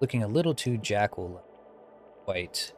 Looking a little too jackal white.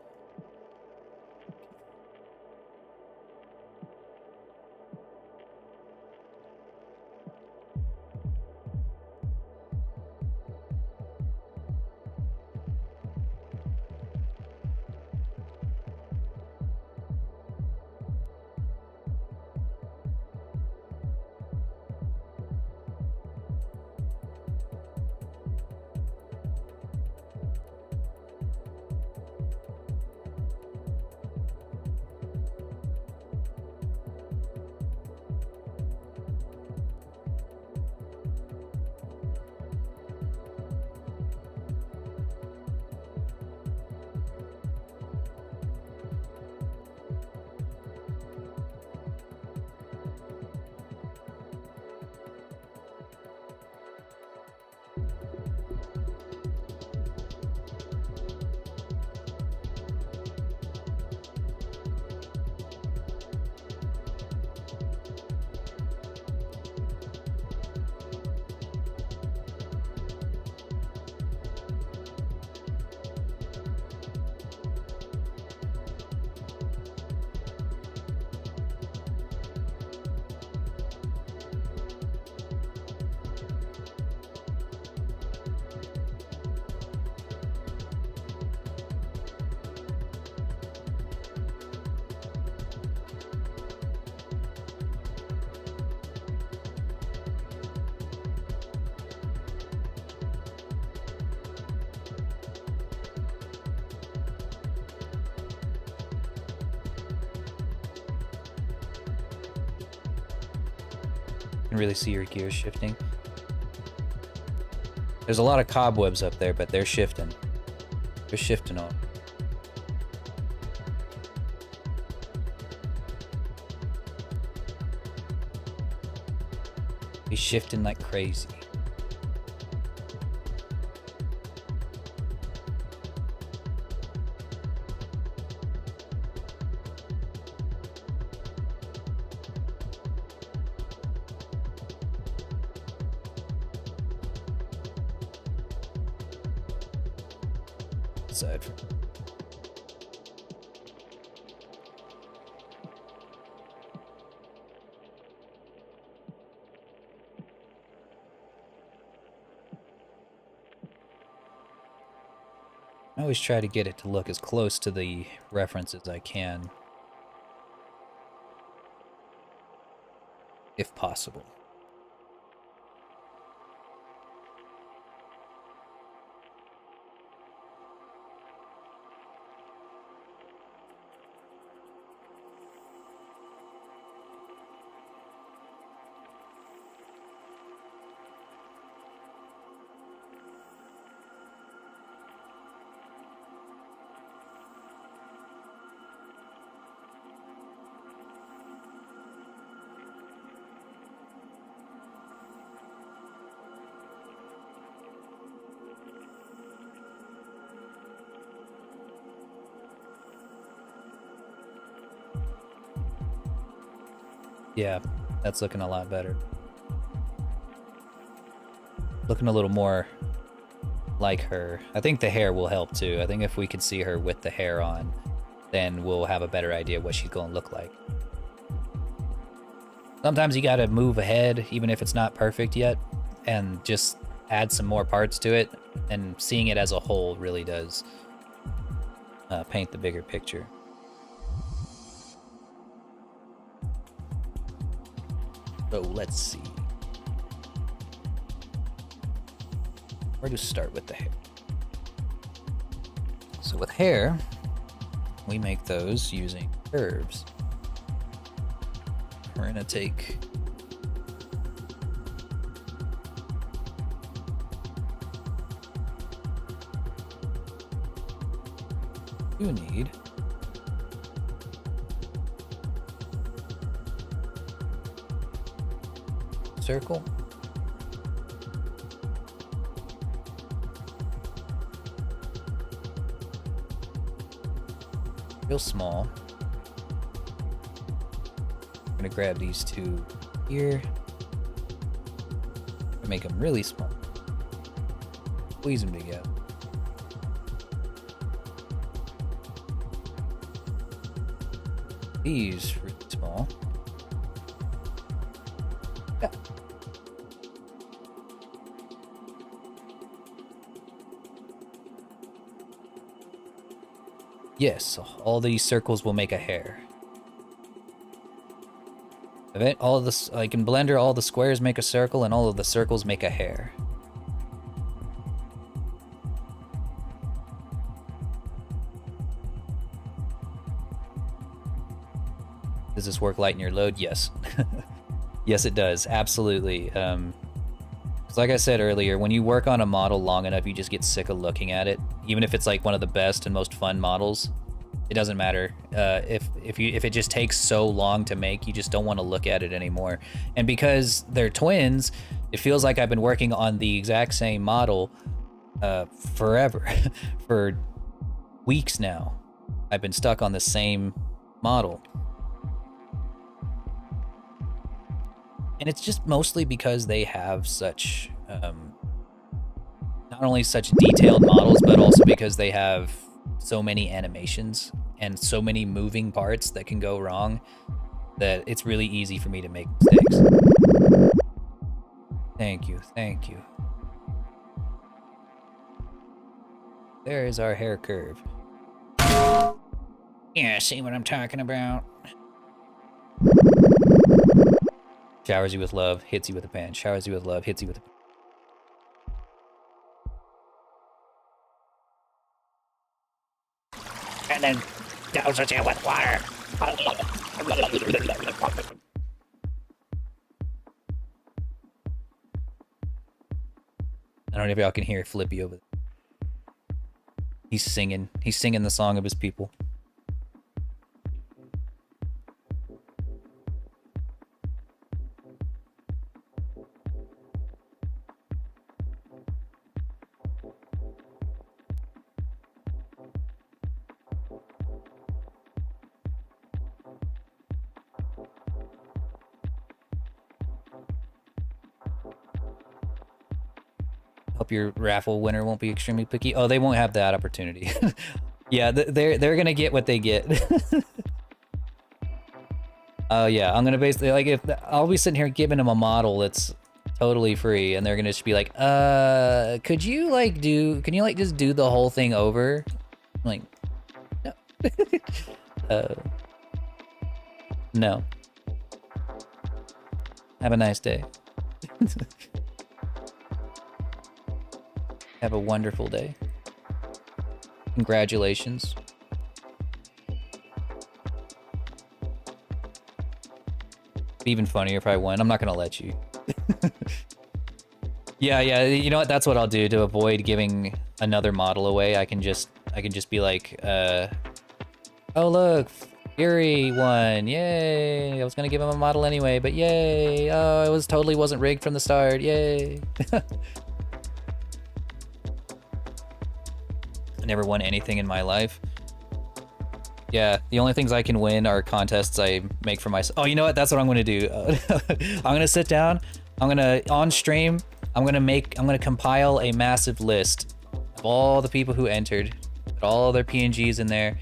You can really see your gears shifting. There's a lot of cobwebs up there, but they're shifting. They're shifting on. He's shifting like crazy. Side. I always try to get it to look as close to the reference as I can, if possible. Yeah, that's looking a lot better. Looking a little more like her. I think the hair will help too. I think if we could see her with the hair on, then we'll have a better idea what she's going to look like. Sometimes you got to move ahead, even if it's not perfect yet, and just add some more parts to it, and seeing it as a whole really does paint the bigger picture. So let's see. Where to start with the hair? So with hair, we make those using curves. We're gonna take you need circle, real small. I'm gonna grab these two here, make them really small, squeeze them together. These really small. Yeah. Yes, all these circles will make a hair. All of this, like in Blender, all the squares make a circle, and all of the circles make a hair. Does this work light in your load? Yes. Yes, it does. Absolutely. 'Cause like I said earlier, when you work on a model long enough, you just get sick of looking at it. Even if it's like one of the best and most fun models, it doesn't matter. If it just takes so long to make, you just don't want to look at it anymore. And because they're twins, it feels like I've been working on the exact same model forever. For weeks now, I've been stuck on the same model. And it's just mostly because they have such, not only such detailed models, but also because they have so many animations and so many moving parts that can go wrong, that it's really easy for me to make mistakes. Thank you, thank you. There is our hair curve. Yeah, see what I'm talking about? Showers you with love, hits you with a pan. Showers you with love, hits you with a pan. And then douses you with water. I don't know if y'all can hear Flippy over there. He's singing the song of his people. Hope your raffle winner won't be extremely picky. Oh, they won't have that opportunity. Yeah, they're gonna get what they get. Oh yeah, I'm gonna basically, like, if I'll be sitting here giving them a model that's totally free, and they're gonna just be like, can you just do the whole thing over? I'm like, no. No. Have a nice day. Have a wonderful day. Congratulations. Even funnier if I win. I'm not gonna let you. Yeah, you know what? That's what I'll do to avoid giving another model away. I can just be like, oh look, Fury won, yay! I was gonna give him a model anyway, but yay! Oh, it totally wasn't rigged from the start, yay! I never won anything in my life. Yeah, the only things I can win are contests I make for myself. Oh, you know what? That's what I'm gonna do. I'm gonna sit down. I'm gonna on stream. I'm gonna compile a massive list of all the people who entered, put all their PNGs in there,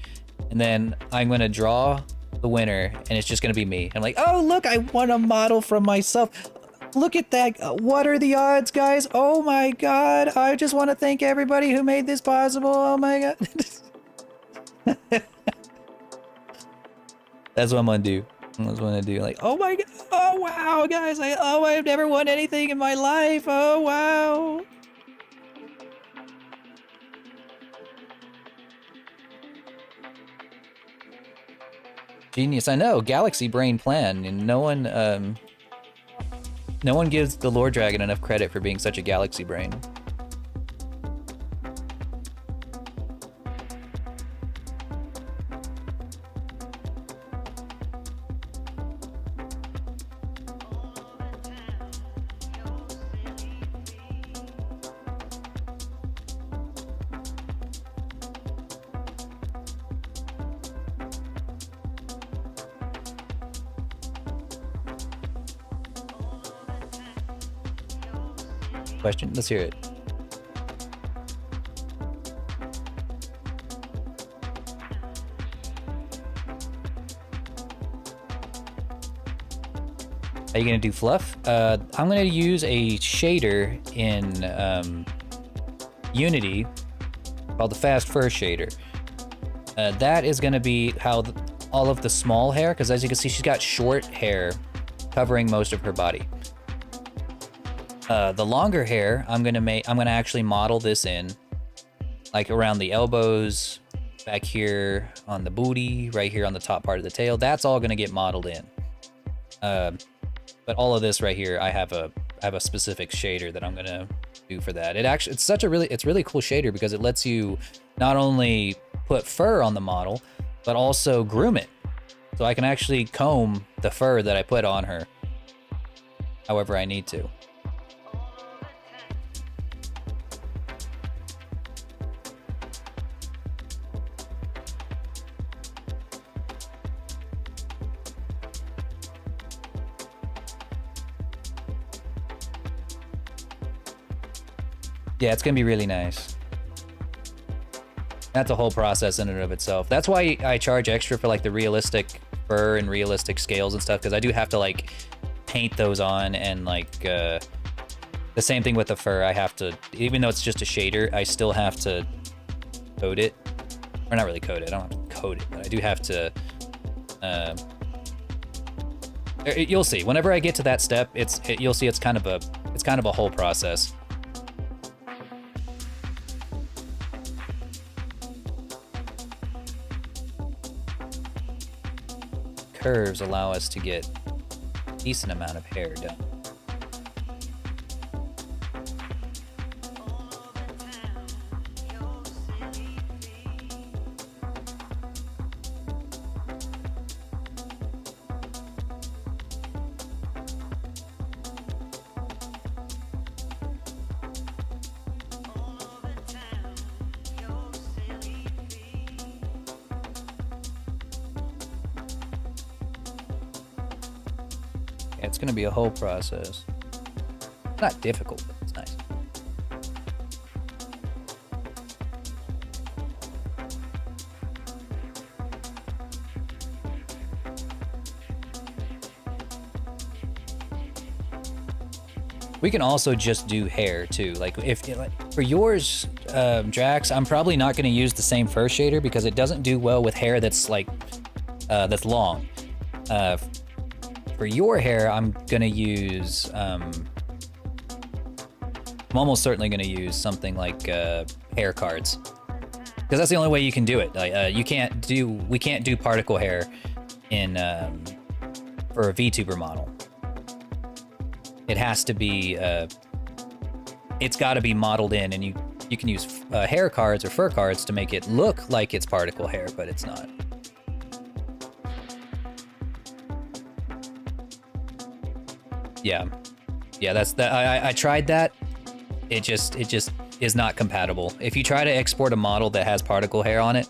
and then I'm gonna draw the winner, and it's just gonna be me. I'm like, oh look, I won a model from myself. Look at that. What are the odds, guys? Oh my god. I just want to thank everybody who made this possible. Oh my god. That's what I'm gonna do. That's what I'm gonna do. Like, oh my god. Oh wow, guys. I've never won anything in my life. Oh wow. Genius. I know. Galaxy brain plan, and no one gives the Lord Dragon enough credit for being such a galaxy brain. Question? Let's hear it. Are you gonna do fluff? I'm gonna use a shader in Unity called the Fast Fur shader. That is gonna be how all of the small hair, because as you can see, she's got short hair covering most of her body. The longer hair, I'm gonna actually model this in, like around the elbows, back here on the booty, right here on the top part of the tail. That's all gonna get modeled in. But all of this right here, I have a specific shader that I'm gonna do for that. It's really cool shader because it lets you not only put fur on the model, but also groom it. So I can actually comb the fur that I put on her however I need to. Yeah, it's gonna be really nice. That's a whole process in and of itself. That's why I charge extra for like the realistic fur and realistic scales and stuff, because I do have to like paint those on, and like the same thing with the fur. I have to, even though it's just a shader, I still have to coat it. Or not really coat it, I don't have to coat it, but I do have to you'll see. Whenever I get to that step, you'll see it's kind of a whole process. Curves allow us to get a decent amount of hair done. It's going to be a whole process. It's not difficult, but it's nice. We can also just do hair too. Like for yours, Drax, I'm probably not going to use the same fur shader because it doesn't do well with hair that's like that's long. For your hair, I'm gonna use. I'm almost certainly gonna use something like hair cards, because that's the only way you can do it. Like we can't do particle hair in for a VTuber model. It has to be. It's got to be modeled in, and you can use hair cards or fur cards to make it look like it's particle hair, but it's not. Yeah, that's that. I tried that. It just is not compatible. If you try to export a model that has particle hair on it,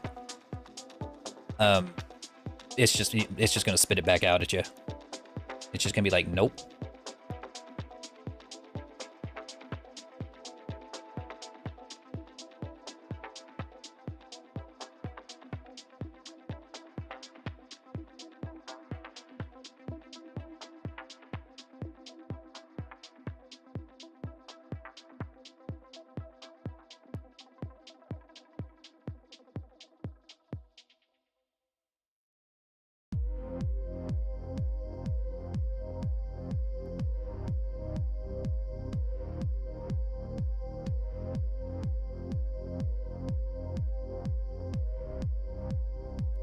it's just gonna spit it back out at you. It's just gonna be like, nope.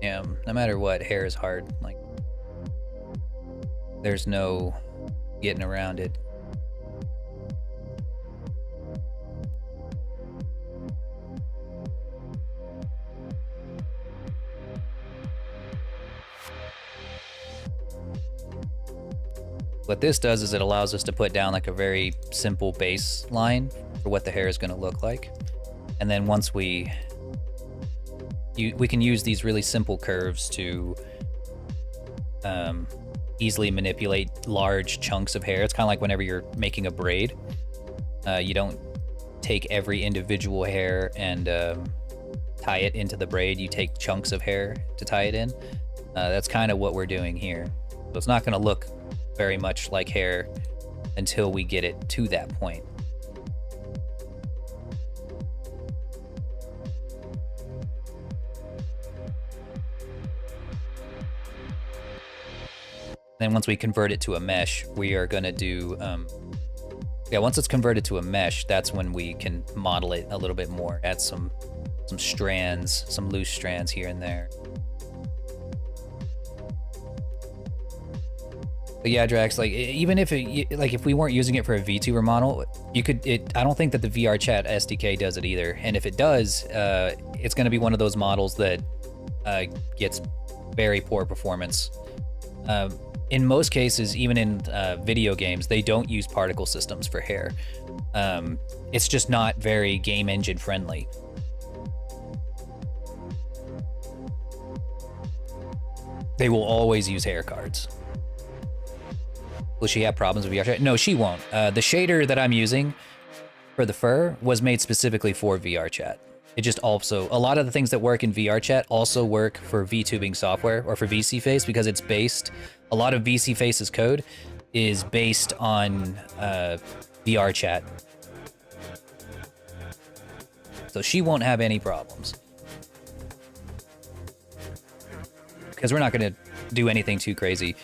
Yeah, no matter what, hair is hard. Like, there's no getting around it. What this does is it allows us to put down like a very simple baseline for what the hair is going to look like. And then once we can use these really simple curves to easily manipulate large chunks of hair. It's kind of like whenever you're making a braid. You don't take every individual hair and tie it into the braid. You take chunks of hair to tie it in. That's kind of what we're doing here. So it's not going to look very much like hair until we get it to that point. Then once we convert it to a mesh, we are going to do, once it's converted to a mesh, that's when we can model it a little bit more, add some strands, some loose strands here and there. But yeah, Drax, like, even if if we weren't using it for a VTuber model, I don't think that the VR chat SDK does it either. And if it does, it's going to be one of those models that gets very poor performance. In most cases, even in video games, they don't use particle systems for hair. It's just not very game engine friendly. They will always use hair cards. Will she have problems with VR chat? No, she won't. The shader that I'm using for the fur was made specifically for VR chat. It just also, a lot of the things that work in VR chat also work for VTubing software or for VC-Face because it's based, a lot of VC-Face's code is based on VR chat. So she won't have any problems. Because we're not going to do anything too crazy.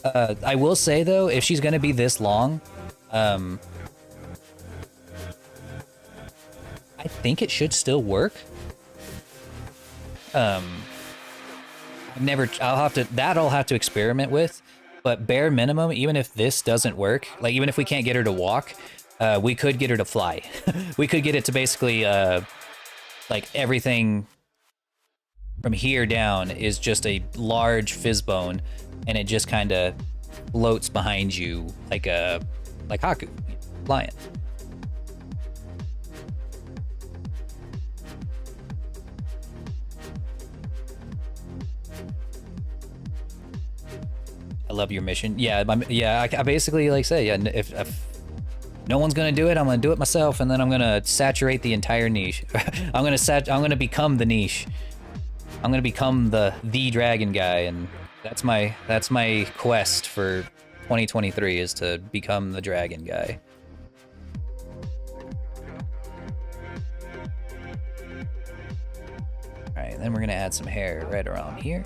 I will say, though, if she's going to be this long, I think it should still work. I'll have to experiment with, but bare minimum, even if this doesn't work, like even if we can't get her to walk, we could get her to fly. We could get it to basically, like everything from here down is just a large fizz bone, and it just kind of floats behind you like Haku, flying. I love your mission. Yeah, I basically like say, yeah, if no one's gonna do it, I'm gonna do it myself, and then I'm gonna saturate the entire niche. I'm gonna become the niche. I'm gonna become the dragon guy, and that's my quest for 2023 is to become the dragon guy. All right, then we're gonna add some hair right around here.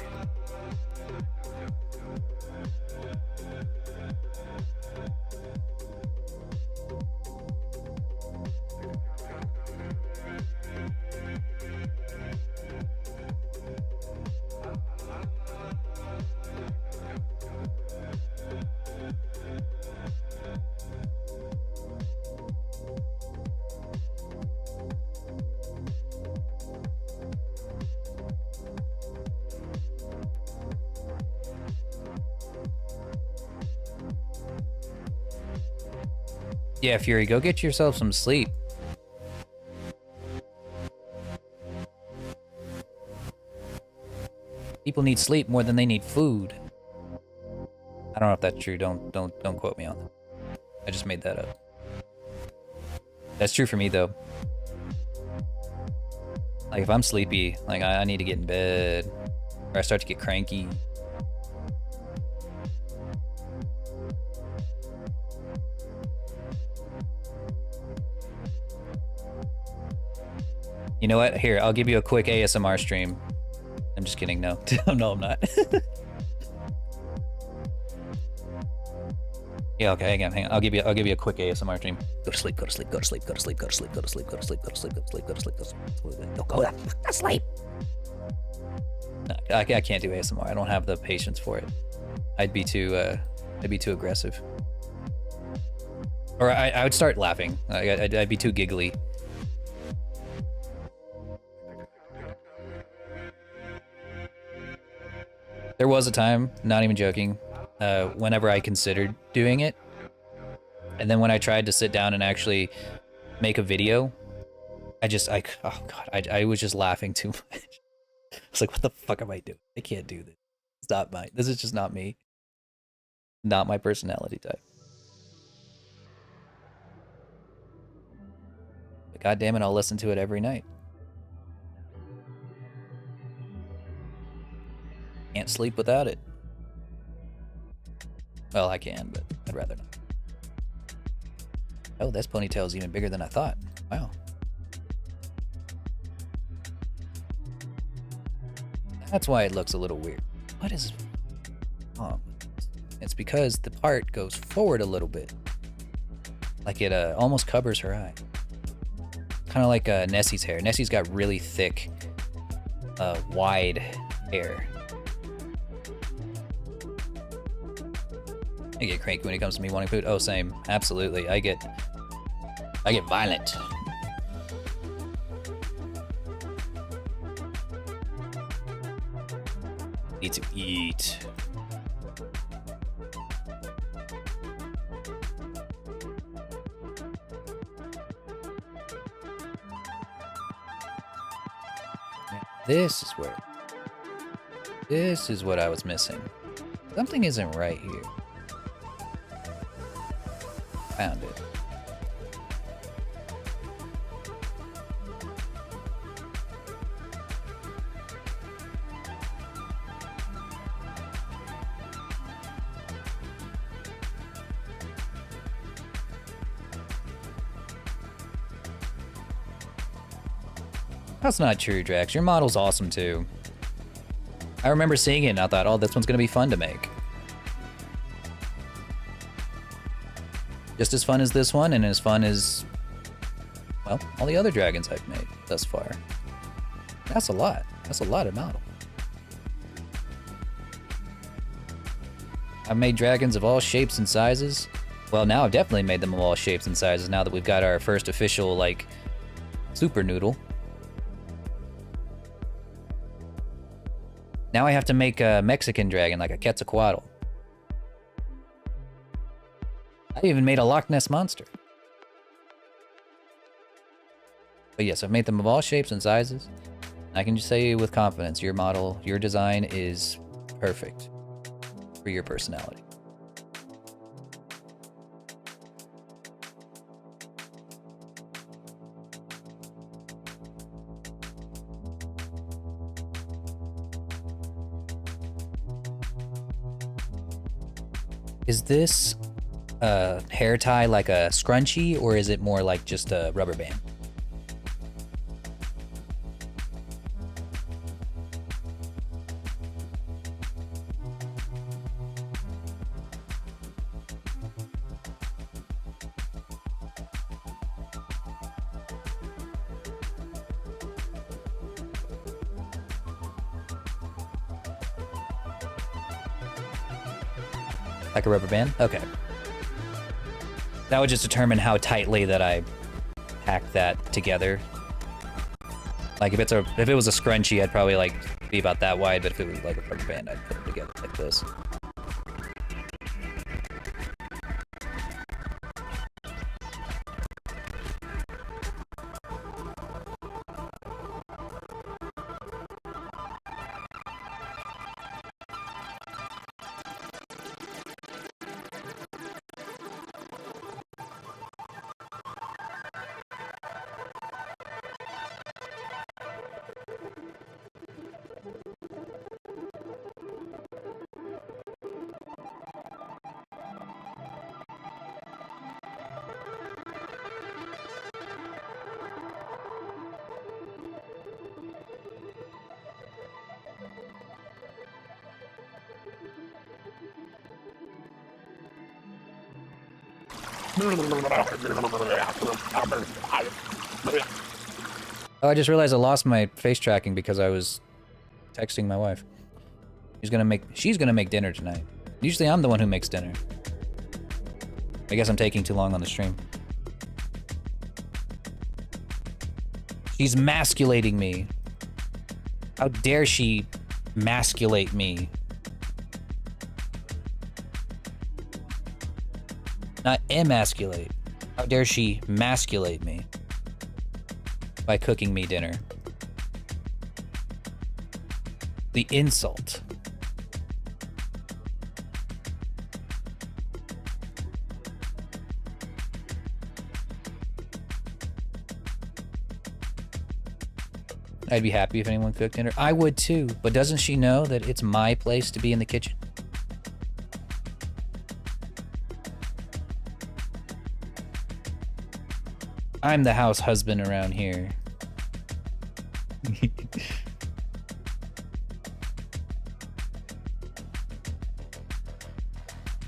Yeah, Fury, go get yourself some sleep. People need sleep more than they need food. I don't know if that's true. Don't quote me on that. I just made that up. That's true for me though. Like if I'm sleepy, like I need to get in bed, or I start to get cranky. You know what? Here, I'll give you a quick ASMR stream. I'm just kidding. No, no, I'm not. Yeah, okay, hang on. I'll give you a quick ASMR stream. Go to sleep, go to sleep, go to sleep, go to sleep, go to sleep, go to sleep, go to sleep, go to sleep, go to sleep, go to sleep, go to sleep, go to sleep. No, I can't do ASMR. I don't have the patience for it. I'd be too aggressive. Or I would start laughing. I'd be too giggly. There was a time, not even joking, whenever I considered doing it, and then when I tried to sit down and actually make a video, oh god, I was just laughing too much. I was like, what the fuck am I doing? I can't do this. This is just not me. Not my personality type. But god damn it, I'll listen to it every night. Can't sleep without it. Well, I can, but I'd rather not. Oh, this ponytail is even bigger than I thought. Wow. That's why it looks a little weird. What is wrong? It's because the part goes forward a little bit. Like it almost covers her eye. Kind of like Nessie's hair. Nessie's got really thick, wide hair. I get cranky when it comes to me wanting food. Oh, same. Absolutely. I get violent. Need to eat. This is what I was missing. Something isn't right here. Found it. That's not true, Drax. Your model's awesome too. I remember seeing it and I thought, oh, this one's gonna be fun to make. Just as fun as this one, and as fun as, well, all the other dragons I've made thus far. That's a lot. That's a lot of model. I've made dragons of all shapes and sizes. Well, now I've definitely made them of all shapes and sizes now that we've got our first official, like, super noodle. Now I have to make a Mexican dragon, like a Quetzalcoatl. I even made a Loch Ness monster. But yes, I've made them of all shapes and sizes. I can just say with confidence, your model, your design is perfect for your personality. Is this hair tie like a scrunchie, or is it more like just a rubber band? Like a rubber band? Okay. That would just determine how tightly that I pack that together. Like if it was a scrunchie, I'd probably like be about that wide, but if it was like a rubber band, I'd put it together like this. Oh, I just realized I lost my face tracking because I was texting my wife. She's gonna make dinner tonight. Usually I'm the one who makes dinner. I guess I'm taking too long on the stream. She's masculating me. How dare she masculate me? Not emasculate. How dare she masculate me by cooking me dinner? The insult. I'd be happy if anyone cooked dinner. I would too, but doesn't she know that it's my place to be in the kitchen? I'm the house husband around here.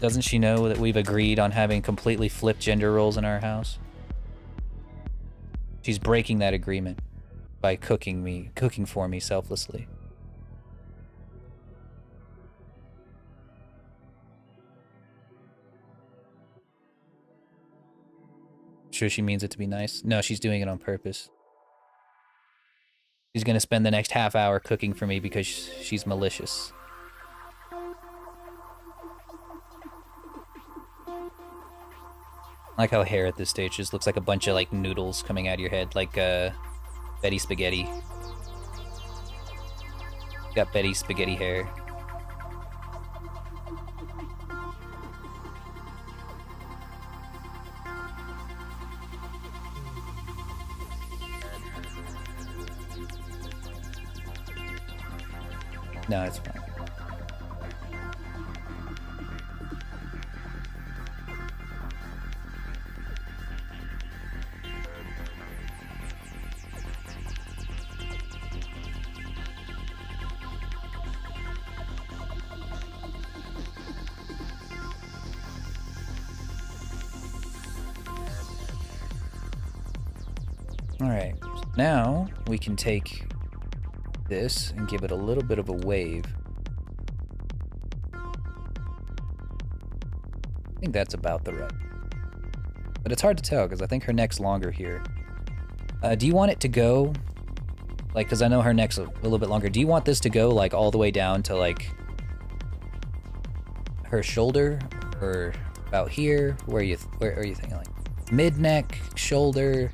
Doesn't she know that we've agreed on having completely flipped gender roles in our house? She's breaking that agreement by cooking for me selflessly. Sure she means it to be nice? No, she's doing it on purpose. She's gonna spend the next half hour cooking for me because she's malicious. I like how hair at this stage just looks like a bunch of like noodles coming out of your head, like Betty Spaghetti. Got Betty Spaghetti hair. No, it's fine. Alright, now we can take this and give it a little bit of a wave. I think that's about the right. But it's hard to tell because I think her neck's longer here. Do you want it to go, like, because I know her neck's a little bit longer. Do you want this to go like all the way down to like her shoulder, or about here? Where are you thinking, like mid neck, shoulder?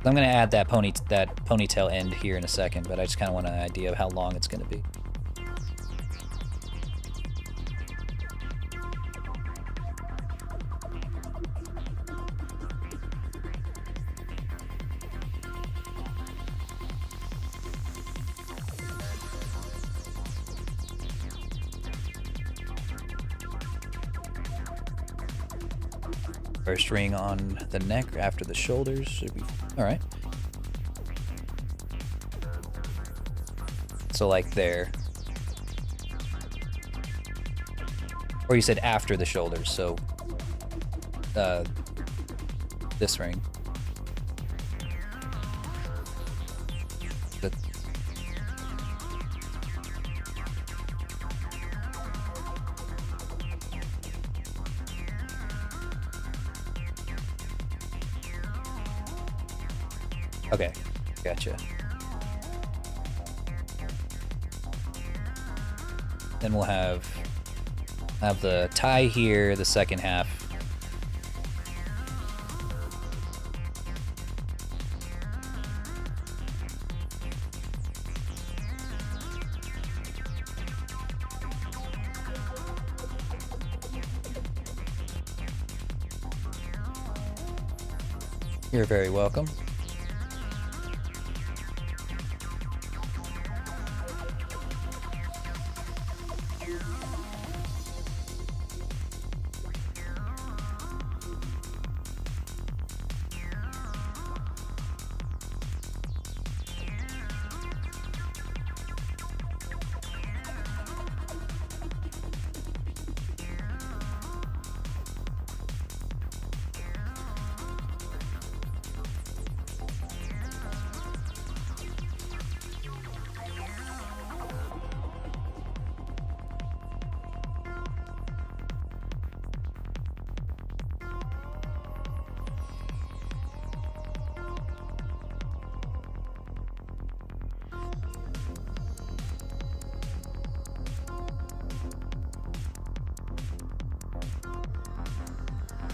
I'm gonna add that ponytail end here in a second, but I just kind of want an idea of how long it's gonna be. First ring on the neck after the shoulders should be all right. So like there. Or you said after the shoulders, so this ring. The Okay, gotcha. Then we'll have the tie here, the second half. You're very welcome.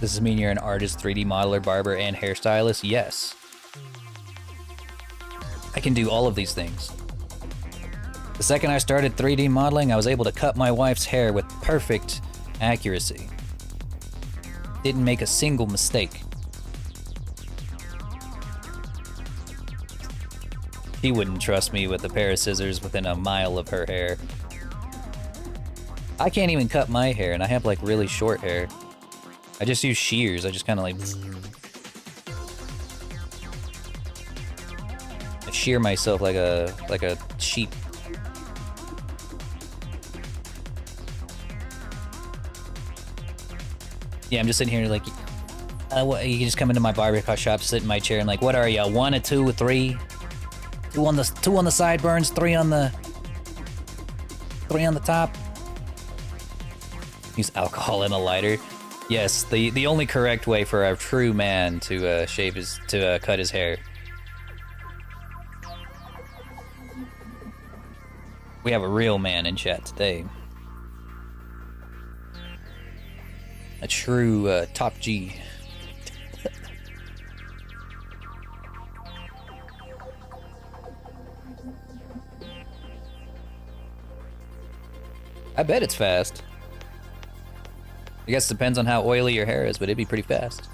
Does this mean you're an artist, 3D modeler, barber, and hairstylist? Yes. I can do all of these things. The second I started 3D modeling, I was able to cut my wife's hair with perfect accuracy. Didn't make a single mistake. She wouldn't trust me with a pair of scissors within a mile of her hair. I can't even cut my hair, and I have like really short hair. I just use shears. I just kind of like... I shear myself like a sheep. Yeah, I'm just sitting here like, what, you can just come into my barber shop, sit in my chair, and like, what are you, 1 or 2 or 3? 2 on the sideburns, 3 on the top. Use alcohol and a lighter. Yes, the only correct way for a true man to shave is to cut his hair. We have a real man in chat today. A true top G. I bet it's fast. I guess it depends on how oily your hair is, but it'd be pretty fast.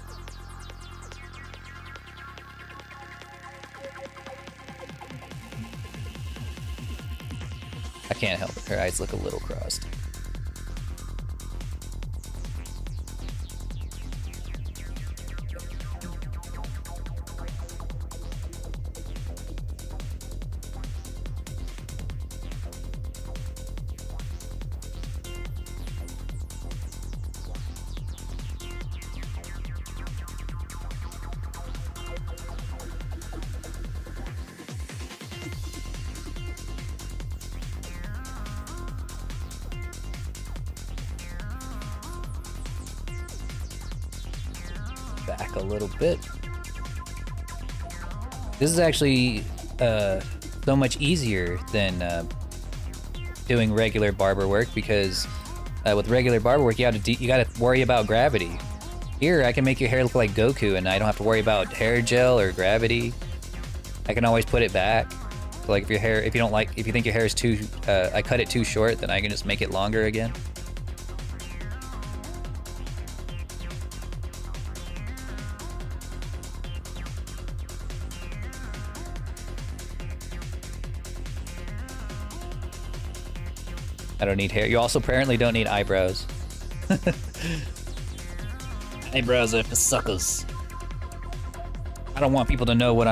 I can't help it. Her eyes look a little crossed. Back a little bit. This is actually so much easier than doing regular barber work because with regular barber work you gotta worry about gravity. Here I can make your hair look like Goku and I don't have to worry about hair gel or gravity. I can always put it back. So like if you think your hair is too I cut it too short, then I can just make it longer again. I don't need hair. You also apparently don't need eyebrows. Eyebrows are for suckers. I don't want people to know what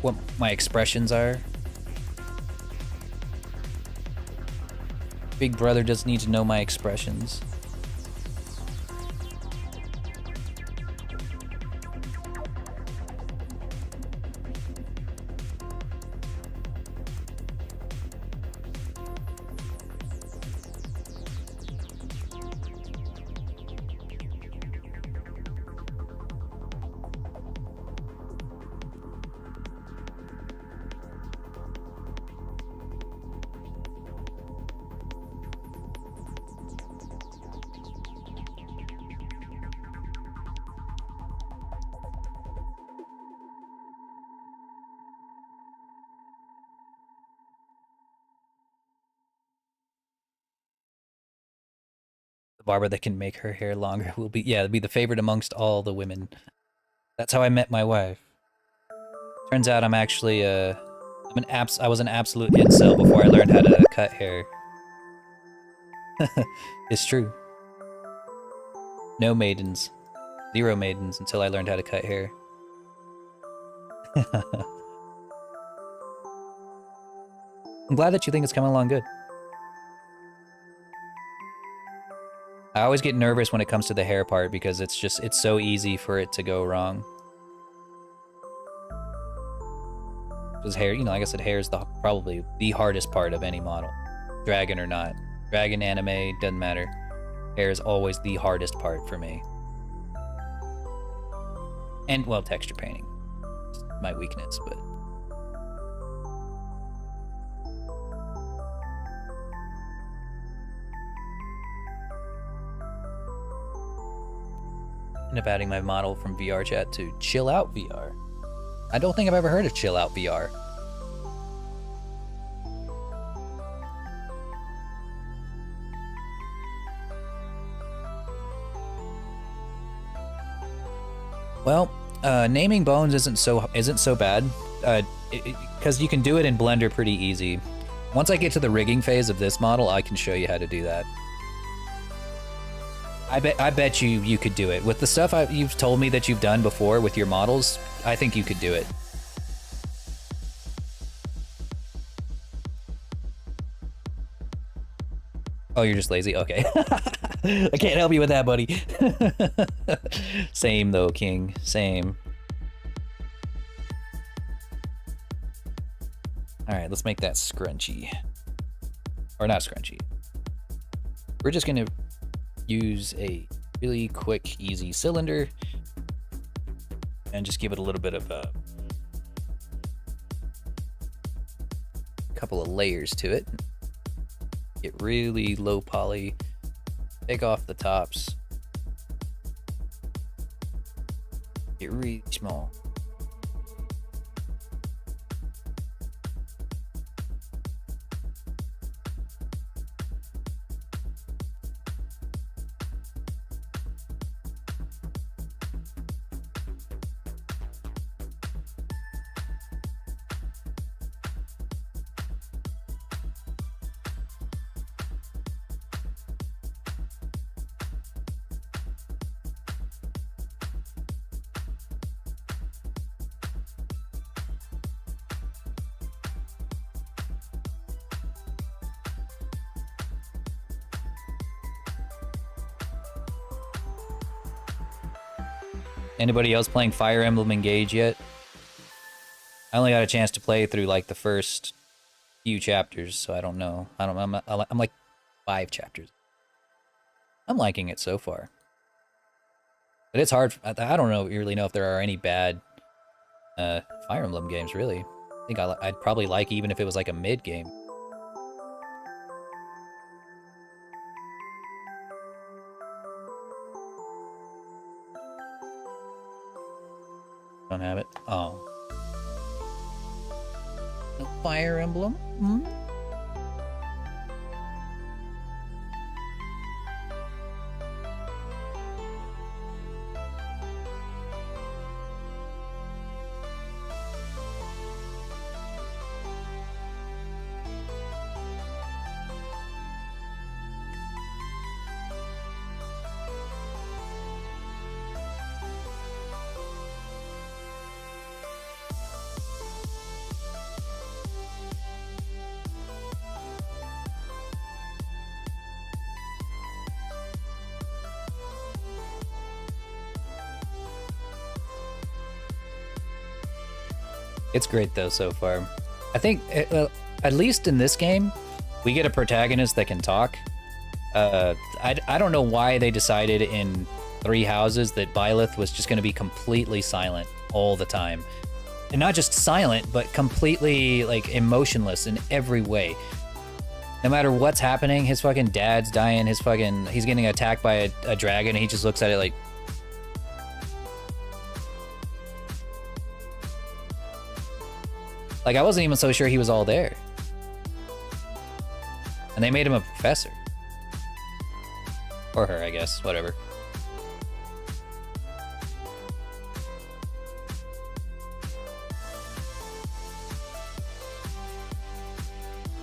what my expressions are. Big brother doesn't need to know my expressions. The barber that can make her hair longer will be the favorite amongst all the women. That's how I met my wife. Turns out I'm actually I was an absolute incel before I learned how to cut hair. It's true. No maidens. 0 maidens until I learned how to cut hair. I'm glad that you think it's coming along good. I always get nervous when it comes to the hair part because it's so easy for it to go wrong. Because hair, like I said, hair is probably the hardest part of any model. Dragon or not. Dragon, anime, doesn't matter. Hair is always the hardest part for me. And, well, texture painting. It's my weakness, but... End up adding my model from VR chat to Chill Out VR. I don't think I've ever heard of Chill Out VR. Well, naming bones isn't so bad, because you can do it in Blender pretty easy. Once I get to the rigging phase of this model, I can show you how to do that. I bet you could do it with the stuff you've told me that you've done before with your models. I think you could do it. Oh, you're just lazy? Okay. I can't help you with that, buddy. Same though, King. Same. Alright, let's make that scrunchy. Or not scrunchy. We're just gonna use a really quick, easy cylinder and just give it a little bit of a couple of layers to it. Get really low poly, take off the tops, get really small. Anybody else playing Fire Emblem Engage yet? I only got a chance to play through like the first few chapters, so I don't know. I'm like 5 chapters. I'm liking it so far, but it's hard. I don't really know if there are any bad Fire Emblem games. Really, I think I'd probably like even if it was like a mid game. Don't have it. Oh. No Fire Emblem? Hmm? It's great though so far. I think at least in this game, we get a protagonist that can talk. I don't know why they decided in Three Houses that Byleth was just going to be completely silent all the time, and not just silent, but completely like emotionless in every way. No matter what's happening, his fucking dad's dying. He's getting attacked by a dragon. And he just looks at it like. Like, I wasn't even so sure he was all there. And they made him a professor. Or her, I guess. Whatever.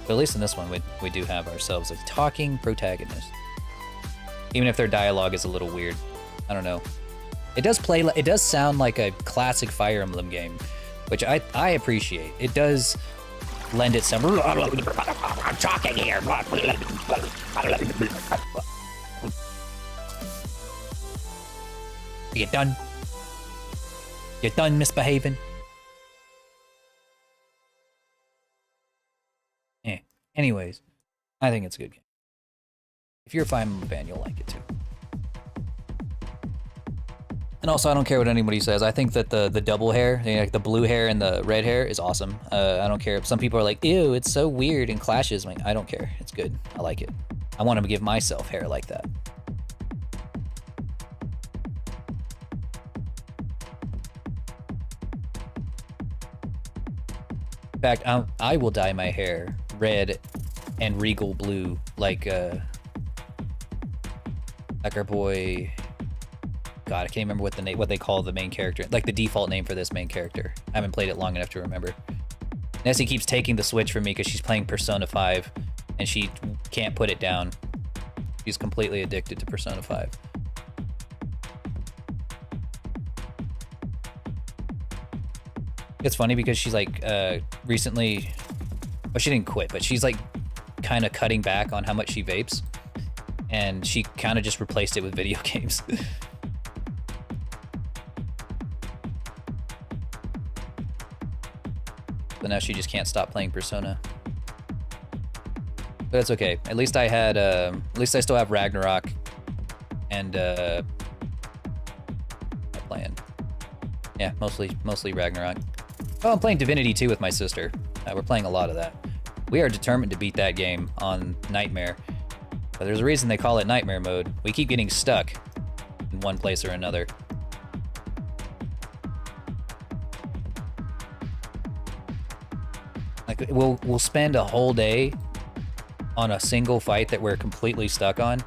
But at least in this one, we do have ourselves a talking protagonist. Even if their dialogue is a little weird. I don't know. It does sound like a classic Fire Emblem game, which I appreciate. It does lend itself. I'm talking here. You done? You done misbehaving? Anyways, I think it's a good game. If you're a Fire Emblem fan, you'll like it too. And also, I don't care what anybody says. I think that the double hair, like the blue hair and the red hair, is awesome. I don't care. Some people are like, ew, it's so weird and clashes. I'm like, I don't care. It's good. I like it. I want to give myself hair like that. In fact, I will dye my hair red and regal blue, like our boy. God, I can't remember what they call the main character, like the default name for this main character. I haven't played it long enough to remember. Nessie keeps taking the Switch from me because she's playing Persona 5, and she can't put it down. She's completely addicted to Persona 5. It's funny because she's like recently, well, she didn't quit, but she's like kind of cutting back on how much she vapes, and she kind of just replaced it with video games. But now she just can't stop playing Persona. But that's okay. At least I had, at least I still have Ragnarok and playing. Yeah, mostly Ragnarok. Oh, I'm playing Divinity 2 with my sister. We're playing a lot of that. We are determined to beat that game on Nightmare. But there's a reason they call it Nightmare mode. We keep getting stuck in one place or another. Like we'll spend a whole day on a single fight that we're completely stuck on,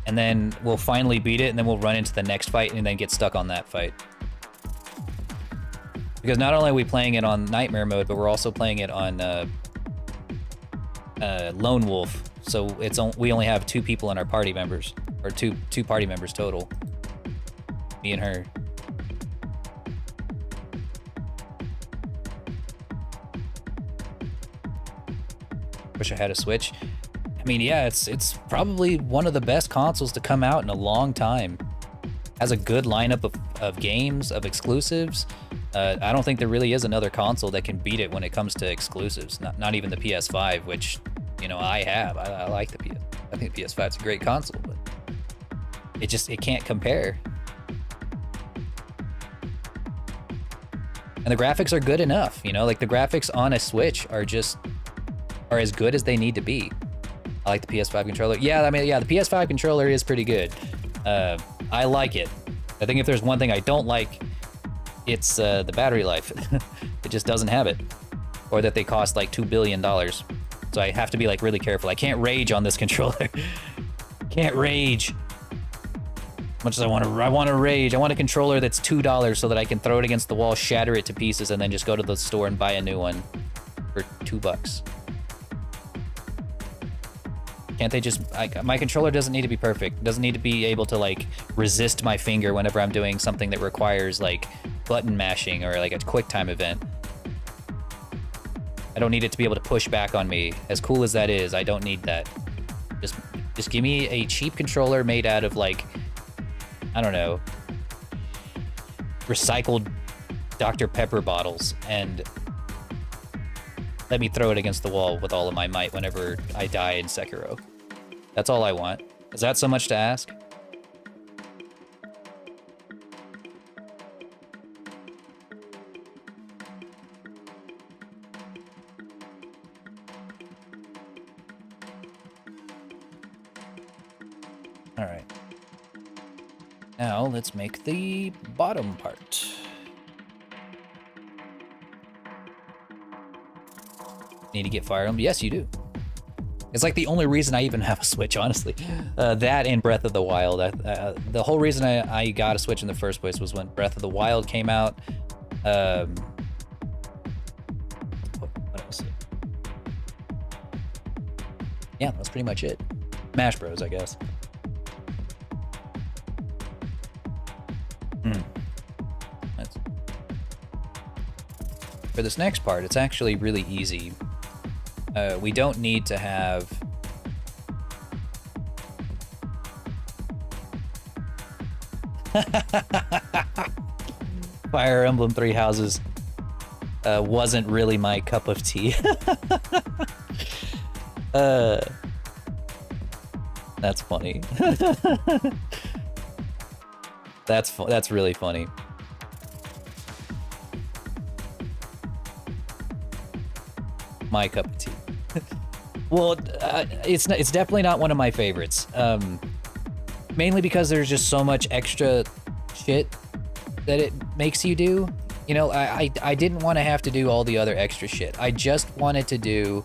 and then we'll finally beat it, and then we'll run into the next fight and then get stuck on that fight. Because not only are we playing it on Nightmare mode, but we're also playing it on Lone Wolf. So we only have 2 people in our party members, or two party members total. Me and her. Wish I had a Switch. I mean, yeah, it's probably one of the best consoles to come out in a long time. Has a good lineup of games, of exclusives. I don't think there really is another console that can beat it when it comes to exclusives. Not even the PS5, which, you know, I have. I like the PS. I think the PS5 is a great console, but it can't compare. And the graphics are good enough, you know, like the graphics on a Switch are as good as they need to be. I like the PS5 controller. Yeah, I mean, yeah, the PS5 controller is pretty good. I like it. I think if there's one thing I don't like, it's the battery life. It just doesn't have it. Or that they cost like $2 billion. So I have to be like really careful. I can't rage on this controller. Can't rage. As much as I want to rage. I want a controller that's $2 so that I can throw it against the wall, shatter it to pieces, and then just go to the store and buy a new one for $2. Can't they just, my controller doesn't need to be perfect. Doesn't need to be able to like resist my finger whenever I'm doing something that requires like button mashing or like a quick time event. I don't need it to be able to push back on me. As cool as that is, I don't need that. Just give me a cheap controller made out of like, I don't know, recycled Dr. Pepper bottles, and let me throw it against the wall with all of my might whenever I die in Sekiro. That's all I want. Is that so much to ask? All right. Now let's make the bottom part. Need to get Fire Emblem? Yes, you do. It's like the only reason I even have a Switch, honestly. That and Breath of the Wild. The whole reason I got a Switch in the first place was when Breath of the Wild came out. What else? Yeah, that's pretty much it. Smash Bros, I guess. For this next part, it's actually really easy. We don't need to have Fire Emblem Three Houses wasn't really my cup of tea. That's funny. That's really funny. My cup of tea. Well, it's definitely not one of my favorites. Mainly because there's just so much extra shit that it makes you do. You know, I didn't want to have to do all the other extra shit. I just wanted to do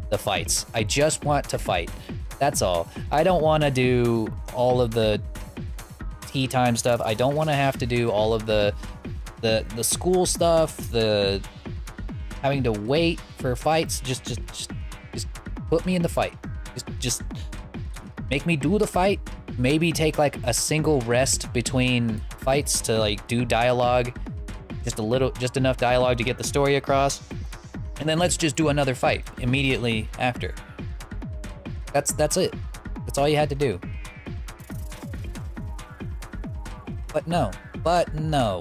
the fights. I just want to fight. That's all. I don't want to do all of the tea time stuff. I don't want to have to do all of the school stuff, the having to wait for fights. Just put me in the fight. Just make me do the fight. Maybe take like a single rest between fights to like do dialogue. Just enough dialogue to get the story across. And then let's just do another fight immediately after. That's it. That's all you had to do. But no,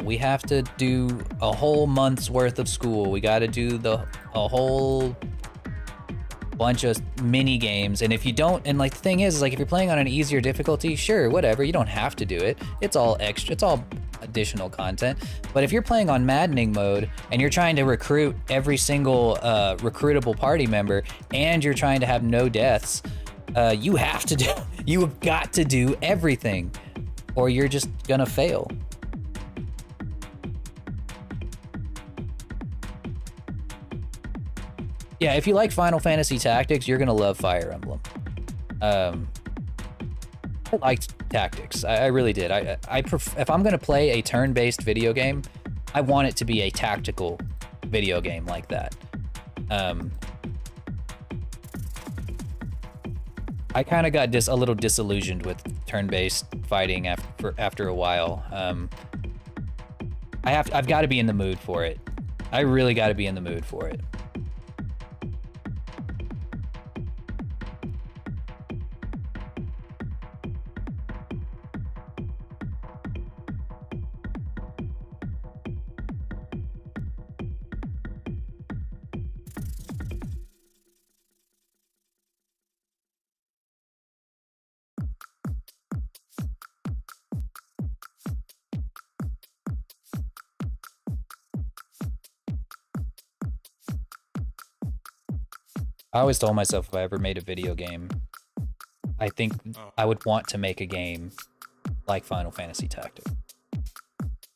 we have to do a whole month's worth of school. We got to do a whole bunch of mini games. And if you don't, and like the thing is like if you're playing on an easier difficulty, sure, whatever, you don't have to do it. It's all extra. It's all additional content. But if you're playing on maddening mode and you're trying to recruit every single recruitable party member and you're trying to have no deaths, you've got to do everything or you're just gonna fail. Yeah, if you like Final Fantasy Tactics, you're gonna love Fire Emblem. I liked Tactics. I really did. If I'm gonna play a turn-based video game, I want it to be a tactical video game like that. I kind of got a little disillusioned with turn-based fighting after a while. I've got to be in the mood for it. I really got to be in the mood for it. I always told myself if I ever made a video game, I think I would want to make a game like Final Fantasy Tactics.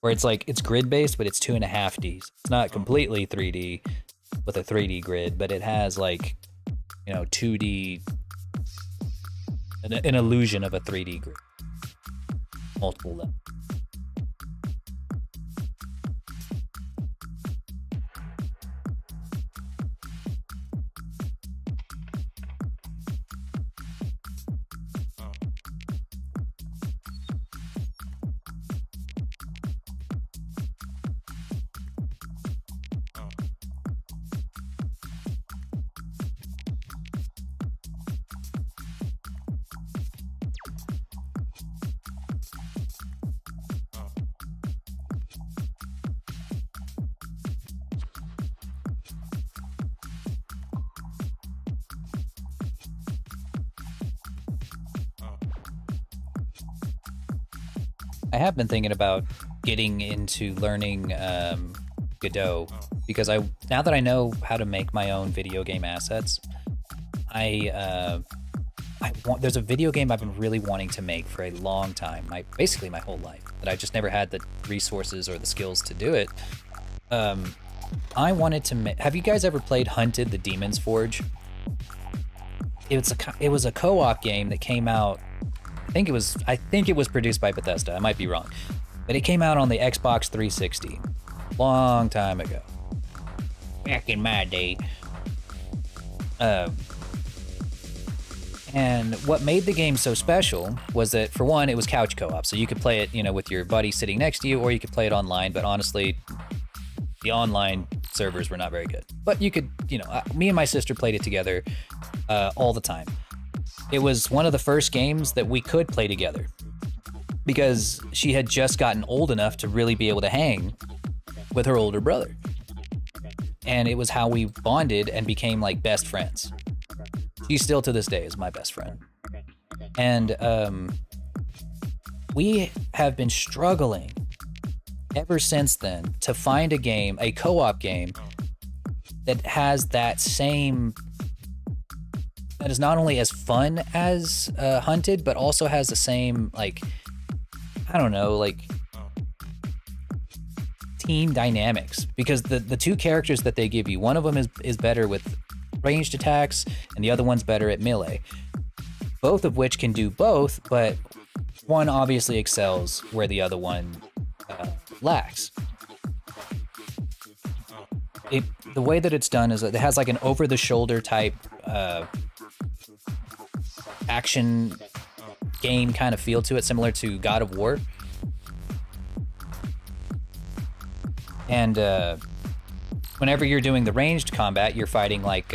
Where it's like, it's grid-based, but it's 2.5Ds. It's not completely 3D with a 3D grid, but it has like, 2D, an illusion of a 3D grid. Multiple levels. I have been thinking about getting into learning Godot because now that I know how to make my own video game assets, there's a video game I've been really wanting to make for a long time, basically my whole life, but I just never had the resources or the skills to do it. I wanted to make. Have you guys ever played Hunted: The Demon's Forge? It was a co-op game that came out. I think it was produced by Bethesda. I might be wrong, but it came out on the Xbox 360, long time ago, back in my day. And what made the game so special was that, for one, it was couch co-op, so you could play it, with your buddy sitting next to you, or you could play it online. But honestly, the online servers were not very good. But you could, me and my sister played it together all the time. It was one of the first games that we could play together because she had just gotten old enough to really be able to hang with her older brother. And it was how we bonded and became like best friends. She still to this day is my best friend. And we have been struggling ever since then to find a co-op game that has that is not only as fun as Hunted, but also has the same, team dynamics, because the two characters that they give you, one of them is better with ranged attacks and the other one's better at melee. Both of which can do both, but one obviously excels where the other one lacks. The way that it's done is that it has like an over-the-shoulder type action game kind of feel to it, similar to God of War. And whenever you're doing the ranged combat, you're fighting like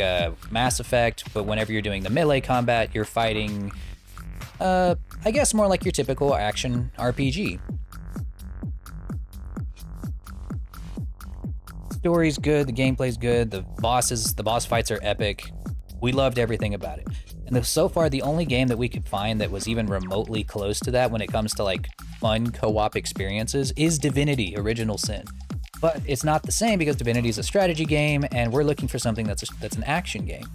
Mass Effect, but whenever you're doing the melee combat, you're fighting, I guess, more like your typical action RPG. Story's good, the gameplay's good, the boss fights are epic. We loved everything about it. And so far, the only game that we could find that was even remotely close to that when it comes to like fun co-op experiences is Divinity: Original Sin. But it's not the same because Divinity is a strategy game, and we're looking for something that's an action game.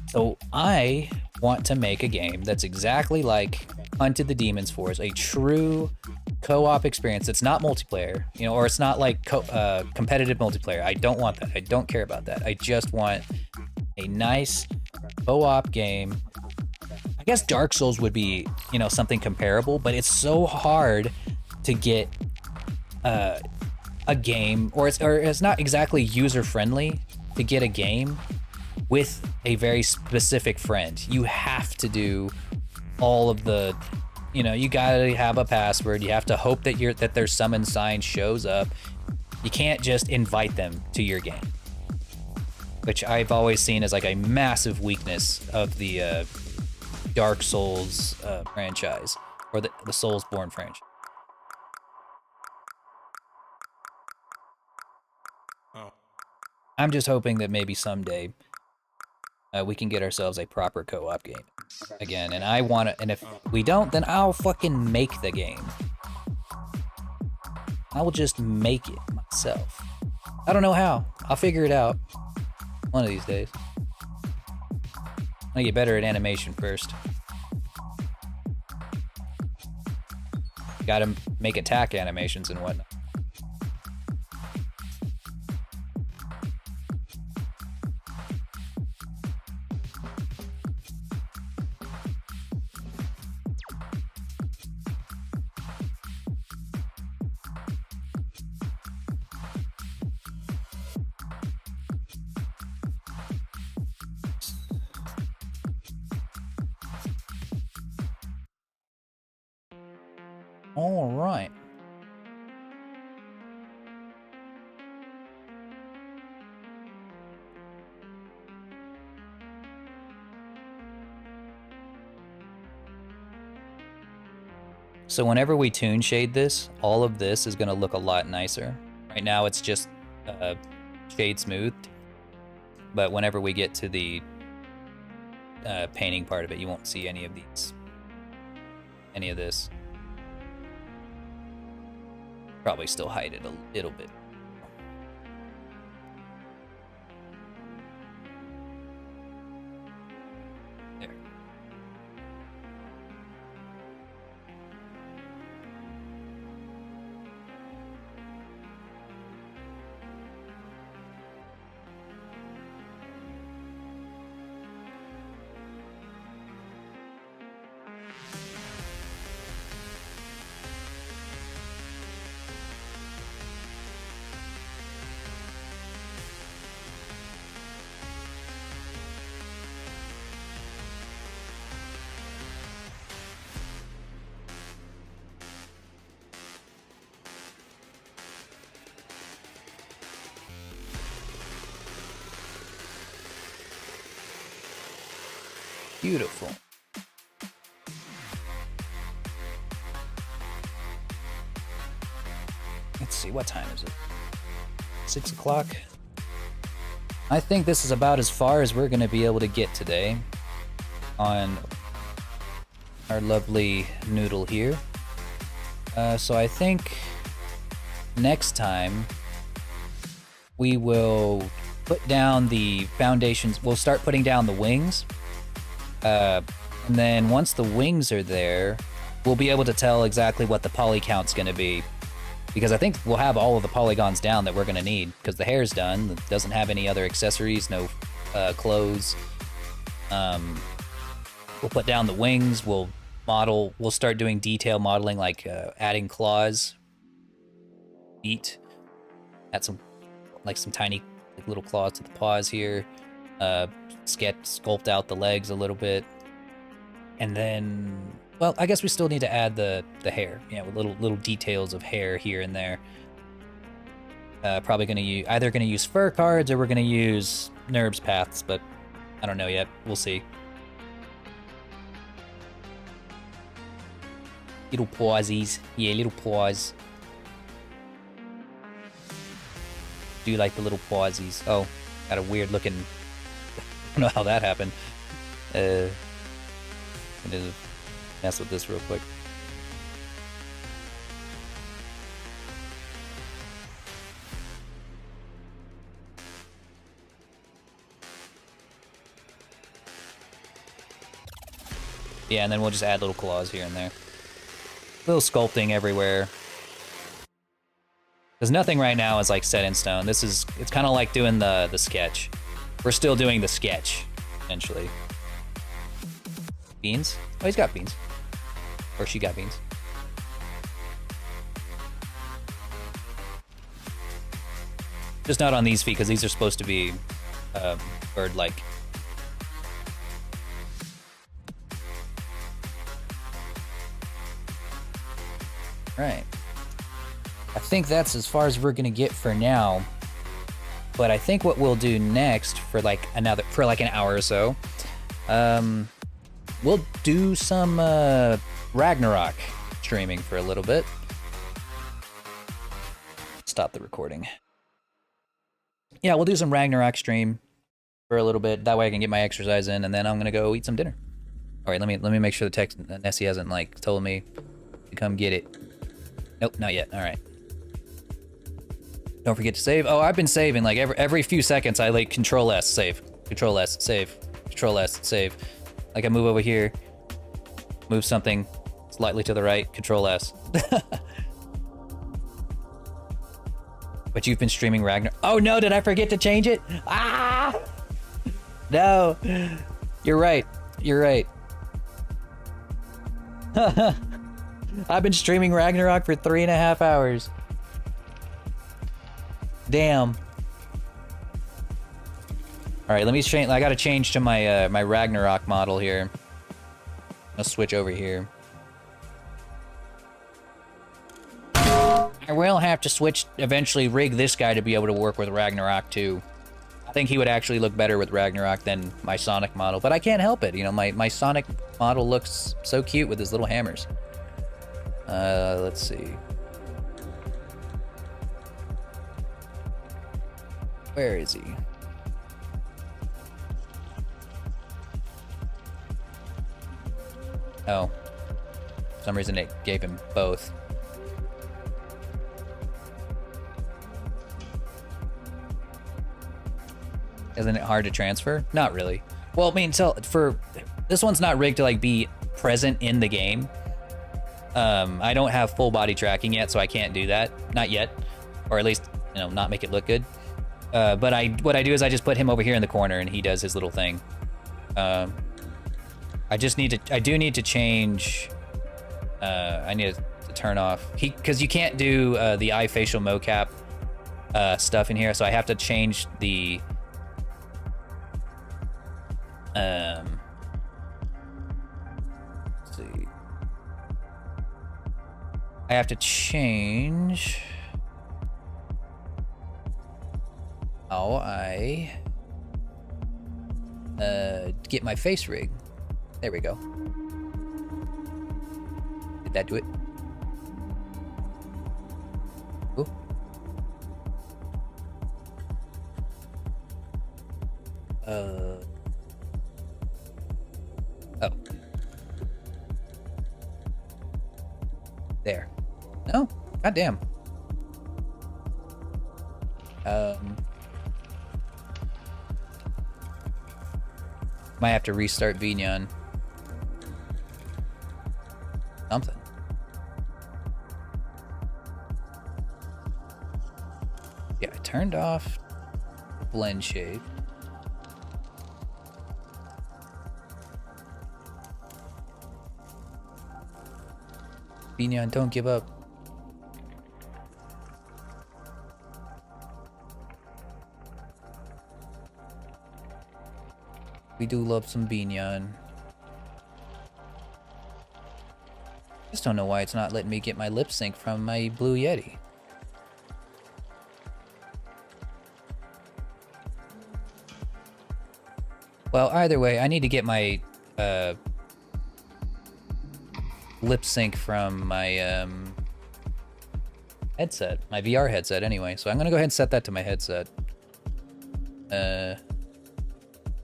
So I want to make a game that's exactly like Hunted the Demons Force, a true co-op experience. It's not multiplayer, or it's not like competitive multiplayer. I don't want that. I don't care about that. I just want a nice co-op game. I guess Dark Souls would be, something comparable, but it's so hard to get a game, or it's not exactly user-friendly to get a game with a very specific friend. You have to do all of the, you gotta have a password. You have to hope that their summon sign shows up. You can't just invite them to your game, which I've always seen as like a massive weakness of the Dark Souls franchise, or the Soulsborne franchise. I'm just hoping that maybe someday we can get ourselves a proper co-op game again, and I want to. And if we don't, then I'll fucking make the game. I will just make it myself. I don't know how. I'll figure it out one of these days. I'm gonna get better at animation first. Gotta make attack animations and whatnot. All right. So whenever we tune shade this, all of this is going to look a lot nicer. Right now it's just shade smoothed, but whenever we get to the painting part of it, you won't see any of this. Probably still hide it a little bit. There. Beautiful. Let's see, what time is it? 6 o'clock? I think this is about as far as we're going to be able to get today on our lovely Noodle here. So I think next time we will put down the foundations. We'll start putting down the wings. And then once the wings are there, we'll be able to tell exactly what the poly count's going to be. Because I think we'll have all of the polygons down that we're gonna need, because the hair's done. It doesn't have any other accessories, no clothes. We'll put down the wings, we'll start doing detail modeling, like adding claws, feet, add some tiny little claws to the paws here, sculpt out the legs a little bit, and then, well, I guess we still need to add the hair, with little details of hair here and there. Probably either gonna use fur cards or we're gonna use NURBS paths, but I don't know yet. We'll see. Little pawsies. Yeah, little paws. Do you like the little pawsies? Oh, got a weird looking... I don't know how that happened. I need to mess with this real quick. Yeah, and then we'll just add little claws here and there. Little sculpting everywhere. Because nothing right now is like set in stone. It's kind of like doing the sketch. We're still doing the sketch, essentially. Beans? Oh, he's got beans. Or she got beans. Just not on these feet, because these are supposed to be bird-like. Right. I think that's as far as we're gonna get for now. But I think what we'll do next for like an hour or so, we'll do some Ragnarok streaming for a little bit. Stop the recording. Yeah, we'll do some Ragnarok stream for a little bit. That way I can get my exercise in, and then I'm gonna go eat some dinner. All right, let me make sure the text Nessie hasn't like told me to come get it. Nope, not yet. All right. Don't forget to save. Oh, I've been saving like every few seconds. I like Control S, save, Control S, save, Control S, save. Like I move over here, move something slightly to the right, Control S. But you've been streaming Ragnar. Oh no, did I forget to change it? Ah! No. You're right. You're right. I've been streaming Ragnarok for 3.5 hours. Damn. All right, let me change. I gotta change to my my Ragnarok model here. I'll switch over here. I will have to switch, eventually rig this guy to be able to work with Ragnarok too. I think he would actually look better with Ragnarok than my Sonic model, but I can't help it. You know, my Sonic model looks so cute with his little hammers. Let's see. Where is he? Oh. For some reason it gave him both. Isn't it hard to transfer? Not really. Well, I mean, so for this one's not rigged to like be present in the game. I don't have full body tracking yet, so I can't do that. Not yet. Or at least, you know, not make it look good. But what I do is I just put him over here in the corner and he does his little thing. I do need to change, I need to turn off, because you can't do the eye facial mocap stuff in here, so I have to change the, let's see. I have to change how I get my face rig. There we go. Did that do it? Ooh. Oh. There. No? Goddamn. Might have to restart Vignon. Something. Yeah, I turned off blend shade. Binyan, don't give up. We do love some Binyan. Just don't know why it's not letting me get my lip sync from my Blue Yeti. Well, either way, I need to get my lip sync from my headset, my VR headset anyway. So I'm gonna go ahead and set that to my headset.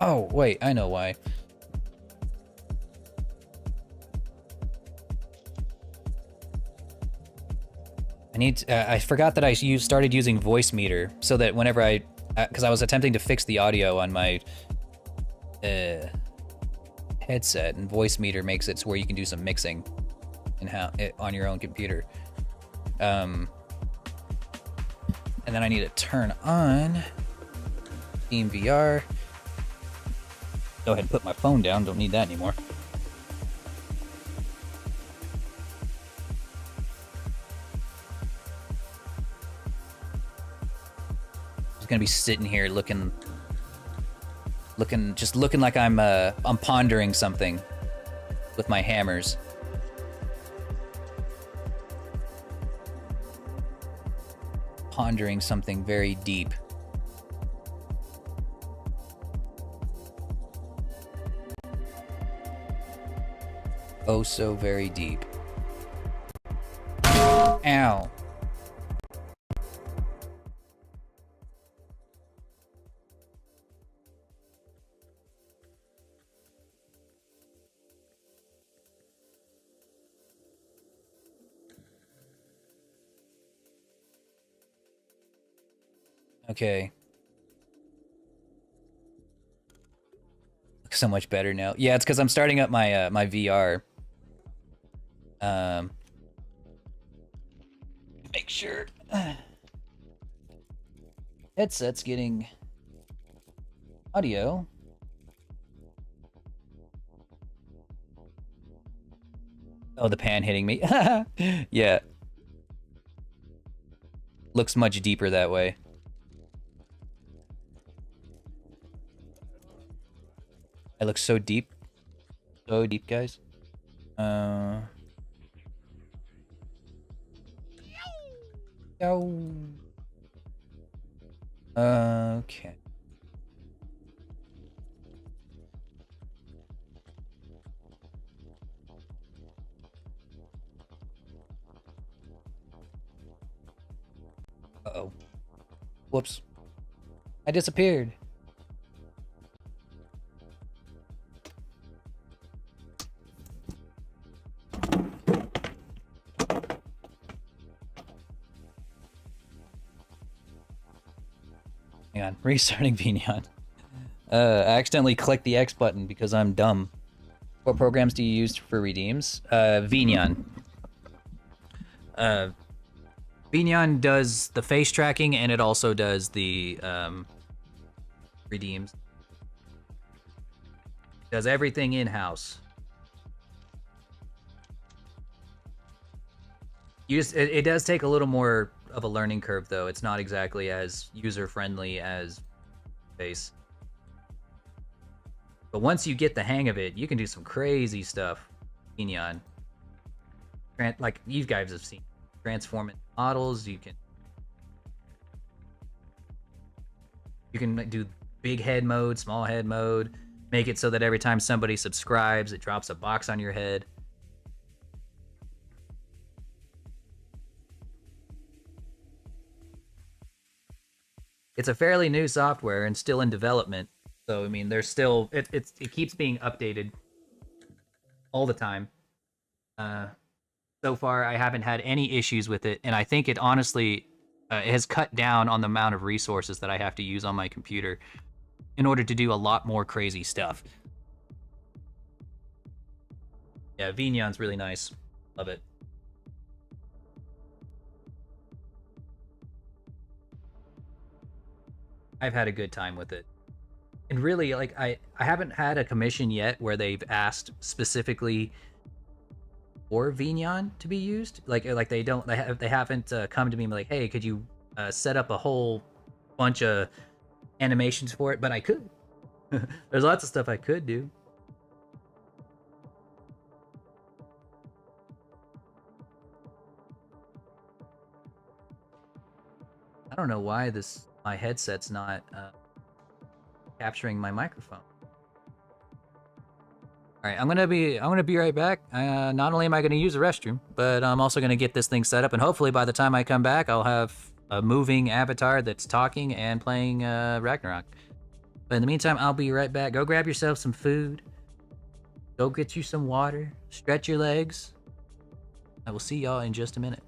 Oh, wait, I know why. I forgot that I started using voice meter so that whenever because I was attempting to fix the audio on my headset, and voice meter makes it so where you can do some mixing on your own computer. And then I need to turn on Steam VR. Go ahead and put my phone down, don't need that anymore. Just gonna be sitting here looking like I'm pondering something with my hammers. Pondering something very deep. Oh, so very deep. Ow. Okay. Looks so much better now. Yeah, it's because I'm starting up my my VR. Make sure headset's getting audio. Oh, the pan hitting me. Yeah. Looks much deeper that way. I look so deep. So deep, guys. Yo. Okay. Uh-oh. Whoops. I disappeared. Hang on, restarting Vignon. I accidentally clicked the X button because I'm dumb. What programs do you use for redeems? Vignon. Vignon does the face tracking and it also does the redeems. Does everything in-house. It does take a little more of a learning curve though. It's not exactly as user-friendly as face. But once you get the hang of it, you can do some crazy stuff. Vignon. Like you guys have seen. Transforming models, you can do big head mode, small head mode, make it so that every time somebody subscribes, it drops a box on your head. It's a fairly new software and still in development. So I mean, there's still it keeps being updated all the time. So far, I haven't had any issues with it, and I think it honestly it has cut down on the amount of resources that I have to use on my computer in order to do a lot more crazy stuff. Yeah, Vignon's really nice. Love it. I've had a good time with it. And really, like I haven't had a commission yet where they've asked specifically for Vignon to be used. Like they haven't come to me and be like, hey, could you set up a whole bunch of animations for it? But I could. There's lots of stuff I could do. I don't know why my headset's not capturing my microphone. All right, I'm gonna be right back. Not only am I gonna use the restroom, but I'm also gonna get this thing set up, and hopefully by the time I come back, I'll have a moving avatar that's talking and playing Ragnarok. But in the meantime, I'll be right back. Go grab yourself some food. Go get you some water. Stretch your legs. I will see y'all in just a minute.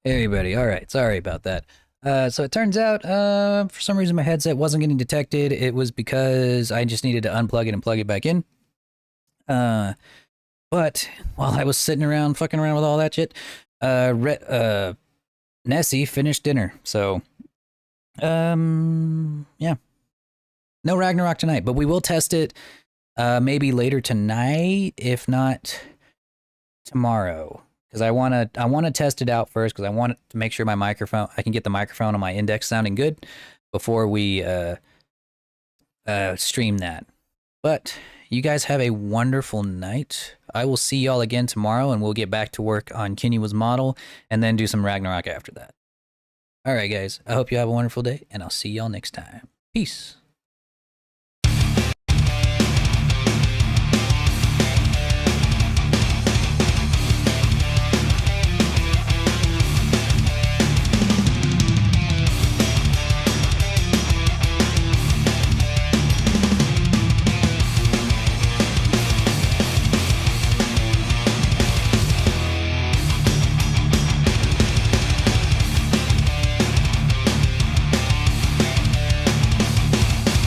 Everybody, all right. Sorry about that. So it turns out, for some reason, my headset wasn't getting detected. It was because I just needed to unplug it and plug it back in. But while I was sitting around fucking around with all that shit, Nessie finished dinner. So, yeah, no Ragnarok tonight, but we will test it, maybe later tonight, if not tomorrow. Because I wanna test it out first, because I want to make sure I can get the microphone on my index sounding good before we stream that. But you guys have a wonderful night. I will see y'all again tomorrow, and we'll get back to work on Kinua's model, and then do some Ragnarok after that. All right, guys. I hope you have a wonderful day, and I'll see y'all next time. Peace.